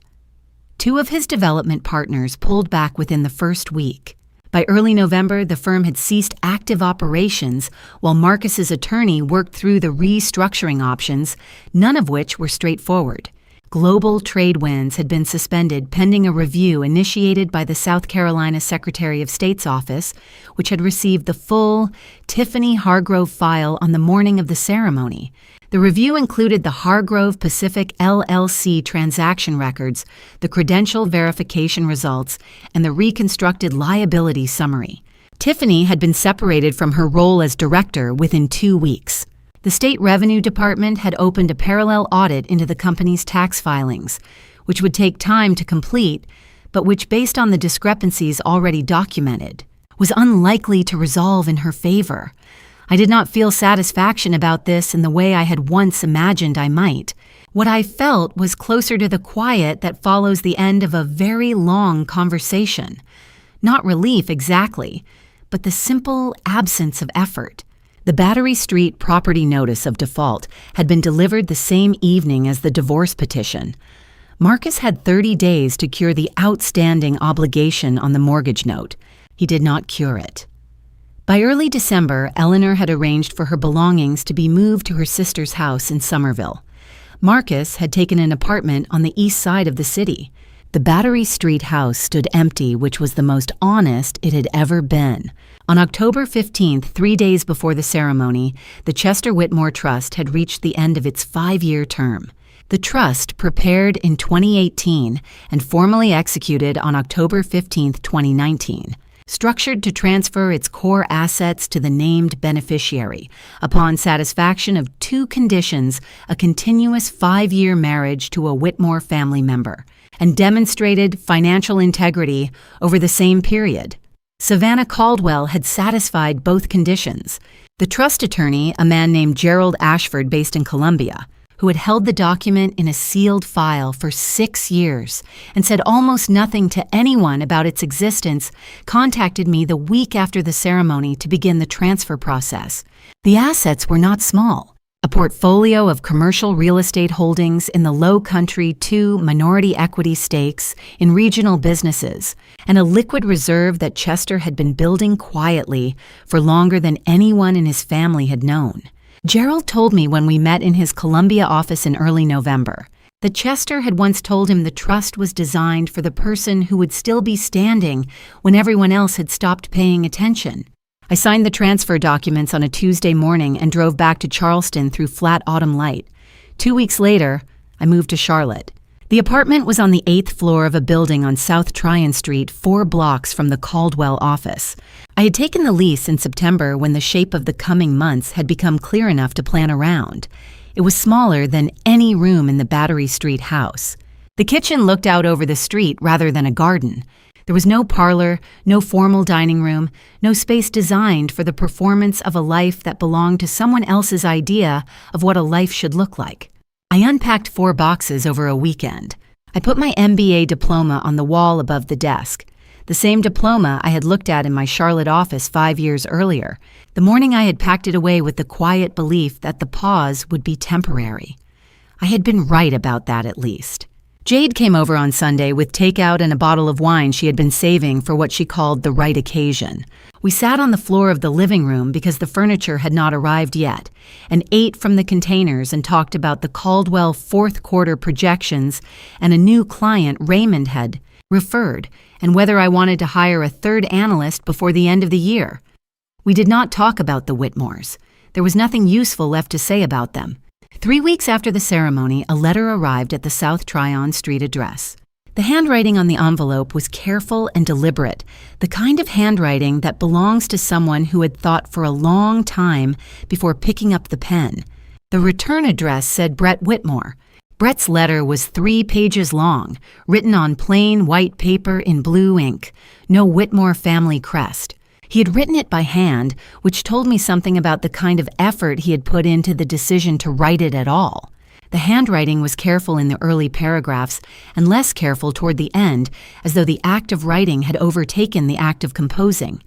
2 of his development partners pulled back within the first week. By early November, the firm had ceased active operations while Marcus's attorney worked through the restructuring options, none of which were straightforward. Global trade winds had been suspended pending a review initiated by the South Carolina Secretary of State's office, which had received the full Tiffany Hargrove file on the morning of the ceremony. The review included the Hargrove Pacific LLC transaction records, the credential verification results, and the reconstructed liability summary. Tiffany had been separated from her role as director within 2 weeks. The State Revenue Department had opened a parallel audit into the company's tax filings, which would take time to complete, but which, based on the discrepancies already documented, was unlikely to resolve in her favor. I did not feel satisfaction about this in the way I had once imagined I might. What I felt was closer to the quiet that follows the end of a very long conversation. Not relief exactly, but the simple absence of effort. The Battery Street property notice of default had been delivered the same evening as the divorce petition. Marcus had 30 days to cure the outstanding obligation on the mortgage note. He did not cure it. By early December, Eleanor had arranged for her belongings to be moved to her sister's house in Somerville. Marcus had taken an apartment on the east side of the city. The Battery Street house stood empty, which was the most honest it had ever been. On October 15th, 3 days before the ceremony, the Chester Whitmore Trust had reached the end of its 5-year term. The trust, prepared in 2018 and formally executed on October 15, 2019, structured to transfer its core assets to the named beneficiary upon satisfaction of 2 conditions: a continuous 5-year marriage to a Whitmore family member, and demonstrated financial integrity over the same period. Savannah Caldwell had satisfied both conditions. The trust attorney, a man named Gerald Ashford based in Columbia, who had held the document in a sealed file for 6 years and said almost nothing to anyone about its existence, contacted me the week after the ceremony to begin the transfer process. The assets were not small: a portfolio of commercial real estate holdings in the Low Country, 2 minority equity stakes in regional businesses, and a liquid reserve that Chester had been building quietly for longer than anyone in his family had known. Gerald told me when we met in his Columbia office in early November that Chester had once told him the trust was designed for the person who would still be standing when everyone else had stopped paying attention. I signed the transfer documents on a Tuesday morning and drove back to Charleston through flat autumn light. 2 weeks later, I moved to Charlotte. The apartment was on the 8th floor of a building on South Tryon Street, 4 blocks from the Caldwell office. I had taken the lease in September when the shape of the coming months had become clear enough to plan around. It was smaller than any room in the Battery Street house. The kitchen looked out over the street rather than a garden. There was no parlor, no formal dining room, no space designed for the performance of a life that belonged to someone else's idea of what a life should look like. I unpacked 4 boxes over a weekend. I put my MBA diploma on the wall above the desk, the same diploma I had looked at in my Charlotte office 5 years earlier. The morning I had packed it away with the quiet belief that the pause would be temporary. I had been right about that at least. Jade came over on Sunday with takeout and a bottle of wine she had been saving for what she called the right occasion. We sat on the floor of the living room because the furniture had not arrived yet, and ate from the containers and talked about the Caldwell 4th quarter projections and a new client Raymond had referred, and whether I wanted to hire a 3rd analyst before the end of the year. We did not talk about the Whitmores. There was nothing useful left to say about them. 3 weeks after the ceremony, a letter arrived at the South Tryon Street address. The handwriting on the envelope was careful and deliberate, the kind of handwriting that belongs to someone who had thought for a long time before picking up the pen. The return address said Brett Whitmore. Brett's letter was 3 pages long, written on plain white paper in blue ink, no Whitmore family crest. He had written it by hand, which told me something about the kind of effort he had put into the decision to write it at all. The handwriting was careful in the early paragraphs and less careful toward the end, as though the act of writing had overtaken the act of composing.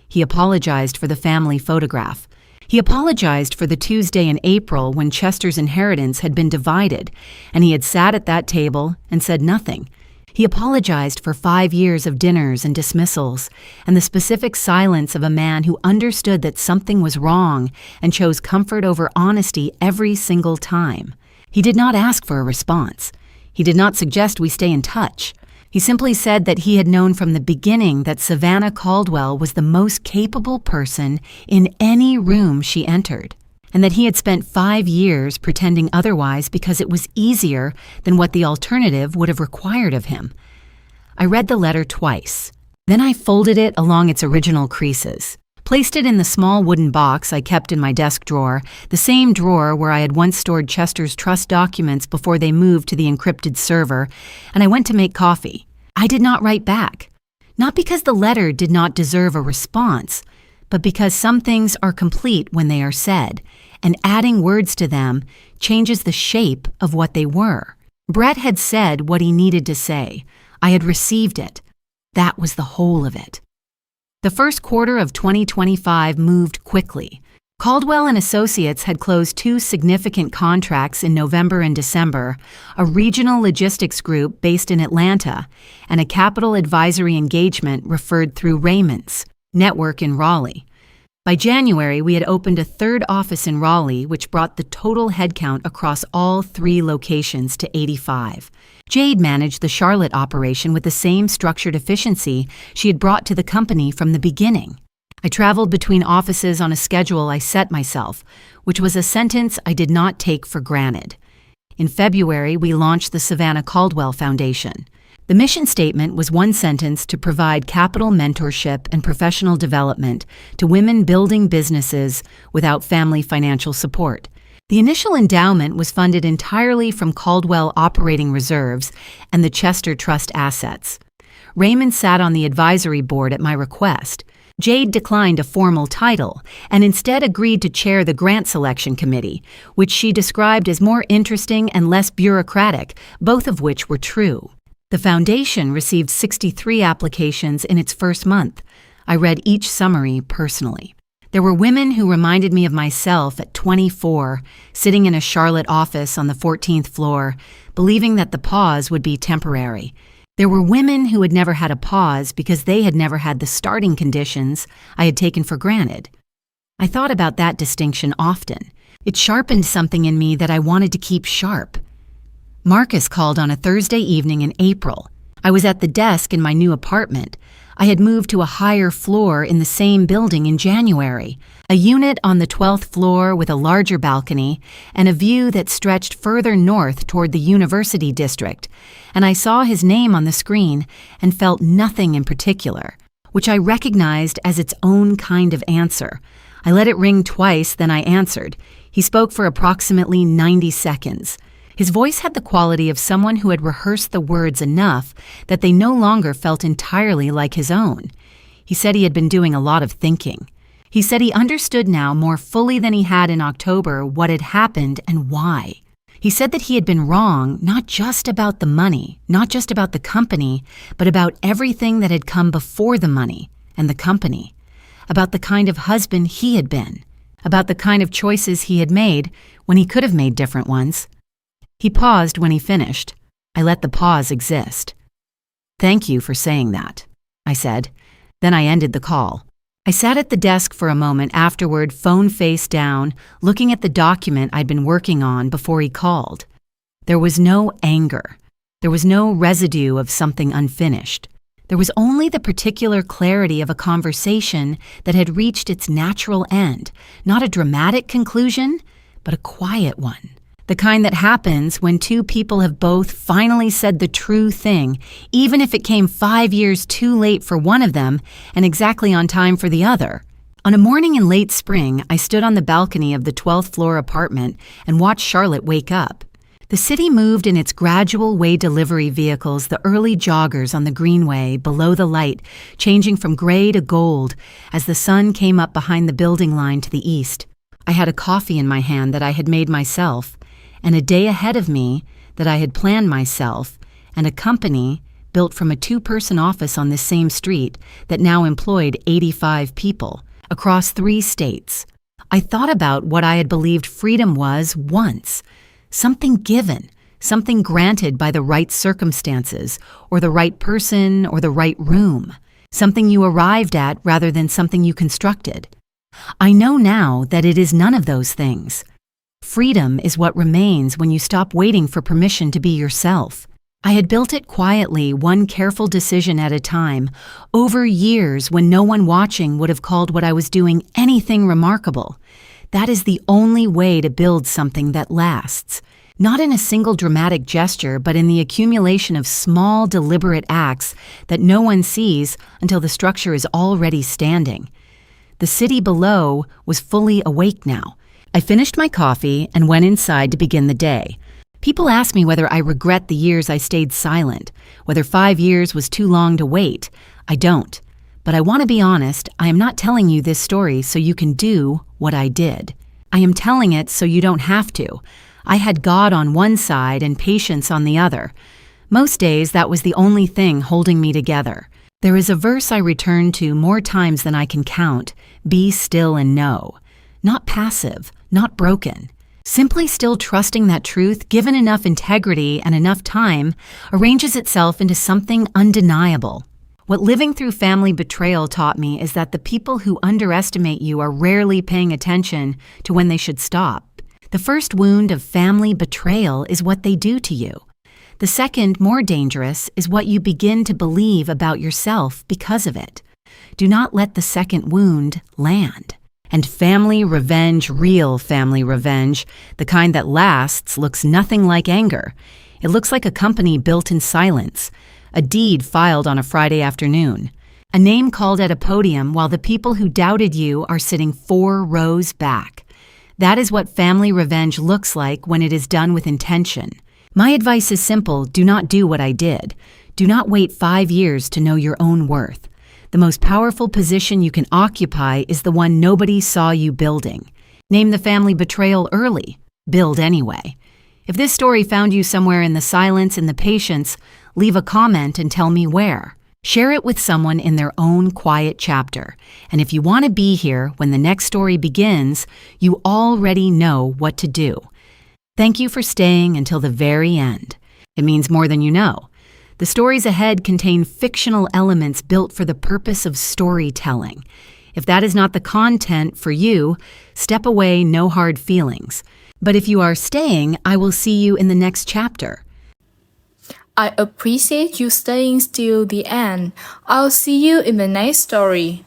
He apologized for the family photograph. He apologized for the Tuesday in April when Chester's inheritance had been divided, and he had sat at that table and said nothing. He apologized for 5 years of dinners and dismissals, and the specific silence of a man who understood that something was wrong and chose comfort over honesty every single time. He did not ask for a response. He did not suggest we stay in touch. He simply said that he had known from the beginning that Savannah Caldwell was the most capable person in any room she entered, and that he had spent 5 years pretending otherwise because it was easier than what the alternative would have required of him. I read the letter twice. Then I folded it along its original creases, placed it in the small wooden box I kept in my desk drawer, the same drawer where I had once stored Chester's trust documents before they moved to the encrypted server, and I went to make coffee. I did not write back. Not because the letter did not deserve a response, but because some things are complete when they are said, and adding words to them changes the shape of what they were. Brett had said what he needed to say. I had received it. That was the whole of it. The first quarter of 2025 moved quickly. Caldwell and Associates had closed 2 significant contracts in November and December, a regional logistics group based in Atlanta, and a capital advisory engagement referred through Raymond's network in Raleigh. By January, we had opened a 3rd office in Raleigh, which brought the total headcount across all 3 locations to 85. Jade managed the Charlotte operation with the same structured efficiency she had brought to the company from the beginning. I traveled between offices on a schedule I set myself, which was a sentence I did not take for granted. In February, we launched the Savannah Caldwell Foundation. The mission statement was one sentence to provide capital mentorship and professional development to women building businesses without family financial support. The initial endowment was funded entirely from Caldwell operating reserves and the Chester Trust assets. Raymond sat on the advisory board at my request. Jade declined a formal title and instead agreed to chair the grant selection committee, which she described as more interesting and less bureaucratic, both of which were true. The foundation received 63 applications in its first month. I read each summary personally. There were women who reminded me of myself at 24, sitting in a Charlotte office on the 14th floor, believing that the pause would be temporary. There were women who had never had a pause because they had never had the starting conditions I had taken for granted. I thought about that distinction often. It sharpened something in me that I wanted to keep sharp. Marcus called on a Thursday evening in April. I was at the desk in my new apartment. I had moved to a higher floor in the same building in January, a unit on the 12th floor with a larger balcony and a view that stretched further north toward the University District, and I saw his name on the screen and felt nothing in particular, which I recognized as its own kind of answer. I let it ring twice, then I answered. He spoke for approximately 90 seconds. His voice had the quality of someone who had rehearsed the words enough that they no longer felt entirely like his own. He said he had been doing a lot of thinking. He said he understood now more fully than he had in October what had happened and why. He said that he had been wrong not just about the money, not just about the company, but about everything that had come before the money and the company, about the kind of husband he had been, about the kind of choices he had made when he could have made different ones. He paused when he finished. I let the pause exist. "Thank you for saying that," I said. Then I ended the call. I sat at the desk for a moment afterward, phone face down, looking at the document I'd been working on before he called. There was no anger. There was no residue of something unfinished. There was only the particular clarity of a conversation that had reached its natural end, not a dramatic conclusion, but a quiet one. The kind that happens when two people have both finally said the true thing, even if it came 5 years too late for one of them and exactly on time for the other. On a morning in late spring, I stood on the balcony of the 12th floor apartment and watched Charlotte wake up. The city moved in its gradual way delivery vehicles, the early joggers on the greenway below the light, changing from gray to gold as the sun came up behind the building line to the east. I had a coffee in my hand that I had made myself, and a day ahead of me that I had planned myself, and a company built from a 2-person office on this same street that now employed 85 people across 3 states. I thought about what I had believed freedom was once. Something given, something granted by the right circumstances, or the right person, or the right room. Something you arrived at rather than something you constructed. I know now that it is none of those things. Freedom is what remains when you stop waiting for permission to be yourself. I had built it quietly, one careful decision at a time, over years when no one watching would have called what I was doing anything remarkable. That is the only way to build something that lasts. Not in a single dramatic gesture, but in the accumulation of small, deliberate acts that no one sees until the structure is already standing. The city below was fully awake now. I finished my coffee and went inside to begin the day. People ask me whether I regret the years I stayed silent, whether 5 years was too long to wait. I don't. But I want to be honest, I am not telling you this story so you can do what I did. I am telling it so you don't have to. I had God on one side and patience on the other. Most days that was the only thing holding me together. There is a verse I return to more times than I can count. Be still and know. Not passive, not broken. Simply still trusting that truth, given enough integrity and enough time, arranges itself into something undeniable. What living through family betrayal taught me is that the people who underestimate you are rarely paying attention to when they should stop. The first wound of family betrayal is what they do to you. The second, more dangerous, is what you begin to believe about yourself because of it. Do not let the second wound land. And family revenge, real family revenge, the kind that lasts, looks nothing like anger. It looks like a company built in silence. A deed filed on a Friday afternoon. A name called at a podium while the people who doubted you are sitting 4 rows back. That is what family revenge looks like when it is done with intention. My advice is simple: do not do what I did. Do not wait 5 years to know your own worth. The most powerful position you can occupy is the one nobody saw you building. Name the family betrayal early. Build anyway. If this story found you somewhere in the silence and the patience, leave a comment and tell me where. Share it with someone in their own quiet chapter. And if you want to be here when the next story begins, you already know what to do. Thank you for staying until the very end. It means more than you know. The stories ahead contain fictional elements built for the purpose of storytelling. If that is not the content for you, step away, no hard feelings. But if you are staying, I will see you in the next chapter. I appreciate you staying till the end. I'll see you in the next story.